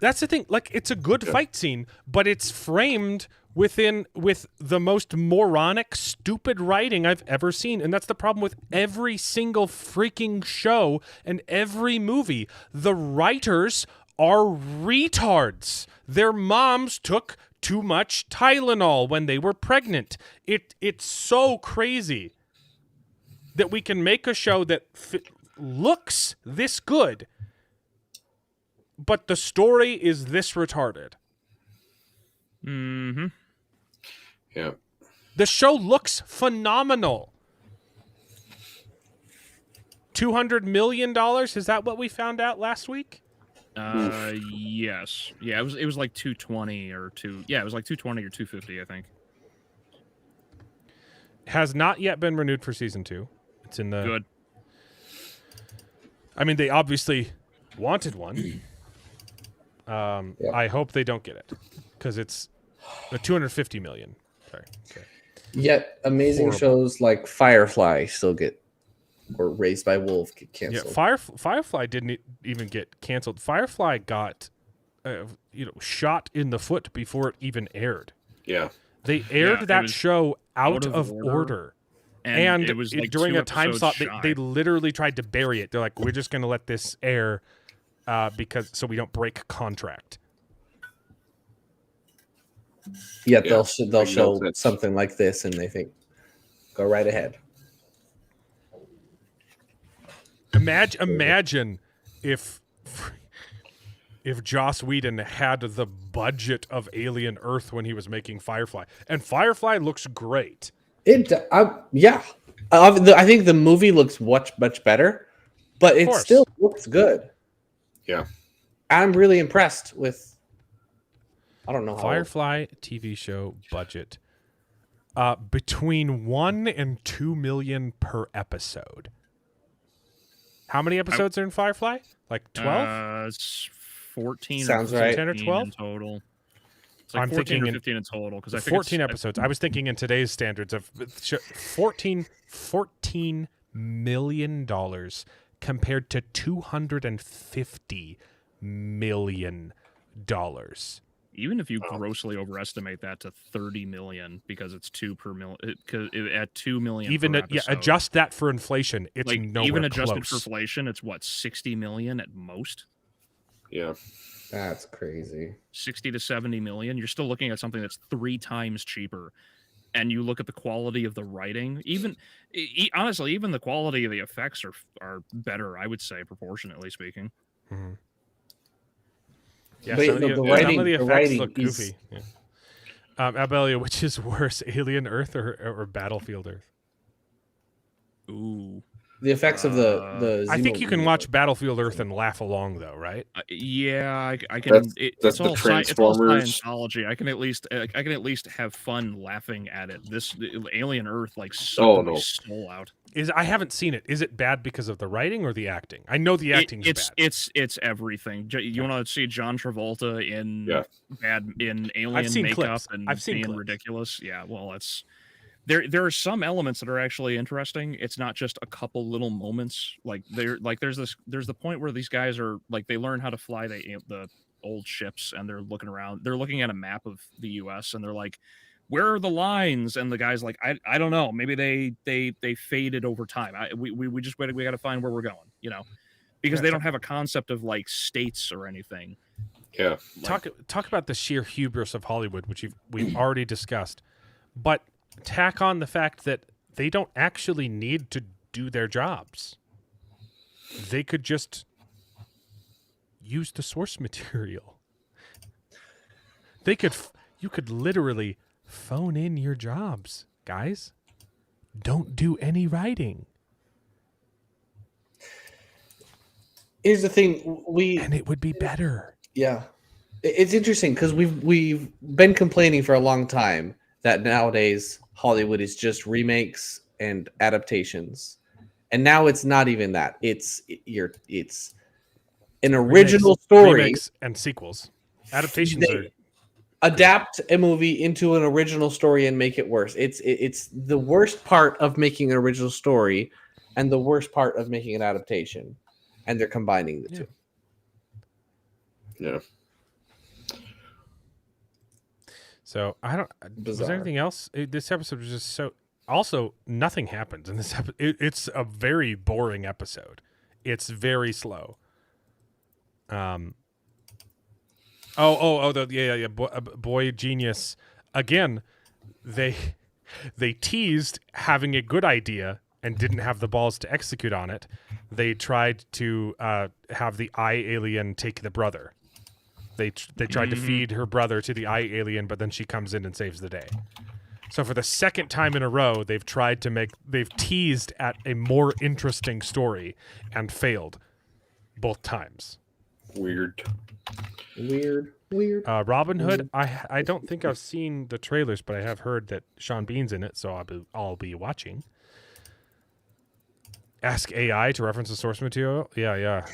That's the thing. Like, it's a good fight scene, but it's framed with the most moronic, stupid writing I've ever seen. And that's the problem with every single freaking show and every movie. The writers are retards. Their moms took too much Tylenol when they were pregnant. It's so crazy that we can make a show that looks this good, but the story is this retarded. Mm-hmm. Yeah. The show looks phenomenal. $200 million? Is that what we found out last week? Yes. Yeah, it was like 220 or it was like 220 or 250, I think. Has not yet been renewed for season 2. It's in the Good. I mean, they obviously wanted one. I hope they don't get it because it's the 250 million. Sorry. Okay. Yet amazing shows like Firefly still get, or Raised by Wolves get canceled. Yeah, Firefly didn't even get canceled. Firefly got, shot in the foot before it even aired. Yeah, they aired that show out of order. And it was like during 2 a time slot, episodes they shy. literally tried to bury it. They're like, we're just going to let this air so we don't break contract. Yet they'll show something like this, and they think, go right ahead. Imagine if Joss Whedon had the budget of Alien Earth when he was making Firefly, and Firefly looks great. I think the movie looks much better, but it still looks good. Yeah, I'm really impressed with. I don't know how Firefly TV show budget between $1 and $2 million per episode. How many episodes are in Firefly? Like 12? It's 14. Sounds or right. 10 or 12 in total. It's like I'm 14 thinking or 15 in total because I think 14 episodes. I was thinking in today's standards of $14 million compared to $250 million. Even if you grossly overestimate that to 30 million because it's 2 per million, at 2 million. Even per episode, adjust that for inflation. It's like nowhere even adjusted close. for inflation, it's what 60 million at most. Yeah, that's crazy. 60 to 70 million. You're still looking at something that's 3 times cheaper. And you look at the quality of the writing, honestly, even the quality of the effects are better, I would say, proportionately speaking. Mm-hmm. Yeah, But some of the effects writing look goofy. Yeah. Albeleo, which is worse, Alien Earth or Battlefield Earth? Ooh. The effects of the I think you can watch Battlefield Earth and laugh along, though, right? Yeah, I can. That's the Transformers. It's all Scientology. I can at least have fun laughing at it. This Alien Earth sucked my soul out. I haven't seen it. Is it bad because of the writing or the acting? I know the acting's bad. It's everything. You want to see John Travolta in Alien I've seen makeup clips. and I've seen being clips. ridiculous? Yeah, well, it's. There are some elements that are actually interesting. It's not just a couple little moments. There's the point where these guys are they learn how to fly the old ships and they're looking around. They're looking at a map of the U.S. and they're like, "Where are the lines?" And the guy's like, "I don't know. Maybe they faded over time. We just we got to find where we're going, because they don't have a concept of states or anything." Yeah. Talk about the sheer hubris of Hollywood, which we've already discussed, but tack on the fact that they don't actually need to do their jobs. They could just use the source material. You could literally phone in your jobs, guys. Don't do any writing. Here's the thing, and it would be better. Yeah, it's interesting because we've been complaining for a long time that nowadays Hollywood is just remakes and adaptations, and now it's not even that. It's an original story remakes and sequels. Adaptations are adapt a movie into an original story and make it worse. It's the worst part of making an original story and the worst part of making an adaptation, and they're combining the two. Yeah. So I don't. Was there anything else? This episode was just so. Also, nothing happens in this episode. It's a very boring episode. It's very slow. Boy Genius. Again, they teased having a good idea and didn't have the balls to execute on it. They tried to have the eye alien take the brother. They tried to feed her brother to the eye alien, but then she comes in and saves the day. So for the second time in a row, they've teased at a more interesting story and failed both times. Weird. Robin Hood. I don't think I've seen the trailers, but I have heard that Sean Bean's in it, so I'll be watching. Ask AI to reference the source material. Yeah.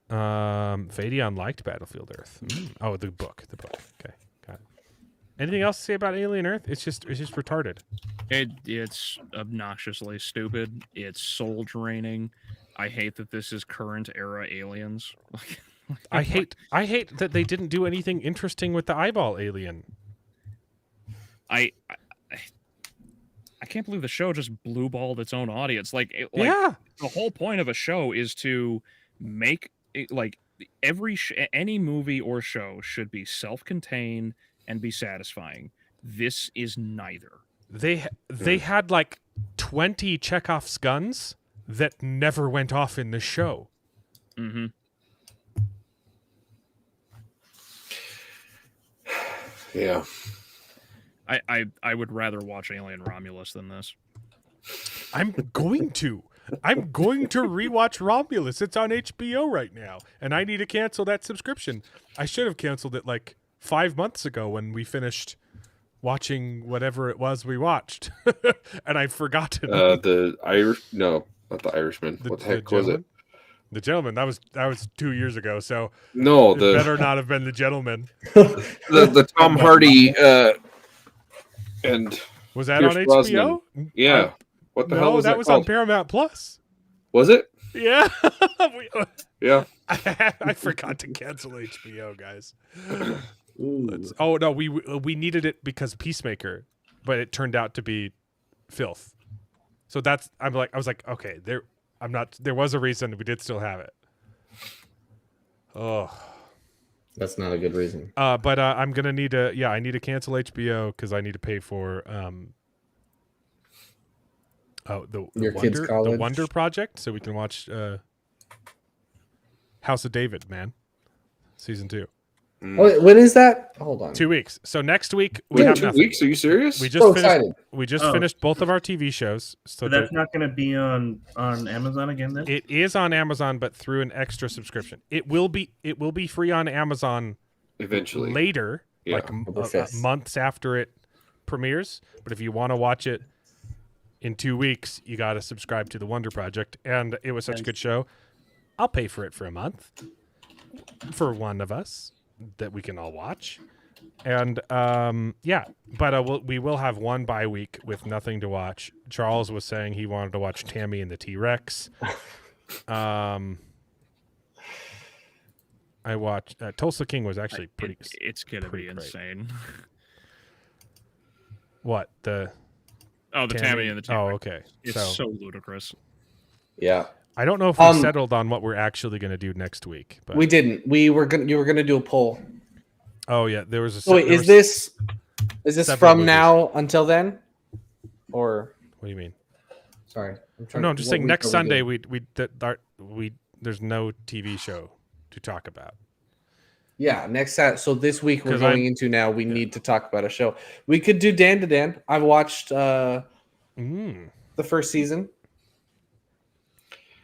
Vadion liked Battlefield Earth. Oh, the book. Okay, got it. Anything else to say about Alien Earth? It's just retarded. It's obnoxiously stupid. It's soul draining. I hate that this is current era aliens. I hate that they didn't do anything interesting with the eyeball alien. I can't believe the show just blue balled its own audience. The whole point of a show is to make it, any movie or show should be self-contained and be satisfying. This is neither. They had 20 Chekhov's guns that never went off in the show. Mm-hmm. Yeah. I would rather watch Alien Romulus than this. I'm going to rewatch Romulus. It's on HBO right now, and I need to cancel that subscription. I should have canceled it 5 months ago when we finished watching whatever it was we watched, and I've forgotten. Not the Irishman. What the heck was it? The Gentleman. That was 2 years ago. So no, it better not have been The Gentleman. the Tom Hardy and was that Pierce on HBO? Brosnan. Yeah. What the hell was that? That was called? On Paramount Plus. Was it? Yeah. Yeah. I forgot to cancel HBO, guys. Oh no, we needed it because Peacemaker, but it turned out to be filth. So I was like, okay, there was a reason we did still have it. Oh, that's not a good reason. But I'm gonna need I need to cancel HBO because I need to pay for the Wonder Project, so we can watch House of David, man, season 2. Oh, when is that? Hold on. 2 weeks. So next week we have 2 weeks. Are you serious? We just finished both of our TV shows. So that's not going to be on Amazon again then? It is on Amazon, but through an extra subscription. It will be free on Amazon eventually later, months after it premieres. But if you want to watch it in 2 weeks, you got to subscribe to the Wonder Project. And it was such a good show. I'll pay for it for a month for one of us that we can all watch. And but we will have one bye week with nothing to watch. Charles was saying he wanted to watch Tammy and the T-Rex. I watched Tulsa King was actually pretty. It's gonna be insane. What the Tammy and the T-Rex. Oh, okay. It's so ludicrous. Yeah. I don't know if we settled on what we're actually going to do next week. But we didn't. You were going to do a poll. Oh yeah, there was a. So wait, is this from now until then, or what do you mean? Sorry, I'm just saying next Sunday there's no TV show to talk about. Yeah, next Saturday. So this week we're going into now. We need to talk about a show. We could do Dan to Dan. I've watched the first season.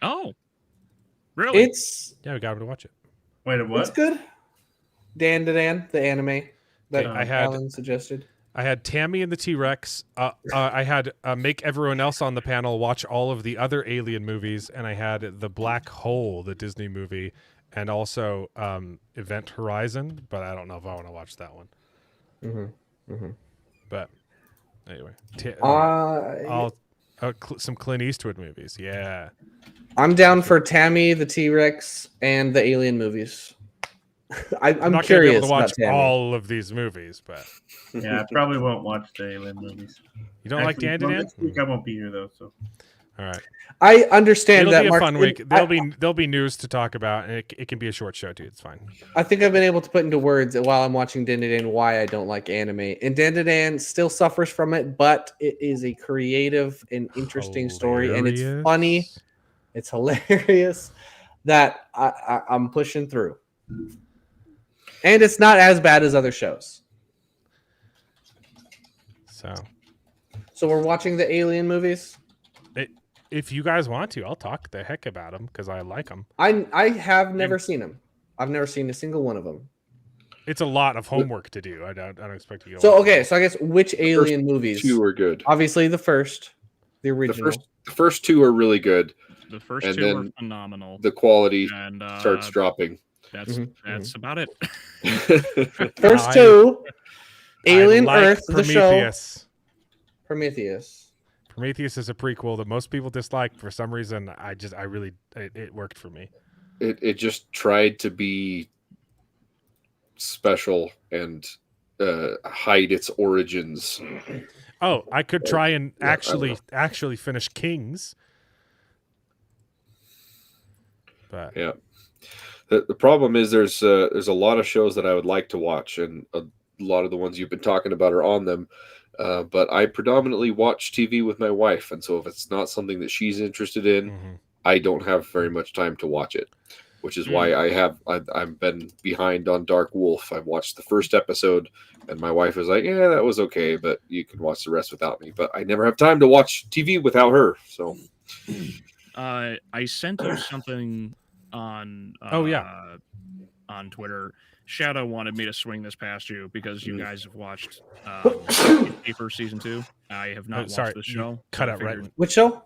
Oh, really? We got him to watch it. Wait, what? It's good. Dan to Dan, the anime that Alan suggested. I had Tammy and the T-Rex. I had make everyone else on the panel watch all of the other Alien movies, and I had The Black Hole, the Disney movie, and also Event Horizon, but I don't know if I want to watch that one. But anyway, some Clint Eastwood movies. Yeah, I'm down for Tammy, the T-Rex, and the Alien movies. I'm not curious able to watch about all of these movies, but yeah, I probably won't watch the Alien movies. You don't like Dan? Next week I won't be here though, so. All right. I understand It'll that. be a fun week. There'll be news to talk about, and it can be a short show too. It's fine. I think I've been able to put into words while I'm watching Dandadan why I don't like anime. And Dandadan still suffers from it, but it is a creative and interesting story, and it's funny. It's hilarious that I'm pushing through. And it's not as bad as other shows. So we're watching the Alien movies. If you guys want to, I'll talk the heck about them because I like them. I have never seen them. I've never seen a single one of them. It's a lot of homework to do. I don't expect you. So okay, so I guess which Alien movies? 2 are good. Obviously, the original. The first 2 are really good. The first 2 are phenomenal. The quality starts dropping. That's about it. First 2, Alien Earth, Prometheus. the show. Prometheus. Prometheus is a prequel that most people dislike for some reason. It worked for me. It just tried to be special and hide its origins. Oh, I could try and actually finish Kings. But yeah, the problem is there's a lot of shows that I would like to watch, and a lot of the ones you've been talking about are on them. But I predominantly watch TV with my wife, and so if it's not something that she's interested in, I don't have very much time to watch it, which is why I've been behind on Dark Wolf. I watched the first episode, and my wife was like, "Yeah, that was okay, but you can watch the rest without me." But I never have time to watch TV without her. So, I sent you something on on Twitter. Shadow wanted me to swing this past you because you guys have watched Paper Season 2. I have not watched the show. Cut out right. Which show?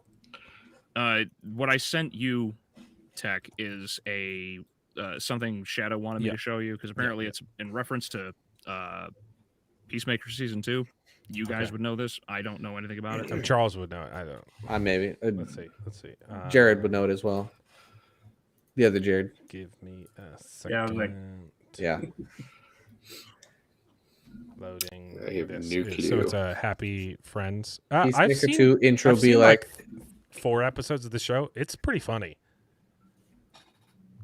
What I sent you, Tech, is a something Shadow wanted me to show you because apparently it's in reference to Peacemaker Season 2. You guys would know this. I don't know anything about it. Charles would know it. I don't. Maybe. Let's see. Jared would know it as well. The other Jared. Give me a second. Yeah, I was like, yeah. Loading. I have no clue. So it's a Happy Friends. Peacemaker 2 intro be like 4 episodes of the show. It's pretty funny.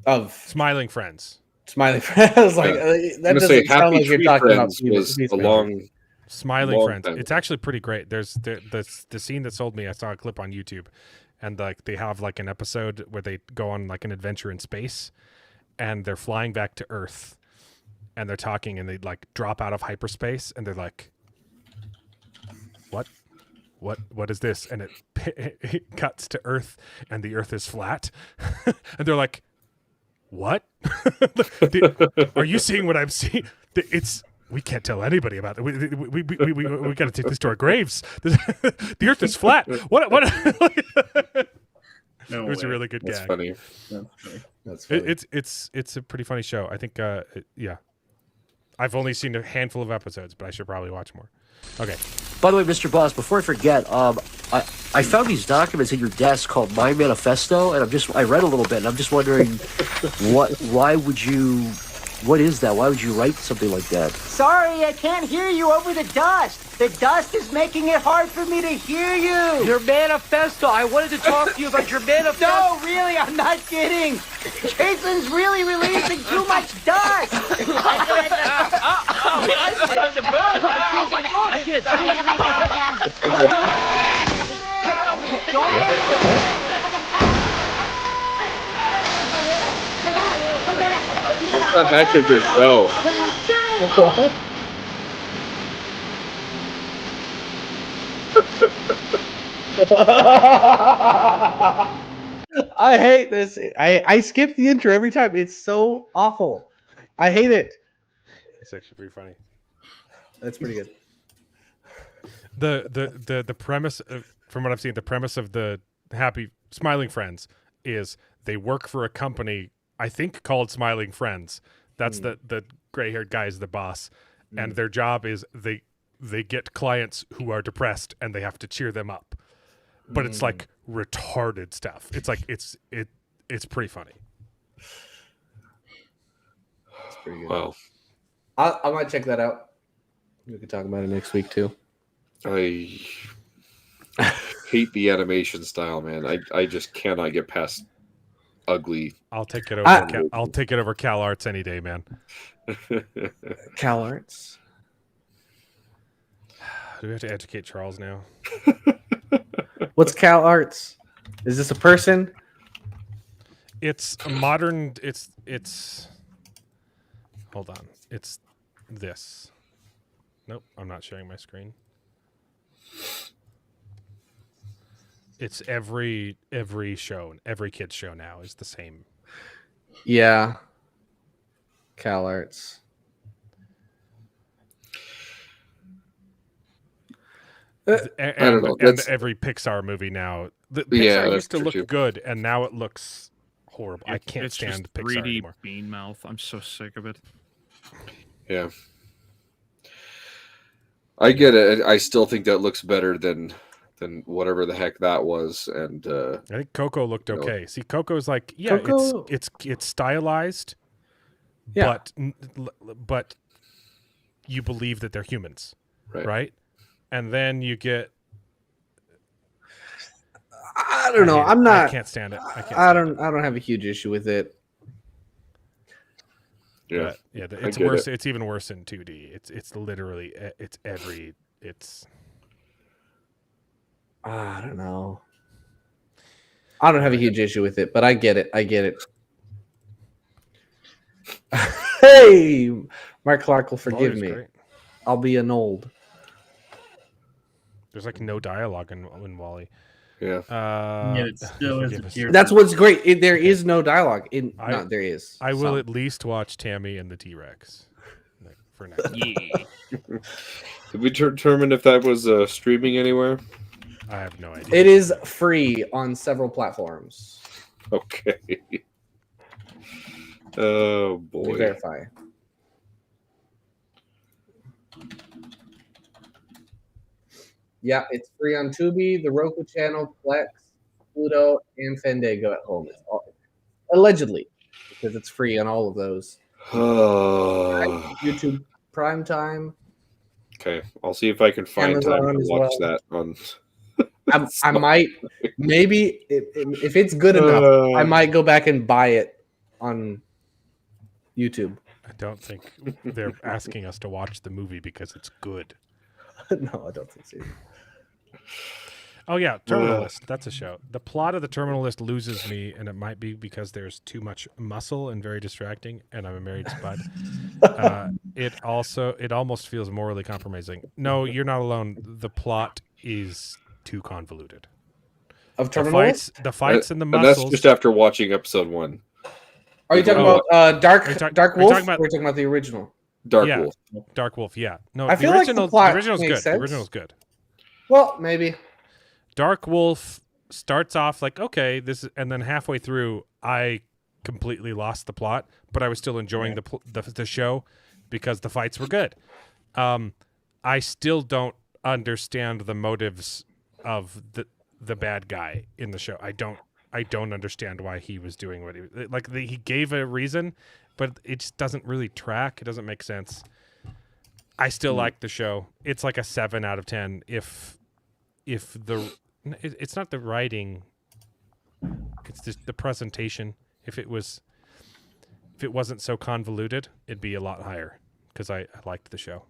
Of Smiling Friends. Smiling Friends. Like that doesn't sound like you're talking about a long Smiling Friends. It's actually pretty great. There's the scene that sold me. I saw a clip on YouTube, and like they have like an episode where they go on like an adventure in space, and they're flying back to Earth, and they're talking, and they like drop out of hyperspace, and they're like, what is this? And it cuts to Earth, and the Earth is flat, and they're like, what? Are you seeing what I'm seeing? We can't tell anybody about it. We got to take this to our graves. The Earth is flat. What? No it was way. a really good That's gag. funny. That's funny. It's a pretty funny show. I think yeah. I've only seen a handful of episodes, but I should probably watch more. Okay. By the way, Mr. Boss, before I forget, I found these documents at your desk called My Manifesto, and I read a little bit, and I'm just wondering what is that? Why would you write something like that? Sorry, I can't hear you over the dust. The dust is making it hard for me to hear you. Your manifesto. I wanted to talk to you about your manifesto. No, really, I'm not kidding. Jason's really releasing too much dust. Not back of your show. I hate this. I skip the intro every time. It's so awful. I hate it. It's actually pretty funny. That's pretty good. The premise from what I've seen, the premise of the Happy Smiling Friends is they work for a company I think called Smiling Friends. That's the gray-haired guy is the boss, and their job is they get clients who are depressed and they have to cheer them up. But it's like retarded stuff. It's like it's pretty funny. That's pretty good. Wow. I might check that out. We could talk about it next week too. I hate the animation style, man. I just cannot get past ugly. I'll take it over. I'll take it over Cal Arts any day, man. Cal Arts. Do we have to educate Charles now? What's Cal Arts? Is this a person? It's a modern. It's. Hold on. It's this. Nope, I'm not sharing my screen. It's every show, every kid's show now is the same. Yeah. Cal Arts. And I don't know. And every Pixar movie now. The Pixar used to look true. good, and now it looks horrible. I can't it's stand just Pixar 3D anymore. bean mouth. I'm so sick of it. Yeah. I get it. I still think that looks better than whatever the heck that was. And I think Coco looked okay. See, Coco's like, Coco- it's stylized, Yeah. but you believe that they're humans, Right. right? And then you get. I don't know. hate it. I'm not. I can't stand it. I don't have a huge issue with it. yeah, Yeah, I it's get worse. it. It's even worse in 2D. It's literally it's. I don't know. I don't have a huge issue with it, but I get it. Hey, Mark Clark will forgive Wally's me. great. I'll be an old. There's like no dialogue in Wally. Yeah. It still is a forgive us. tear. That's what's great. There is no dialogue. There is. I will some. at least watch Tammy and the T-Rex for next. Yeah. Did we determine if that was streaming anywhere? I have no idea. It is free on several platforms. Okay. Oh Let me boy. verify. Yeah, it's free on Tubi, the Roku channel, Plex, Pluto, and Fandango at home. It's all, allegedly, because it's free on all of those. YouTube Prime Time. Okay, I'll see if I can find Amazon time to as watch well. that on. I might, maybe if it's good enough, I might go back and buy it on YouTube. I don't think they're asking us to watch the movie because it's good. No, I don't think so. Oh yeah, Terminal List. That's a show. The plot of the Terminal List loses me, and it might be because there's too much muscle and very distracting, and I'm a married spud. It almost feels morally compromising. No, you're not alone. The plot is too convoluted. Of Terminal List? The fights and the And muscles. that's just after watching episode 1. Are you talking about Dark Wolf? Or are you talking about the original? Dark yeah, Wolf. Dark Wolf. Yeah. No, I the feel like the original. plot The original's makes good. sense. The original's good. Well, maybe. Dark Wolf starts off like, okay, this is, and then halfway through, I completely lost the plot, but I was still enjoying the show because the fights were good. I still don't understand the motives of the bad guy in the show. I don't understand why he was doing what he was like. He gave a reason, but it just doesn't really track. It doesn't make sense. I still like the show. It's like a 7 out of 10. If it's not the writing, it's just the presentation. If it wasn't so convoluted, it'd be a lot higher because I liked the show.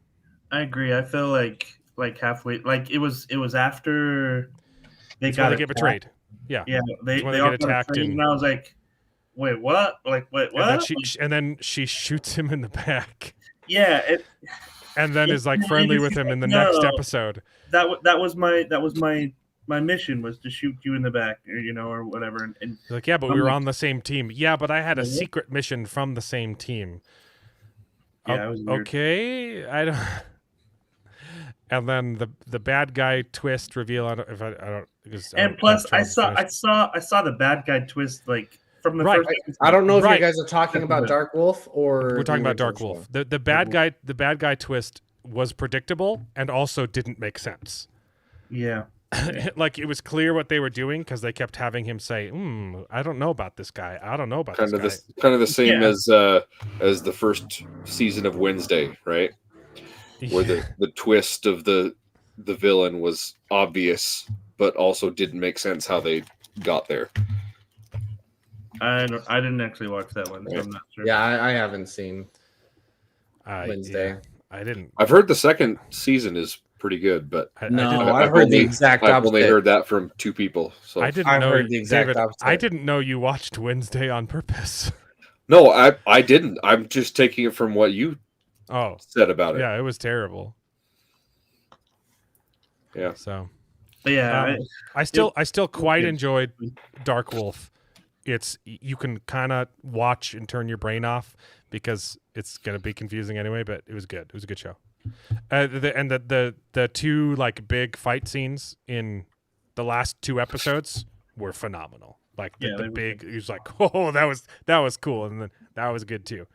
I agree. I feel like halfway, like it was after they That's got why they get betrayed. Yeah, Yeah, they That's why all get got attacked, betrayed, and I was like, wait, what? Like, wait, what? And then she shoots him in the back. Yeah, and then is like friendly with him in the next episode. That was my mission, was to shoot you in the back, or whatever. And like, yeah, but we were on the same team. Yeah, but I had a secret mission from the same team. Yeah, it was weird. Okay, I don't. And then the bad guy twist reveal. I don't. Because and plus, I saw the bad guy twist like from the Right. first episode. I don't know if Right. you guys are talking about Dark Wolf or We're talking the about Dark original Wolf. show. The bad guy twist was predictable and also didn't make sense. Yeah. Like it was clear what they were doing because they kept having him say, I don't know about this guy. I don't know about this guy. Kind of the same as the first season of Wednesday, right? Where the twist of the villain was obvious, but also didn't make sense how they got there. I didn't actually watch that one, so I'm not sure. Yeah, I haven't seen Wednesday. Yeah, I didn't. I've heard the second season is pretty good, but I've heard the exact opposite. I've only heard that from 2 people. So I didn't know. Heard the exact David, opposite. I didn't know you watched Wednesday on purpose. No, I didn't. I'm just taking it from what you said about it. Yeah, it was terrible. Yeah. So. Yeah, I still quite enjoyed Dark Wolf. You can kind of watch and turn your brain off because it's gonna be confusing anyway. But it was good. It was a good show. The 2 like big fight scenes in the last 2 episodes were phenomenal. Like the big, he was like, oh, that was cool, and then that was good too.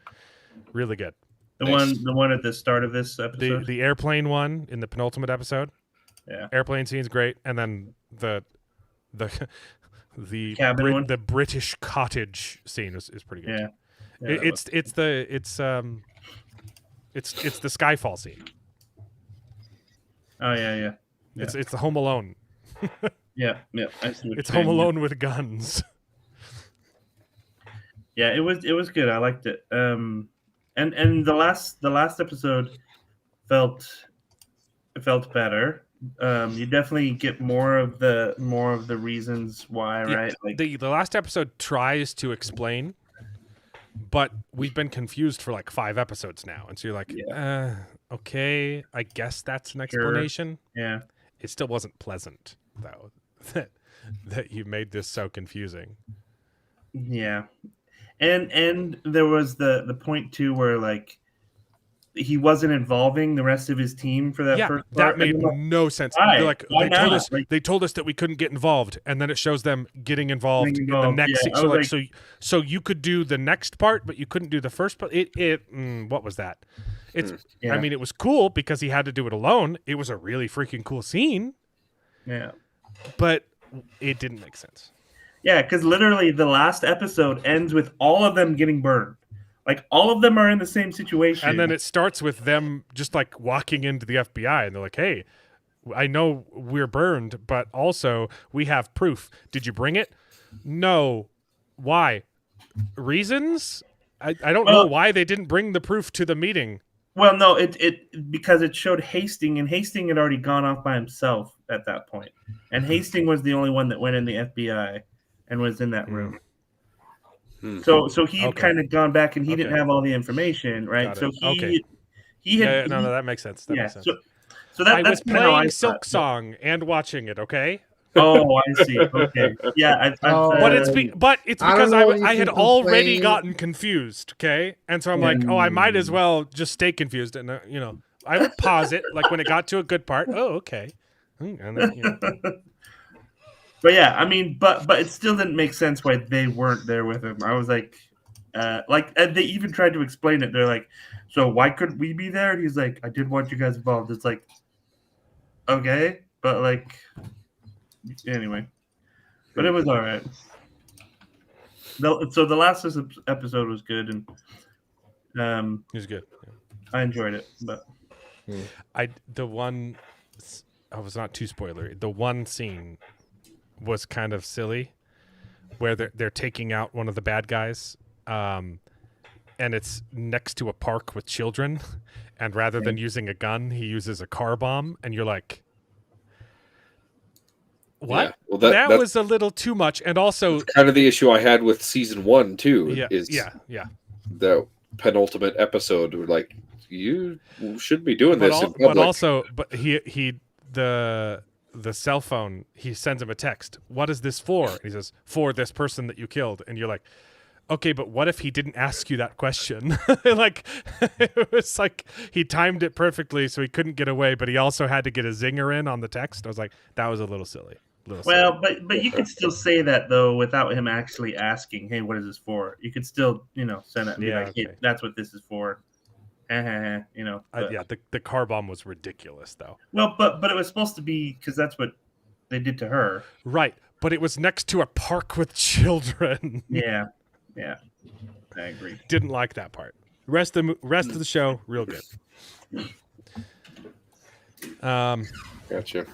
Really good. The one at the start of this episode, the airplane one in the penultimate episode. Yeah, airplane scene's great, and then the cabin one? The British cottage scene is pretty good. Yeah, it's the Skyfall scene. Oh yeah. It's the Home Alone. yeah. I see what it's you're Home saying. Alone with guns. Yeah, it was good. I liked it. And the last episode felt better. You definitely get more of the reasons why, right? Like the last episode tries to explain, but we've been confused for like 5 episodes now, and so you're like, okay, I guess that's an explanation. Sure. Yeah, it still wasn't pleasant though that you made this so confusing. Yeah, and there was the point too where like he wasn't involving the rest of his team for that first part. That made no sense. They're like, they told us that we couldn't get involved, and then it shows them getting involved in the next. Yeah, so you could do the next part, but you couldn't do the first part. What was that? I mean, it was cool because he had to do it alone. It was a really freaking cool scene. Yeah, but it didn't make sense. Yeah, because literally the last episode ends with all of them getting burned. Like all of them are in the same situation. And then it starts with them just like walking into the FBI and they're like, hey, I know we're burned, but also we have proof. Did you bring it? No. Why? Reasons? I don't know why they didn't bring the proof to the meeting. Well, no, it because it showed Hastings, and Hastings had already gone off by himself at that point. And Hastings was the only one that went in the FBI and was in that room. So he had kind of gone back and he didn't have all the information, right? So he had no, that makes sense. That makes sense. So that's I was playing Silk Song and watching it. Okay. Oh, I see. Okay. Yeah. But it's because I had already gotten confused. Okay, and so I'm like, I might as well just stay confused, and I would pause it like when it got to a good part. Oh, okay. And then, But yeah, I mean, but it still didn't make sense why they weren't there with him. I was like, and they even tried to explain it. They're like, so why couldn't we be there? And he's like, I did want you guys involved. It's like, okay, but like, anyway, but it was all right. So the last episode was good, and it was good. Yeah. I enjoyed it, but I was not too spoilery. The one scene was kind of silly where they're taking out one of the bad guys, and it's next to a park with children, and rather than using a gun, he uses a car bomb, and you're like, what? Yeah. Well, that was a little too much. And also kind of the issue I had with season 1 too. Yeah. The penultimate episode, like, you should be doing this in public. But also, the cell phone, he sends him a text. What is this for? And he says, for this person that you killed. And you're like, okay, but what if he didn't ask you that question? Like, it was like he timed it perfectly so he couldn't get away, but he also had to get a zinger in on the text. I was like, that was a little silly. Well, but you could still say that though without him actually asking, "Hey, what is this for?" You could still, send it and be like, "Hey, that's what this is for." Yeah, the car bomb was ridiculous though. Well, but it was supposed to be because that's what they did to her, right? But it was next to a park with children. Yeah, I agree. Didn't like that part. Rest of the show, real good. Gotcha.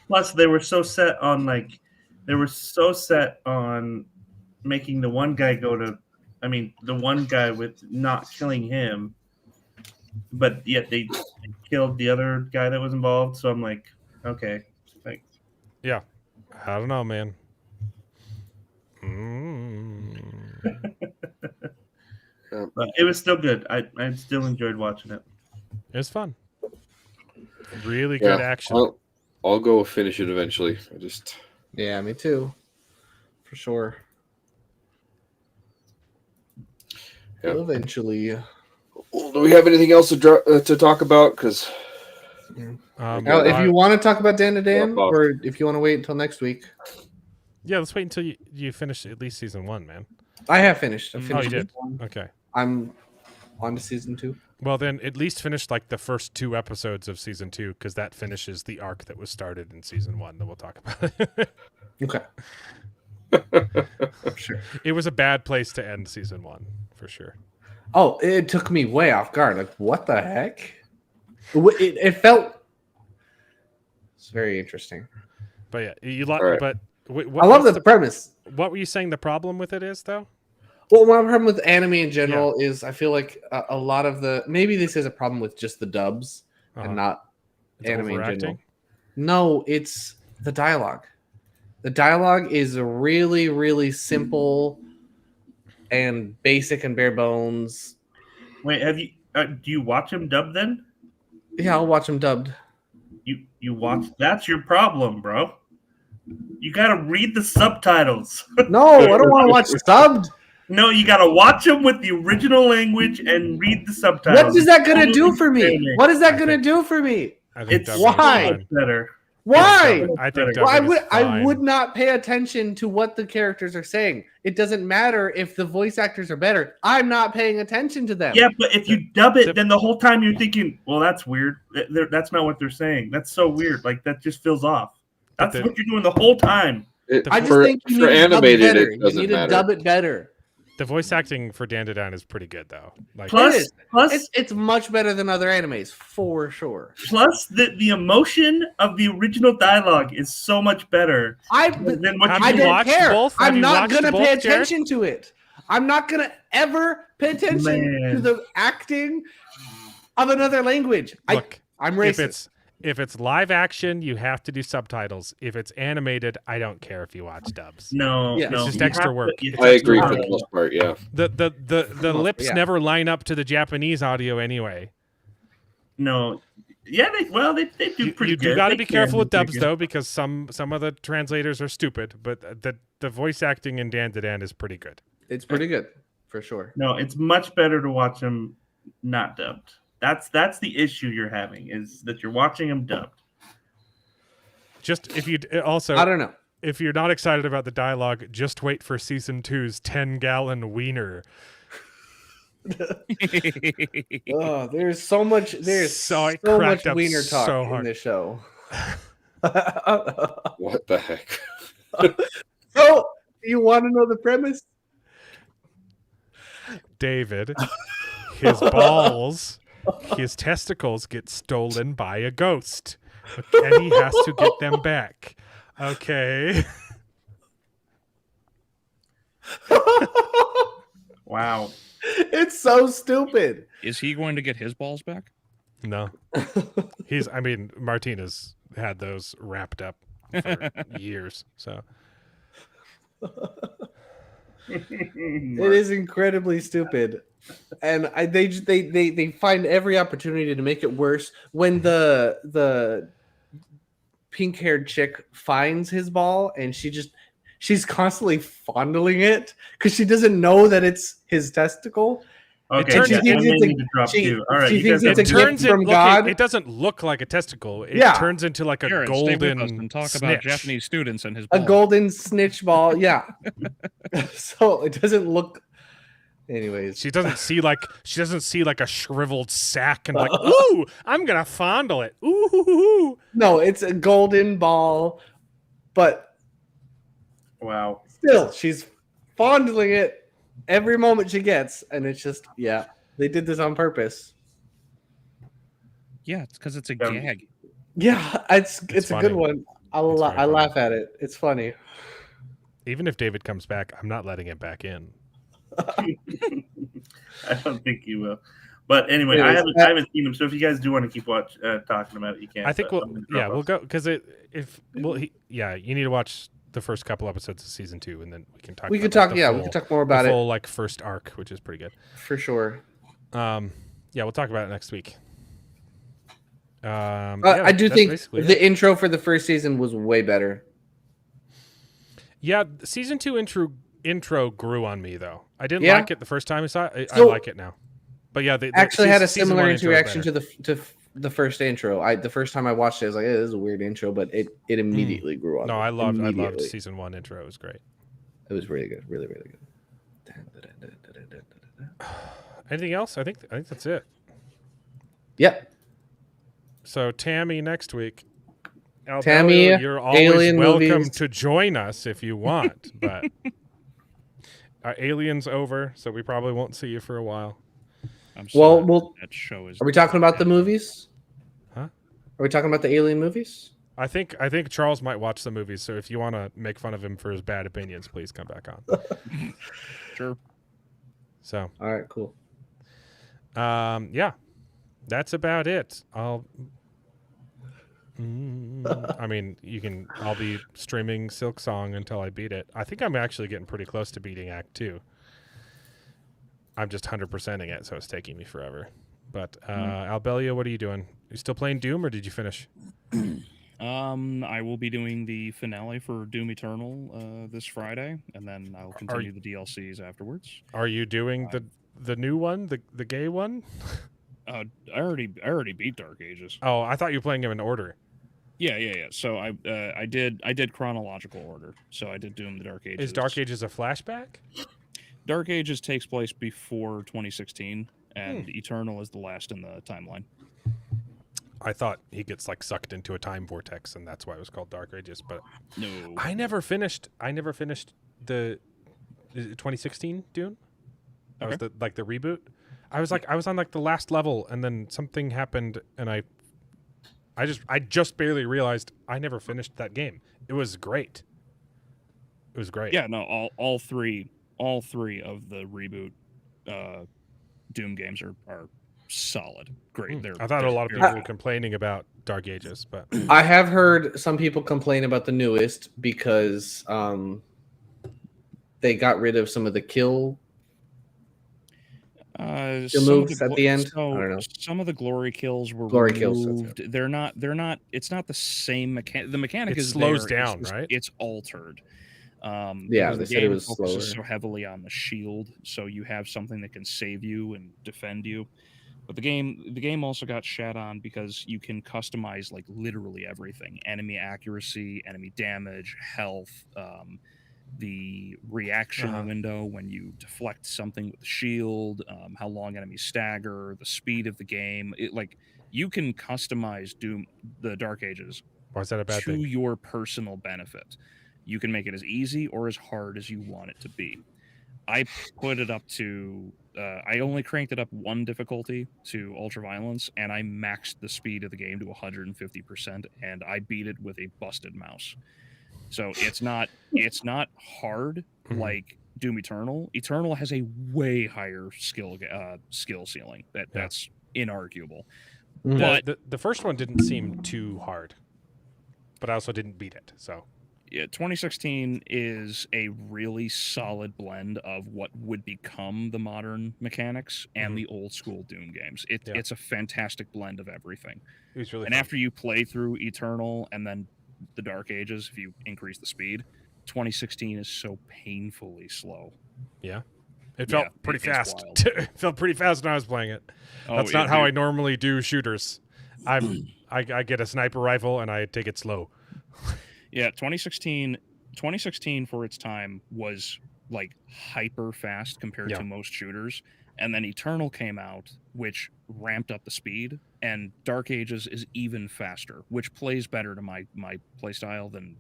Plus, they were so set on making the one guy the one guy with not killing him, but yet they killed the other guy that was involved. So I'm like, okay, like, yeah, I don't know, man. But it was still good. I still enjoyed watching it. It was fun. Really good action. I'll go finish it eventually. Yeah, me too. For sure. Yeah. Eventually. Well, do we have anything else to talk about? Because if you want to talk about Dan to Dan, or if you want to wait until next week. Yeah, let's wait until you finish at least season 1, man. I have finished. Oh, you did? Okay. I'm on to season 2. Well, then at least finish like the first 2 episodes of season 2, because that finishes the arc that was started in season 1. Then we'll talk about it. Okay. Sure. It was a bad place to end season 1, for sure. Oh, it took me way off guard. Like, what the heck? It felt... It's very interesting. But yeah, you like. Right. But I love the premise. What were you saying the problem with it is, though? Well, my problem with anime in general is I feel like a lot of maybe this is a problem with just the dubs and not anime in general. No, it's the dialogue. The dialogue is really, really simple and basic and bare bones. Wait, have you? Do you watch him dubbed then? Yeah, I'll watch him dubbed. You watch? That's your problem, bro. You gotta read the subtitles. No, I don't want to watch subbed. No, you gotta watch them with the original language and read the subtitles. What is that gonna do for me? What is that gonna do for me? It's why better. Why? I think I would not pay attention to what the characters are saying. It doesn't matter if the voice actors are better. I'm not paying attention to them. Yeah, but if you dub it, then the whole time you're thinking, well, that's weird. That's not what they're saying. That's so weird. Like, that just feels off. That's what you're doing the whole time. I just think you need to dub it better. You need to dub it better. The voice acting for Dan to Dan is pretty good, though. Like, plus it's much better than other animes, for sure. Plus, the emotion of the original dialogue is so much better than what I don't care. I'm not going to pay attention to it. I'm not going to ever pay attention to the acting of another language. Look, I'm racist. If it's live action, you have to do subtitles. If it's animated, I don't care if you watch dubs. No, it's just extra work. I agree for the most part. Yeah, the lips never line up to the Japanese audio anyway. No, yeah, they do pretty good. You got to be careful with dubs though, because some of the translators are stupid. But the voice acting in Dan to Dan is pretty good. It's pretty good for sure. No, it's much better to watch them not dubbed. That's the issue you're having, is that you're watching them dubbed. Just if you also, I don't know. If you're not excited about the dialogue, just wait for season 2's 10-gallon wiener. Oh, there's so much. There's so much wiener talk in this show. What the heck? So, you want to know the premise? David, his balls. His testicles get stolen by a ghost, and he has to get them back. Okay. Wow. It's so stupid. Is he going to get his balls back? No. Martinez had those wrapped up for years, so. It is incredibly stupid. And they find every opportunity to make it worse. When the pink-haired chick finds his ball and she's constantly fondling it because she doesn't know that it's his testicle, Okay, turns- yeah, she I may thinks need to drop two. All right, she you guys thinks have it's a It turns gift from in, God. it doesn't look like a testicle. It Yeah. turns into like a Aaron, stay with us golden and talk snitch. about Japanese students and his A balls. golden snitch ball. Yeah. So it doesn't look. Anyways, She doesn't see like a shriveled sack and like, ooh, I'm gonna fondle it. Ooh. no, it's a golden ball, but wow. still, she's fondling it every moment she gets, and it's just they did this on purpose. Yeah, it's because it's a gag. Yeah, it's a funny. good one. I It's very funny. laugh at it. It's funny. Even if David comes back, I'm not letting him back in. I don't think you will. But anyway, Anyways, I haven't seen him. So if you guys do want to keep talking about it, you can. I think but we'll go because you need to watch the first couple episodes of season 2, and then we can talk. We about, could talk. the Yeah, full, we could talk more about the it full like first arc, which is pretty good for sure. We'll talk about it next week. I do think the intro for the first season was way better. Yeah, season 2 intro grew on me though. I didn't Yeah. like it the first time I saw it. I So- like it now. But yeah, they Actually, had a season similar 1 intro is interaction better. to the first intro. The first time I watched it, I was like, "This is a weird intro," but it immediately grew on. No, me. I loved Immediately. season 1 intro. It was great. It was really good, really good. Anything else? I think that's it. Yep. So Tammy next week. Albeleo, Tammy, you're always alien welcome movies. to join us if you want, but Alien's over, so we probably won't see you for a while. I'm Well, sorry, that show is. are we talking about the movies? Huh? Are we talking about the Alien movies? I think Charles might watch the movies, so if you want to make fun of him for his bad opinions, please come back on. Sure. So, all right, cool. Yeah, that's about it. I mean, I'll be streaming Silk Song until I beat it. I think I'm actually getting pretty close to beating Act 2. I'm just 100%ing it, so it's taking me forever. But Albeleo, what are you doing? You still playing Doom, or did you finish? I will be doing the finale for Doom Eternal this Friday, and then I'll continue the DLCs afterwards. Are you doing the new one, the gay one? I already beat Dark Ages. Oh, I thought you were playing them in order. Yeah. So I did chronological order. So I did Doom the Dark Ages. Is Dark Ages a flashback? Dark Ages takes place before 2016, and Eternal is the last in the timeline. I thought he gets like sucked into a time vortex, and that's why it was called Dark Ages. But no, I never finished the 2016 Dune. That was the reboot. I was on like the last level, and then something happened, and I just barely realized I never finished that game. It was great. It was great. Yeah, no, all three of the reboot Doom games are solid, great. I thought a lot of people were complaining about Dark Ages, but I have heard some people complain about the newest because they got rid of some of the kill moves at the end. So I don't know. Some of the glory kills were Glory removed. kills, They're not. It's not the same mechanic. The mechanic It is slows there, down, right? It's altered. Yeah, because they the said it game was focuses slower. so heavily on the shield, so you have something that can save you and defend you. But the game also got shat on because you can customize like literally everything: enemy accuracy, enemy damage, health, the reaction window when you deflect something with the shield, how long enemies stagger, the speed of the game. You can customize Doom, the Dark Ages. Why is that a bad to thing? your personal benefit? You can make it as easy or as hard as you want it to be. I put it up to I only cranked it up one difficulty to ultraviolence, and I maxed the speed of the game to 150%, and I beat it with a busted mouse. So it's not hard like Doom Eternal. Eternal has a way higher skill ceiling. That's inarguable. But the first one didn't seem too hard, but I also didn't beat it. So yeah, 2016 is a really solid blend of what would become the modern mechanics and the old school Doom games. It's a fantastic blend of everything. It was really and fun. after you play through Eternal and then the Dark Ages, if you increase the speed, 2016 is so painfully slow. Yeah. It felt pretty fast. It felt pretty fast when I was playing it. That's not how I normally do shooters. I get a sniper rifle and I take it slow. Yeah, 2016 for its time was like hyper fast compared to most shooters. And then Eternal came out, which ramped up the speed, and Dark Ages is even faster, which plays better to my play style than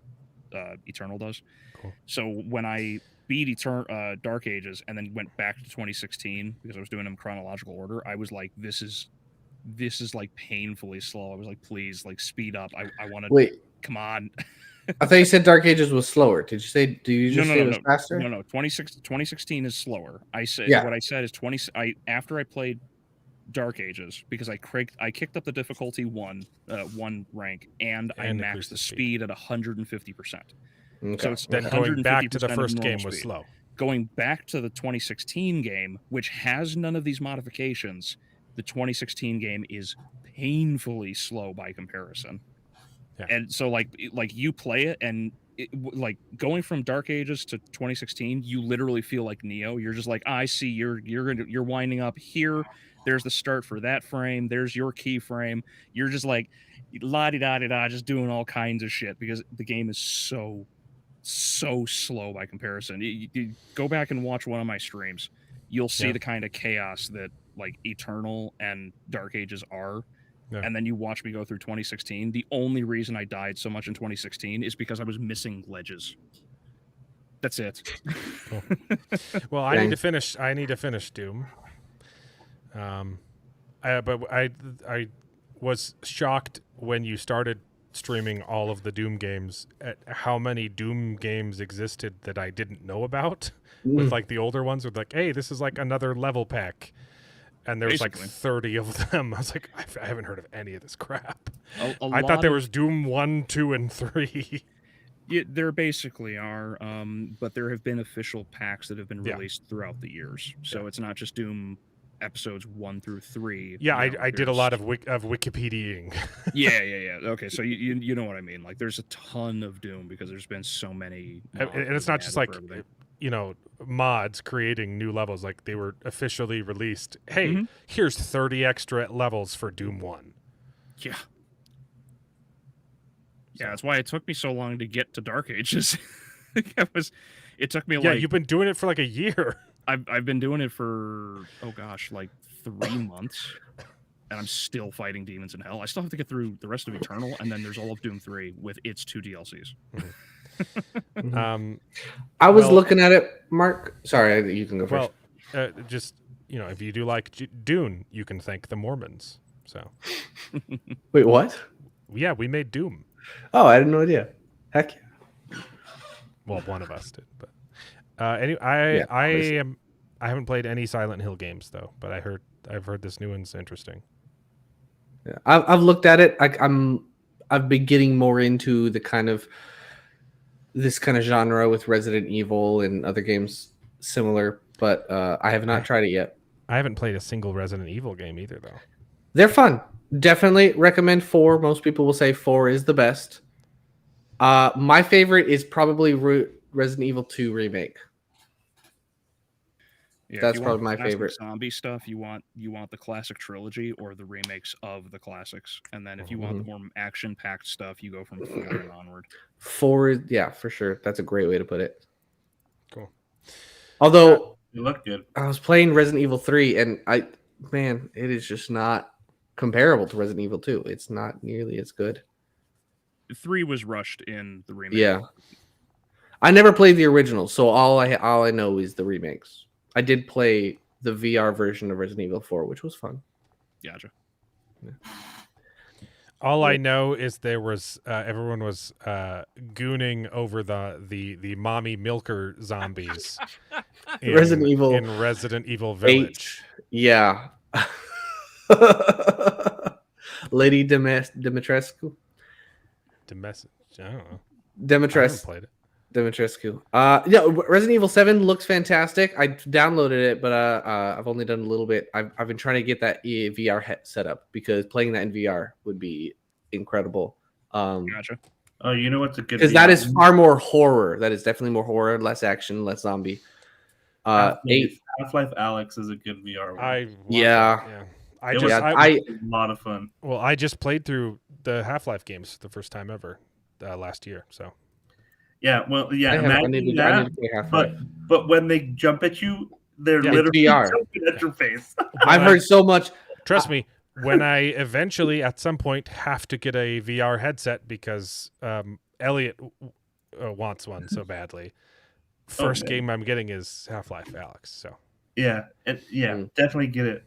Eternal does. Cool. So when I beat Dark Ages and then went back to 2016 because I was doing them in chronological order, I was like, this is like painfully slow. I was like, please, like speed up. I want to come on. I thought you said Dark Ages was slower. Did you say? Do you just say it was faster? No. 2016 is slower. I said what I said is after I played Dark Ages because I kicked up the difficulty one rank and I maxed the speed at 150%. Okay. So it's then going back to the first game was slow. Going back to the 2016 game, which has none of these modifications, the 2016 game is painfully slow by comparison. Yeah. And so like you play it and like going from Dark Ages to 2016, you literally feel like Neo. You're just like, I see you're winding up here. There's the start for that frame. There's your keyframe. You're just like la-di-da-di-da, just doing all kinds of shit because the game is so slow by comparison. You go back and watch one of my streams. You'll see the kind of chaos that like Eternal and Dark Ages are. Yeah. And then you watch me go through 2016. The only reason I died so much in 2016 is because I was missing ledges. That's it. Cool. Well, I need to finish Doom. But I was shocked when you started streaming all of the Doom games at how many Doom games existed that I didn't know about. With like the older ones with like, hey, this is like another level pack. And there's like 30 of them. I was like, I haven't heard of any of this crap. I thought there was Doom 1, 2, and 3. Yeah, there basically are, but there have been official packs that have been released throughout the years. So it's not just Doom episodes 1 through 3. Yeah, I did a lot of Wikipediaing. Yeah. Okay, so you know what I mean. Like, there's a ton of Doom because there's been so many. And it's not just like, mods creating new levels. Like, they were officially released. Hey, here's 30 extra levels for Doom 1. Yeah. Yeah, that's why it took me so long to get to Dark Ages. It took me you've been doing it for like a year. I've been doing it for like 3 months, and I'm still fighting demons in hell. I still have to get through the rest of Eternal, and then there's all of Doom 3 with its 2 DLCs. I was looking at it, Mark. Sorry, you can go first. Well, just if you do like Dune, you can thank the Mormons. So, wait, what? Yeah, we made Doom. Oh, I had no idea. Heck yeah. Well, one of us did, but anyway, I haven't played any Silent Hill games though, but I've heard this new one's interesting. Yeah, I've looked at it. I've been getting more into this kind of genre with Resident Evil and other games similar, but I have not tried it yet. I haven't played a single Resident Evil game either, though. They're fun. Definitely recommend 4. Most people will say 4 is the best. My favorite is probably Resident Evil 2 Remake. Yeah, that's probably my favorite. Zombie stuff, you want the classic trilogy or the remakes of the classics, and then if you want the more action-packed stuff, you go from 4 and onward. 4 is for sure. That's a great way to put it. Cool. Although you look good. I was playing Resident Evil 3, and it is just not comparable to Resident Evil 2. It's not nearly as good. 3 was rushed in the remake. Yeah. I never played the original, so all I know is the remakes. I did play the VR version of Resident Evil 4, which was fun. Gotcha. Yeah. All I know is there was everyone was gooning over the mommy milker zombies in Resident Evil Village. 8. Yeah. Lady Dimitrescu. I don't know. Dimitrescu. I haven't played it. Dimitrescu. Resident Evil 7 looks fantastic. I downloaded it, but I've only done a little bit. I've been trying to get that VR set up because playing that in VR would be incredible. Gotcha. Oh, you know what's a good? Because that is far more horror. That is definitely more horror, less action, less zombie. Half-Life Alyx is a good VR one. I It was a lot of fun. Well, I just played through the Half-Life games the first time ever last year. So yeah, well, yeah. I need to play Half-Life. But when they jump at you, they're literally VR. jumping at your face. I've heard so much. Trust me, when I eventually at some point have to get a VR headset because Elliot wants one so badly. First game I'm getting is Half-Life Alyx. So yeah, definitely get it.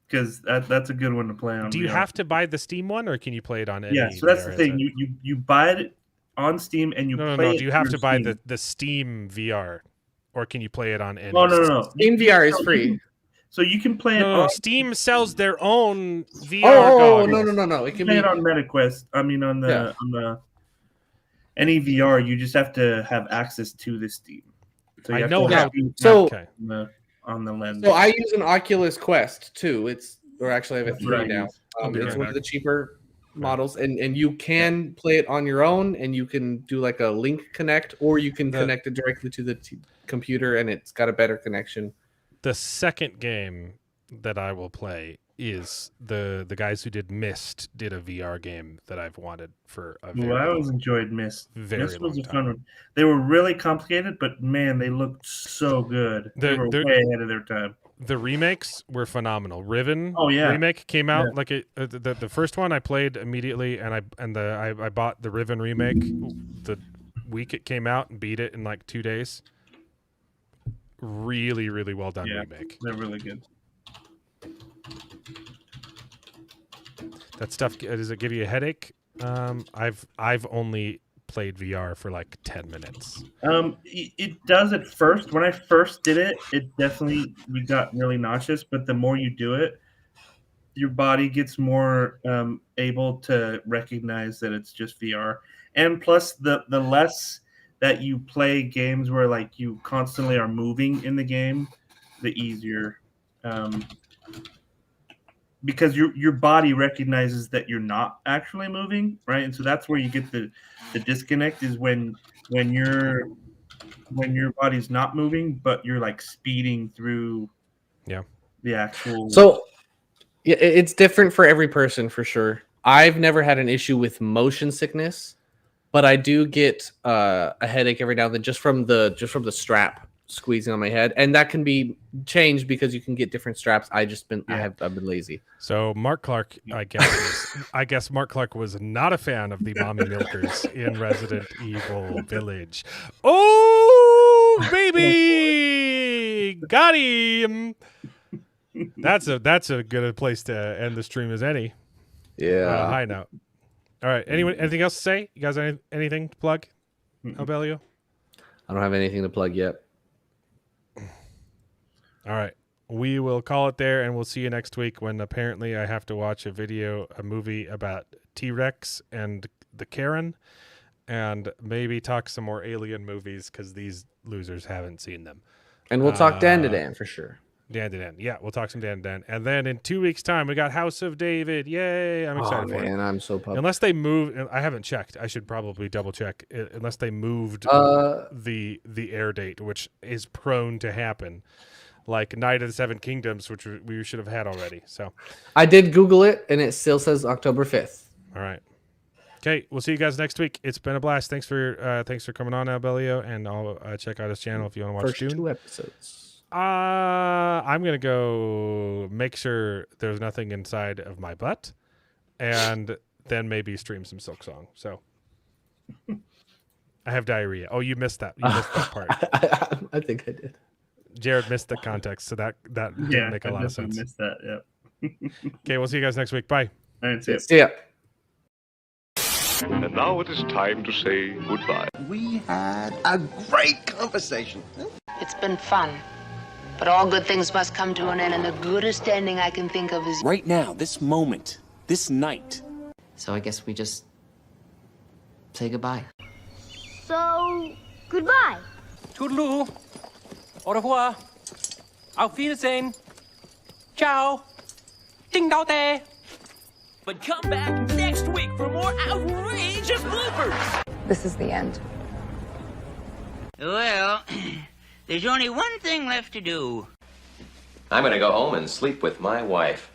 Because that's a good one to play on. Do you VR. have to buy the Steam one, or can you play it on any? Yeah, so that's VR the thing. headset? You buy it on Steam and you play it. No. Do you have through to buy Steam. the Steam VR, or can you play it on any? No. Steam VR is free. So you can play it No, on Steam sells their own VR. Oh, goggles. no. It can play be it on MetaQuest. I mean, on the any VR, you just have to have access to the Steam. So you I have know to how. have it Okay. on the lens. So I use an Oculus Quest too. Or actually I have a 3 Right. now. Okay. It's one of the cheaper models, and you can play it on your own, and you can do like a link connect, or you can connect it directly to the computer, and it's got a better connection. The second game that I will play is the guys who did Myst did a VR game that I've wanted for a very I always enjoyed Myst. very Myst was long a fun one. They were really complicated, but man, they looked so good. They were way ahead of their time. The remakes were phenomenal. Riven remake came out like the first one I played immediately, and I bought the Riven remake the week it came out and beat it in like 2 days. Really, really well done remake. They're really good. That stuff, does it give you a headache? I've only played VR for like 10 minutes. It does at first. When I first did it, we got really nauseous, but the more you do it, your body gets more able to recognize that it's just VR. And plus the less that you play games where like you constantly are moving in the game, the easier. Because your body recognizes that you're not actually moving, right? And so that's where you get the disconnect is when your body's not moving, but you're like speeding through the actual. So yeah, it's different for every person for sure. I've never had an issue with motion sickness, but I do get a headache every now and then just from the strap squeezing on my head, and that can be changed because you can get different straps. I've been lazy. So Mark Clark, I guess Mark Clark was not a fan of the mommy milkers in Resident Evil Village. Oh baby, got him. That's a good place to end the stream as any. Yeah. High note. All right. Anything else to say? You guys anything to plug? Albeleo? I don't have anything to plug yet. All right. We will call it there, and we'll see you next week when apparently I have to watch a movie about T-Rex and the Karen, and maybe talk some more alien movies because these losers haven't seen them. And we'll talk Dan to Dan for sure. Dan to Dan. Yeah, we'll talk some Dan to Dan. And then in 2 weeks' time, we got House of David. Yay. I'm excited for it. Man, I'm so pumped. Unless they move, I haven't checked. I should probably double check. Unless they moved the air date, which is prone to happen. Like Night of the Seven Kingdoms, which we should have had already. So I did Google it, and it still says October 5th. All right. Okay, we'll see you guys next week. It's been a blast. Thanks for coming on, Albeleo, and I'll check out his channel if you want to watch First 2 episodes. I'm gonna go make sure there's nothing inside of my butt, and then maybe stream some Silk Song. So I have diarrhea. Oh, you missed that. You missed that part. I think I did. Jared missed the context, so that didn't make a lot of sense. Missed that. Yeah. Okay, we'll see you guys next week. Bye. All right, see ya. See ya. And now it is time to say goodbye. We had a great conversation. It's been fun. But all good things must come to an end, and the goodest ending I can think of is... Right now, this moment, this night. So I guess we just say goodbye. So, goodbye. Toodaloo. Au revoir. Auf Wiedersehen. Ciao. Ding dao day. But come back next week for more outrageous bloopers. This is the end. Well, There's only one thing left to do. I'm gonna go home and sleep with my wife.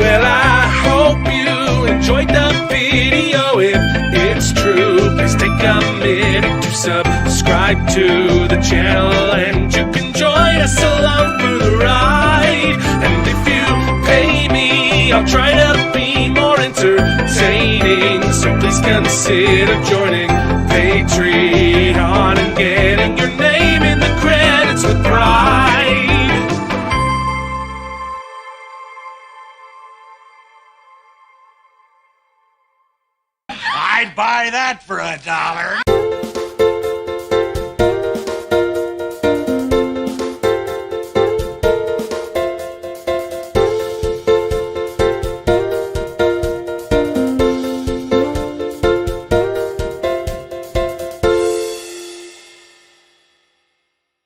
Well, I hope you enjoyed the video. If it's true, please take a minute to subscribe to the channel, and you can join us along for the ride. And if you pay me, I'll try to be more entertaining, so please consider joining Patreon and getting your name in the credits with pride. I'd buy that for $1.